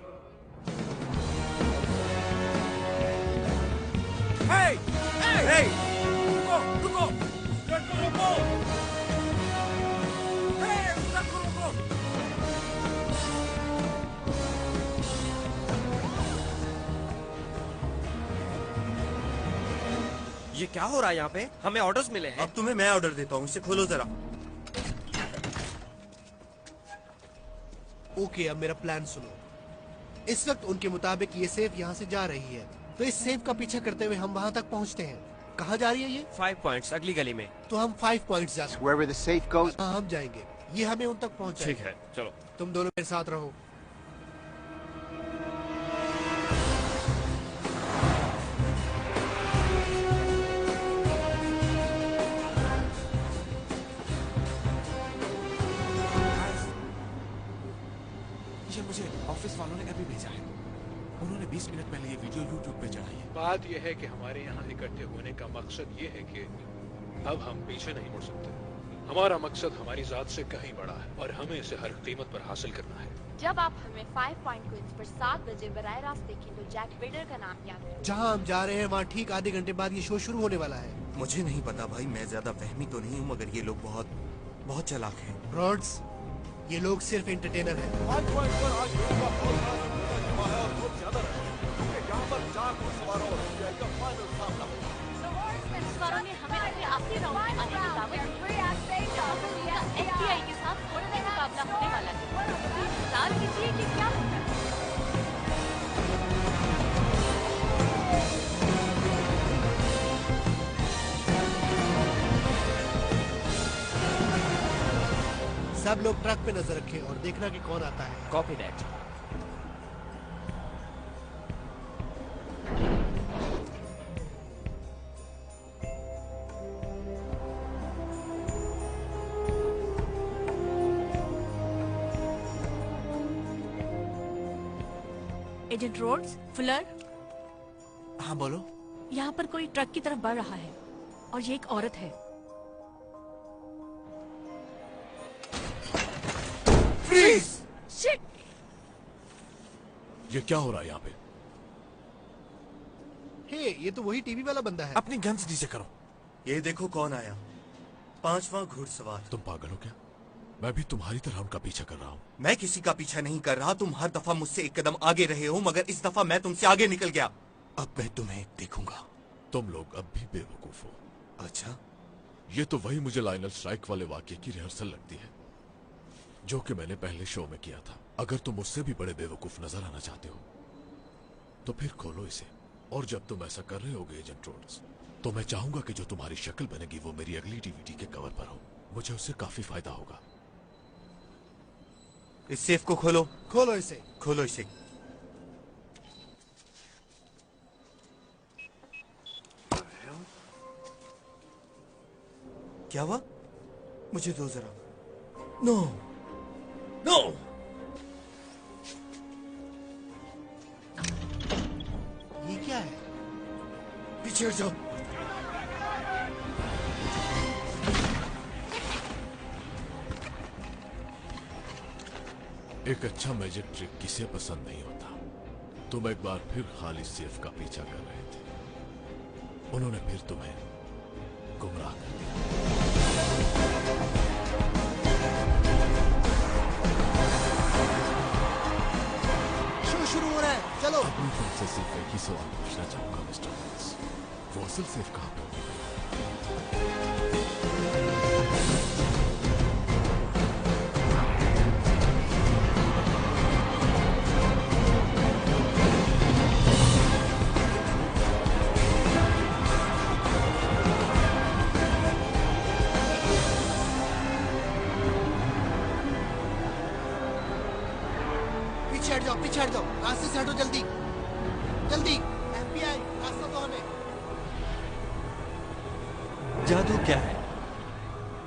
Hey! Hey! Hey! रुको! रुको! ट्रक को रोको! Hey! ट्रक को रोको! ये क्या हो रहा है यहाँ पे? हमें ऑर्डर्स मिले हैं। अब तुम्हें मैं ऑर्डर देता हूँ, इसे खोलो जरा। ओके, अब मेरा प्लान सुनो। इस वक्त उनके मुताबिक ये सेफ यहाँ से जा रही है, तो इस सेफ का पीछा करते हुए हम वहाँ तक पहुँचते हैं। कहाँ जा रही है ये? 5 पॉइंट्स अगली गली में। तो हम 5 पॉइंट्स जा सकते हैं। Wherever the safe goes. हाँ, हम जाएंगे। ये हमें उन तक पहुँचाएगा। ठीक है, चलो। तुम दोनों मेरे साथ रहो। ये मुझे ऑफिस वालों ने अभी भेजा है। उन्होंने 20 मिनट पहले ये वीडियो YouTube पे चढ़ाई है। बात यह है कि हमारे यहाँ इकट्ठे होने का मकसद ये है कि अब हम पीछे नहीं मुड़ सकते। हमारा मकसद हमारी जात से कहीं बड़ा है, और हमें इसे हर कीमत पर हासिल करना है। जब आप हमें 5 पॉइंट क्वींस पर 7 बजे बराह रास्त देखें तो जैक बेडर का नाम याद रखें। जहाँ हम जा रहे हैं वहाँ ठीक आधे घंटे बाद ये शो शुरू होने वाला है। मुझे नहीं पता भाई, मैं ज्यादा फहमी तो नहीं हूँ, मगर ये लोग बहुत बहुत चालाक हैं। रॉड्स, ये लोग सिर्फ एंटरटेनर हैं। 5 पॉइंट पर आज लोगों का बहुत सारा जमा है और बहुत ज्यादा है, क्योंकि यहाँ पर 4 घुड़सवारों और FBI का फाइनल सामना होगा। घुड़सवारों ने हमें अपने आखिरी राउंड में आने की दावत दी है। FBI के साथ थोड़ा सा मुकाबला होने वाला है। इंतजार कीजिए कि क्या होता है। सब लोग ट्रक पे नजर रखें और देखना कि कौन आता है। Copy that. Agent Rhodes, Fuller, हाँ बोलो। यहाँ पर कोई ट्रक की तरफ बढ़ रहा है और ये एक औरत है। फ्रीज! शिट! ये क्या हो रहा है यहाँ पे? हे, ये तो वही टीवी वाला बंदा है। अपनी गन्स नीचे करो। ये देखो कौन आया, 5वां घुड़सवार। तुम पागल हो क्या? मैं भी तुम्हारी तरह उनका पीछा कर रहा हूँ। मैं किसी का पीछा नहीं कर रहा। तुम हर दफा मुझसे एक कदम आगे रहे हो, मगर इस दफा मैं तुमसे आगे निकल गया। अब मैं तुम्हें देखूंगा। तुम लोग अब भी बेवकूफ हो। अच्छा, ये तो वही मुझे लाइनल स्ट्राइक वाले वाक्य की रिहर्सल लगती है जो कि मैंने पहले शो में किया था। अगर तुम मुझसे भी बड़े बेवकूफ नजर आना चाहते हो तो फिर खोलो इसे। और जब तुम ऐसा कर रहे होगे एजेंट रोड्स, तो मैं चाहूंगा कि जो तुम्हारी शक्ल बनेगी वो मेरी अगली डीवीडी के कवर पर हो। मुझे उससे काफी फायदा होगा। इस सेफ को खोलो। खोलो इसे। खोलो इसे। क्या हुआ? मुझे दो जरा। No no. ये क्या है? पीछे हट जाओ। एक अच्छा मैजिक ट्रिक किसे पसंद नहीं होता। तुम एक बार फिर खाली सेफ का पीछा कर रहे थे। उन्होंने फिर तुम्हें गुमराह कर दिया। शो शुरू हो रहा है, चलो। अब मैं तुमसे सिर्फ एक ही सवाल पूछना चाहूंगा मिस्टर वॉल्स। वो असल सेफ कहाँ पे होगी? पीछे हट जाओ, रास्ते से हटो, जल्दी जल्दी। FBI, रास्ता दो हमें। जादू क्या है?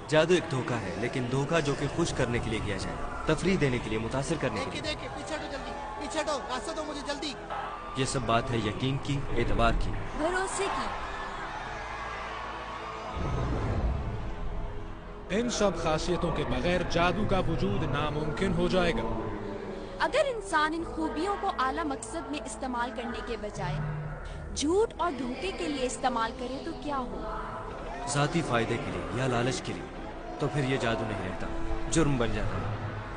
जादू एक धोखा है, लेकिन धोखा जो कि खुश करने के लिए किया जाए, तफरीह देने के लिए, मुतासिर करने के लिए। देखे, पीछे हटो जल्दी, पीछे हटो, रास्ता दो मुझे जल्दी। ये सब बात है यकीन की, एतबार की, भरोसे की। इन सब खासियतों के बगैर जादू का वजूद नामुमकिन हो जाएगा। अगर इंसान इन खूबियों को आला मकसद में इस्तेमाल करने के बजाय झूठ और धोखे के लिए इस्तेमाल करे तो क्या हो? जाती फायदे के लिए या लालच के लिए, तो फिर ये जादू नहीं रहता, जुर्म बन जाता है।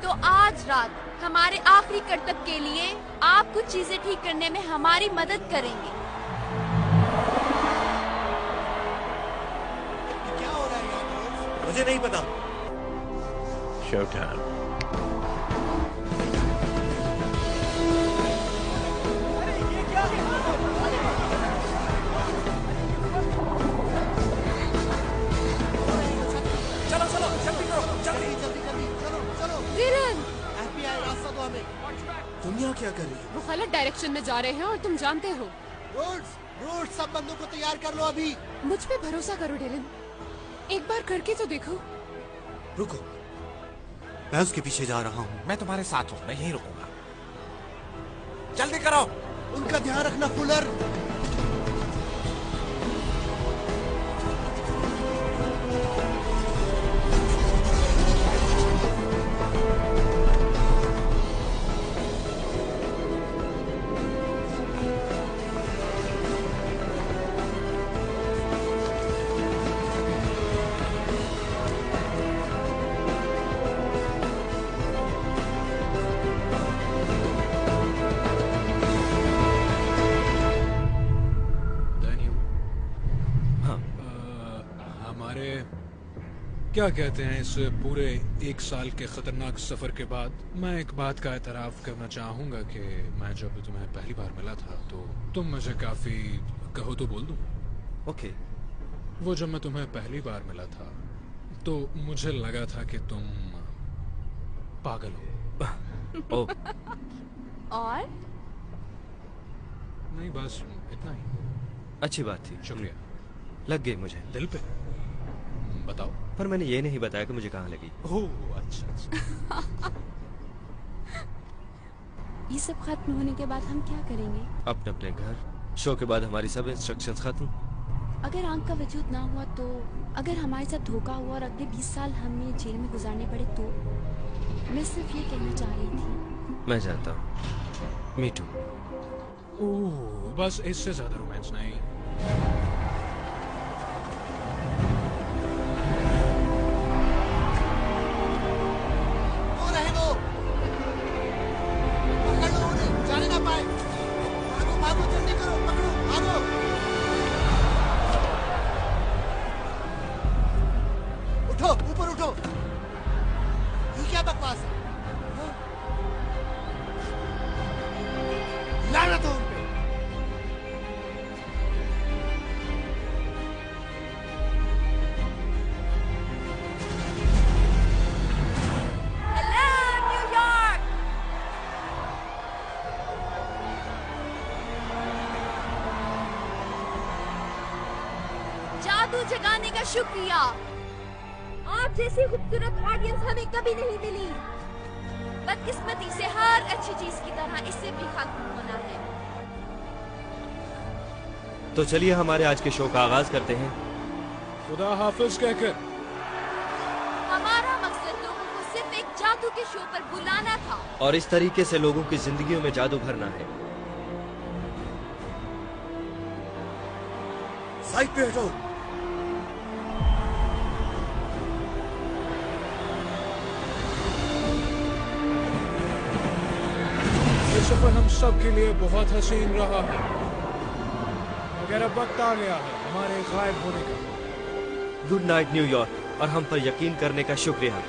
तो आज रात हमारे आखिरी करतब के लिए आप कुछ चीजें ठीक करने में हमारी मदद करेंगे। क्या हो रहा है यार? मुझे नहीं पता। Show time. तुम यहाँ क्या कर रही हो? वो गलत डायरेक्शन में जा रहे हैं और तुम जानते हो। रोड्स, सब बंदों को तैयार कर लो अभी। मुझ पे भरोसा करो डिलन, एक बार करके तो देखो। रुको, मैं उसके पीछे जा रहा हूँ। मैं तुम्हारे साथ हूँ, मैं यहीं रुकूंगा। जल्दी करो। उनका ध्यान रखना फुलर। क्या कहते हैं, इस पूरे 1 साल के खतरनाक सफर के बाद मैं एक बात का एतराफ करना चाहूंगा कि मैं जब तुम्हें पहली बार मिला था तो तुम मुझे काफी, कहो तो बोल दूं? ओके। वो जब मैं तुम्हें पहली बार मिला था तो मुझे लगा था कि तुम पागल हो। और नहीं, बस इतना ही। अच्छी बात थी, शुक्रिया। लग गई मुझे दिल पे। बताओ। पर मैंने ये नहीं बताया कि मुझे कहाँ लगी। ओह अच्छा। ये सब खत्म होने के बाद हम क्या करेंगे? अपने अपने घर। शो के बाद हमारी सब इंस्ट्रक्शंस खत्म। अगर आंख का वजूद ना हुआ तो, अगर हमारे साथ धोखा हुआ और अगले 20 साल हमें जेल में गुजारने पड़े तो? मैं सिर्फ ये कहना चाह रही थी। मैं जानता हूँ। मी टू। ओह बस इससे ज्यादा रोमांस नहीं। वो रहे दो, पकड़ लो उन्हें, जाने ना पाए। भागो भागो, जल्दी करो, पकड़ो, भागो। उठो, ऊपर उठो। ये क्या बकवास है? हाँ? लानत हो उन पे। जादू जगाने का शुक्रिया। आप जैसी खूबसूरत ऑडियंस हमें कभी नहीं मिली। बदकिस्मती से हर अच्छी चीज की तरह इससे भी खत्म होना है। तो चलिए हमारे आज के शो का आगाज करते हैं। खुदा हाफिज कहकर। हमारा मकसद लोगों को सिर्फ एक जादू के शो पर बुलाना था और इस तरीके से लोगों की जिंदगियों में जादू भरना है। साइड पे हटो। ये सफर हम सब के लिए बहुत हसीन रहा है, मगर अब वक्त आ गया है हमारे गायब होने का। गुड नाइट न्यूयॉर्क, और हम पर यकीन करने का शुक्रिया।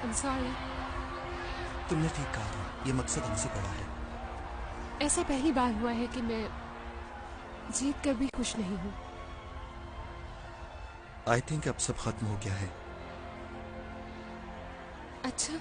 I'm sorry. तुमने ठीक कहा, ये मकसद हमसे बड़ा है। ऐसा पहली बार हुआ है कि मैं जीत कर भी खुश नहीं हूँ। आई थिंक अब सब खत्म हो गया है। अच्छा,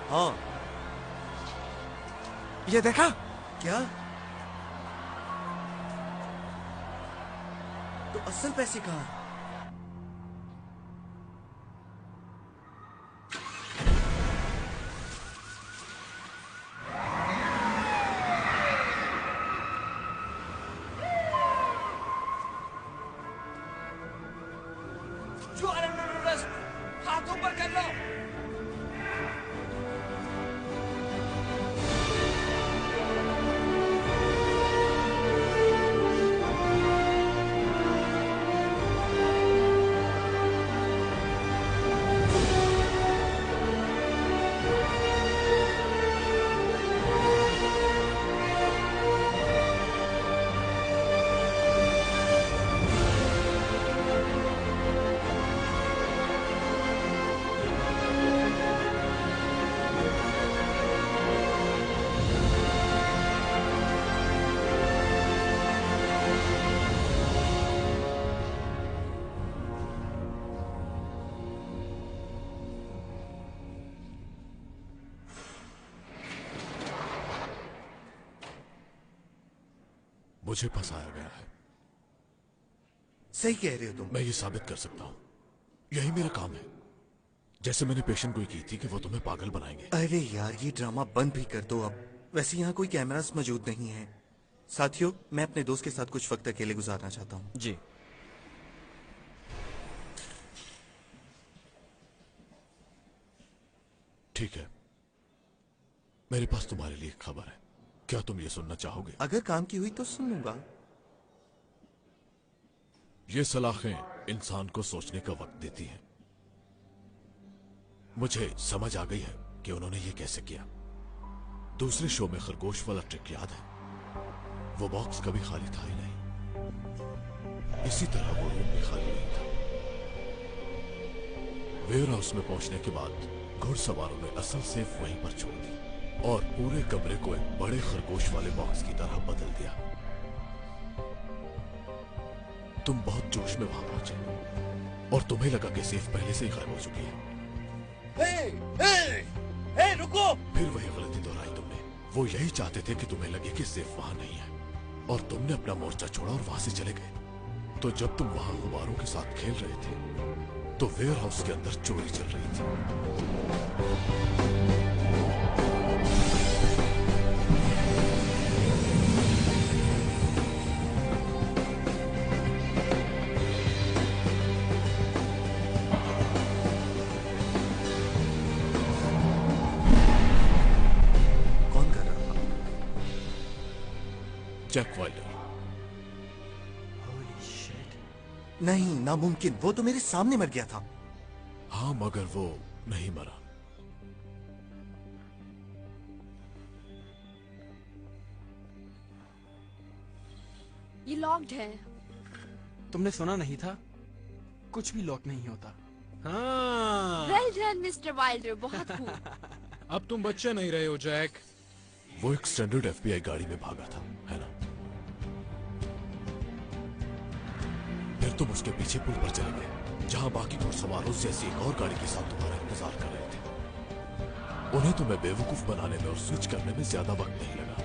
हाँ, ये देखा क्या? तो असल पैसे कहाँ हैं? हाथ ऊपर कर लो। मुझे फंसाया गया है। सही कह रहे हो तुम। मैं ये साबित कर सकता हूँ, यही मेरा काम है। जैसे मैंने पेशेंट को की थी कि वो तुम्हें पागल बनाएंगे। अरे यार, ये ड्रामा बंद भी कर दो अब। वैसे यहाँ कोई कैमरास मौजूद नहीं है। साथियों, मैं अपने दोस्त के साथ कुछ वक्त अकेले गुजारना चाहता हूँ। जी। ठीक है, मेरे पास तुम्हारे लिए एक खबर है। क्या तुम ये सुनना चाहोगे? अगर काम की हुई तो सुन लूंगा। ये सलाखें इंसान को सोचने का वक्त देती हैं। मुझे समझ आ गई है कि उन्होंने ये कैसे किया। दूसरे शो में खरगोश वाला ट्रिक याद है? वो बॉक्स कभी खाली था ही नहीं। इसी तरह वो रूम भी खाली नहीं था। वेयर हाउस में पहुंचने के बाद घुड़सवारों ने असल सेफ वहीं पर छोड़ दी और पूरे कमरे को एक बड़े खरगोश वाले बॉक्स की तरह बदल दिया। तुम बहुत जोश में वहां पहुंचे और तुम्हें लगा कि सेफ पहले से ही गायब हो चुकी है। रुको! फिर वही गलती दोहराई तुमने। वो यही चाहते थे कि तुम्हें लगे कि सेफ वहां नहीं है और तुमने अपना मोर्चा छोड़ा और वहां से चले गए। तो जब तुम वहां गुब्बारों के साथ खेल रहे थे तो वेयर हाउस के अंदर चोरी चल रही थी। Jack Wilder. नहीं, नामुमकिन। वो तो मेरे सामने मर गया था। हाँ, मगर वो नहीं मरा। ये लॉक्ड है। तुमने सुना नहीं था? कुछ भी लॉक नहीं होता। हाँ। वेल डन मिस्टर वाइल्डर, बहुत खूब। अब तुम बच्चे नहीं रहे हो जैक। वो एक स्टैंडर्ड एफबीआई गाड़ी में भागा था, है ना? फिर तुम उसके पीछे पुल पर चले गए, जहां बाकी घुड़सवारों से ऐसी एक और गाड़ी के साथ तुम्हारा इंतजार कर रहे थे। उन्हें तुम्हें बेवकूफ बनाने में और स्विच करने में ज्यादा वक्त नहीं लगा।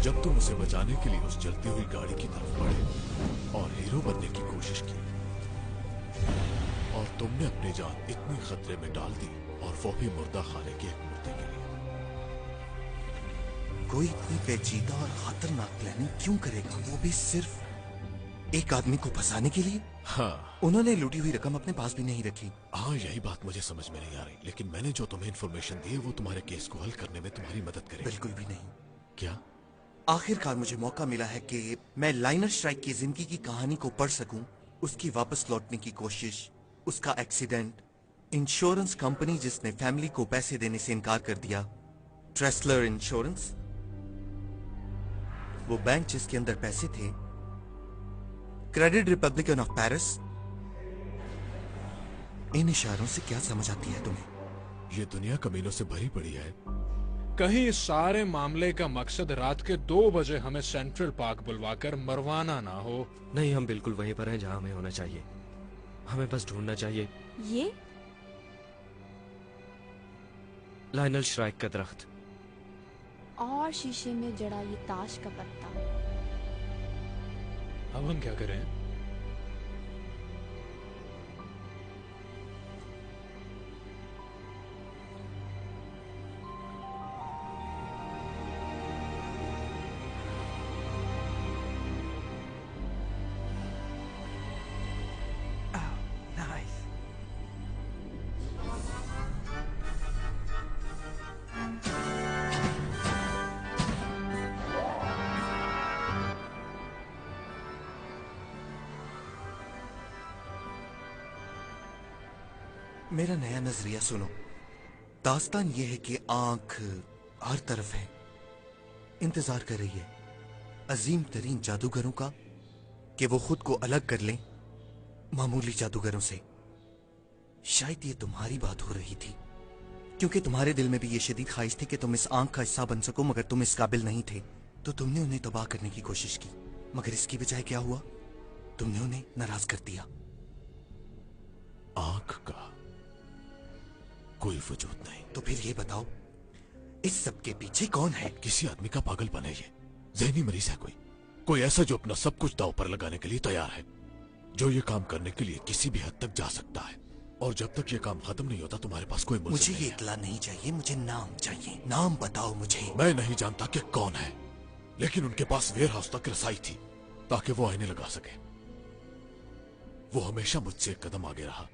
जब तुम उसे बचाने के लिए उस जलती हुई गाड़ी की तरफ बढ़े और हीरो बनने की कोशिश की और तुमने अपनी जान इतनी खतरे में डाल दी, और वो भी मुर्दा खाने की एक मूर्ति के लिए। कोई इतनी पेचीदा और खतरनाक प्लानिंग क्यों करेगा, वो भी सिर्फ एक आदमी को फंसाने के लिए? हाँ। उन्होंने लूटी हुई रकम अपने पास भी नहीं रखी। हाँ, यही बात मुझे समझ में नहीं आ रही, लेकिन मैंने जो तुम्हें इन्फॉर्मेशन दी है वो तुम्हारे केस को हल करने में तुम्हारी मदद करेगी। बिल्कुल भी नहीं। क्या? आखिरकार मुझे मौका मिला है कि मैं लाइनर स्ट्राइक की जिंदगी की कहानी को पढ़ सकूं, उसकी वापस लौटने की कोशिश, उसका एक्सीडेंट, इंश्योरेंस कंपनी जिसने फैमिली को पैसे देने से इनकार कर दिया, ट्रेसलर इंश्योरेंस, वो बैंक जिसके अंदर पैसे थे, क्रेडिट रिपब्लिकन ऑफ पेरिस। इन इशारों से क्या समझ आती है तुम्हें? ये दुनिया कमीनों से भरी पड़ी है। कहीं इस सारे मामले का मकसद रात के 2 बजे हमें सेंट्रल पार्क बुलवाकर मरवाना ना हो। नहीं, हम बिल्कुल वहीं पर हैं जहां हमें होना चाहिए। हमें बस ढूंढना चाहिए ये लाइनल श्राइक का दरख्त और शीशे में जड़ा ये ताश का पत्ता। अब हम क्या करें? मेरा नया नजरिया सुनो। दास्तान यह है कि आंख हर तरफ है, इंतजार कर रही है अजीम तरीन जादूगरों का कि वो खुद को अलग कर लें मामूली जादूगरों से। शायद ये तुम्हारी बात हो रही थी, क्योंकि तुम्हारे दिल में भी ये शदीद ख्वाहिश थी कि तुम इस आंख का हिस्सा बन सको, मगर तुम इस काबिल नहीं थे, तो तुमने उन्हें तबाह करने की कोशिश की। मगर इसकी बजाय क्या हुआ? तुमने उन्हें नाराज कर दिया। आंख का कोई वजूद नहीं। तो फिर ये बताओ, इस सब के पीछे कौन है? किसी आदमी का पागलपन है ये। जहनी मरीज है कोई ऐसा जो अपना सब कुछ दांव पर लगाने के लिए तैयार है, जो ये काम करने के लिए किसी भी हद तक जा सकता है। और जब तक ये काम खत्म नहीं होता तुम्हारे पास कोई मुल्ज़िम मुझे नहीं ये है। इतला नहीं चाहिए, मुझे नाम चाहिए। नाम बताओ मुझे। मैं नहीं जानता कि कौन है, लेकिन उनके पास वेयर हाउस तक रसाई थी ताकि वो आईने लगा सके। वो हमेशा मुझसे एक कदम आगे रहा,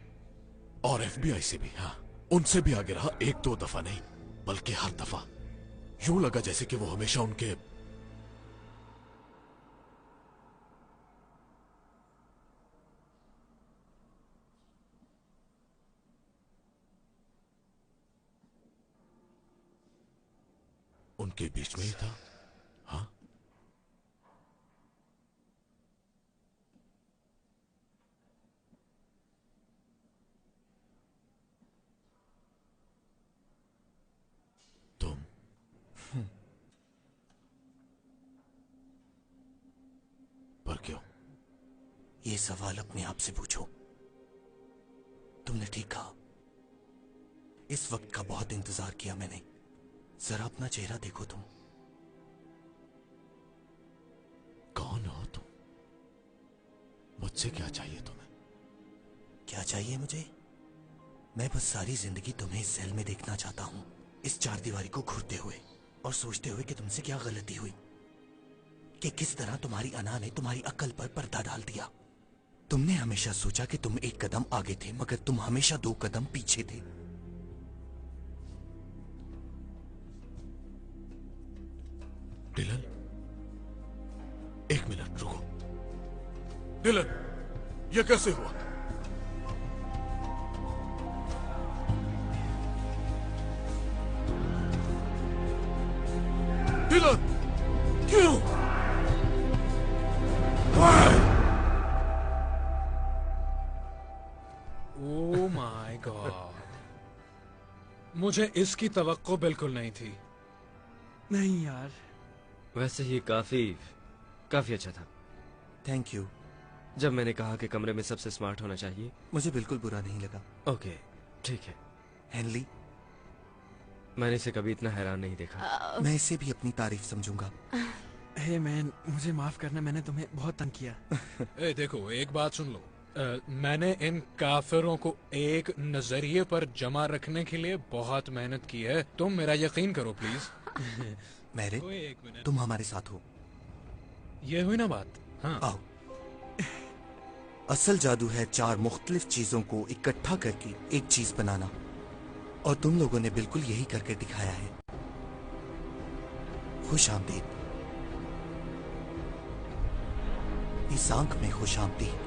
और FBI से भी, हाँ उनसे भी आगे रहा। 1-2 दफा नहीं बल्कि हर दफा यूं लगा जैसे कि वो हमेशा उनके बीच में ही था। हाँ तुम पर क्यों? ये सवाल अपने आप से पूछो। तुमने ठीक कहा, इस वक्त का बहुत इंतजार किया मैंने। जरा अपना चेहरा देखो तुम। कौन हो तुम? मुझसे क्या चाहिए तुम्हें? क्या चाहिए मुझे? मैं बस सारी जिंदगी तुम्हें इस सेल में देखना चाहता हूं, इस चारदीवारी को घूरते हुए और सोचते हुए कि तुमसे क्या गलती हुई, कि किस तरह तुम्हारी अना ने तुम्हारी अक्ल पर पर्दा डाल दिया। तुमने हमेशा सोचा कि तुम एक कदम आगे थे, मगर तुम हमेशा 2 कदम पीछे थे। डिलन, 1 मिनट रुको। डिलन, ये कैसे हुआ? डिलन, क्यों? ओह माय गॉड, मुझे इसकी तवक्को बिल्कुल नहीं थी। नहीं यार, वैसे ही काफी अच्छा था। Thank you. जब मैंने कहा कि कमरे में सबसे स्मार्ट होना चाहिए, मुझे बिल्कुल बुरा नहीं लगा। ओके ठीक है। हेनली, मैंने इसे कभी इतना हैरान नहीं देखा। मैं इसे भी अपनी तारीफ समझूंगा। हे मैन, मुझे माफ करना, मैंने तुम्हें बहुत तंग किया। ए देखो, एक बात सुन लो। मैंने इन काफिरों को एक नजरिए पर जमा रखने के लिए बहुत मेहनत की है। तुम मेरा यकीन करो प्लीज। मेरे, तुम हमारे साथ हो। ये हुई ना बात। हाँ। आओ। असल जादू है 4 मुख्तलिफ चीजों को इकट्ठा करके एक चीज बनाना, और तुम लोगों ने बिल्कुल यही करके दिखाया है। खुश आमदीद। इस आंख में खुश आमदीद।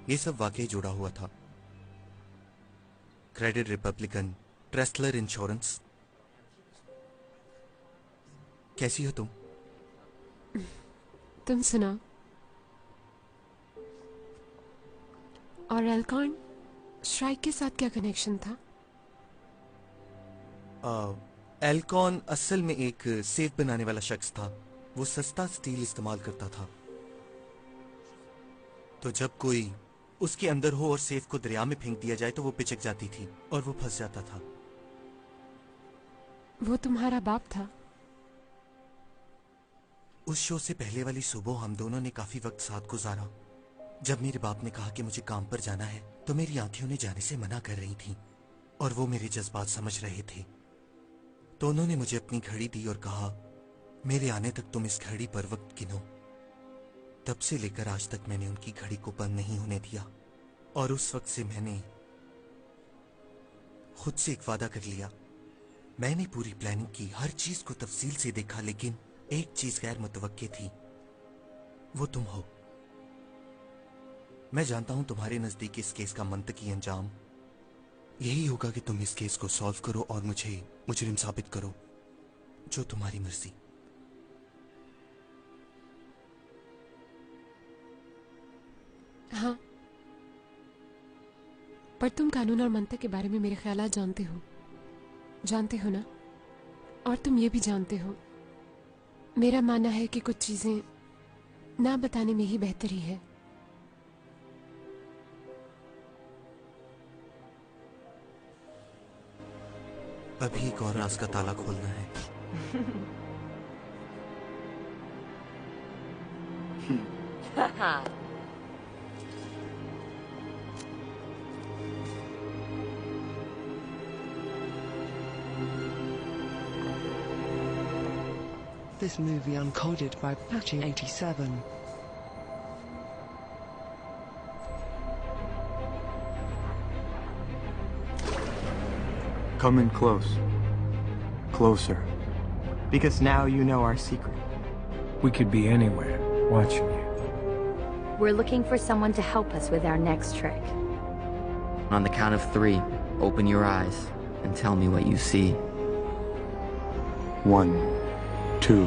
ये सब वाकई जुड़ा हुआ था। Credit Republican, Tressler Insurance. कैसी हो तुम? तुम सुना? और एल्कॉन स्ट्राइक के साथ क्या कनेक्शन था? एल्कॉन असल में एक सेफ बनाने वाला शख्स था। वो सस्ता स्टील इस्तेमाल करता था, तो जब कोई उसके अंदर हो और सेफ को दरिया में फेंक दिया जाए तो वो पिचक जाती थी और वो फंस जाता था। वो तुम्हारा बाप था? उस शो से पहले वाली सुबह हम दोनों ने काफी वक्त साथ गुजारा। जब मेरे बाप ने कहा कि मुझे काम पर जाना है तो मेरी आंखें उन्हें जाने से मना कर रही थीं और वो मेरे जज्बात समझ रहे थे। तो उन्होंने मुझे अपनी घड़ी दी और कहा, मेरे आने तक तुम इस घड़ी पर वक्त गिनो। तब से लेकर आज तक मैंने उनकी घड़ी को बंद नहीं होने दिया और उस वक्त से मैंने खुद से एक वादा कर लिया। मैंने पूरी प्लानिंग की, हर चीज को तफसील से देखा, लेकिन एक चीज गैर मुतवक्के थी, वो तुम हो। मैं जानता हूं तुम्हारे नजदीक इस केस का मंतकी अंजाम यही होगा कि तुम इस केस को सॉल्व करो और मुझे मुजरिम साबित करो, जो तुम्हारी मर्जी। हाँ, पर तुम कानून और मंतक के बारे में मेरे ख्यालात जानते हो ना? और तुम ये भी जानते हो मेरा मानना है कि कुछ चीजें ना बताने में ही बेहतरी है। अभी एक और राज का ताला खोलना है। This movie uncoded by Patchy87. Come in close. Closer. Because now you know our secret. We could be anywhere, watching you. We're looking for someone to help us with our next trick. On the count of 3, open your eyes and tell me what you see. 1, 2,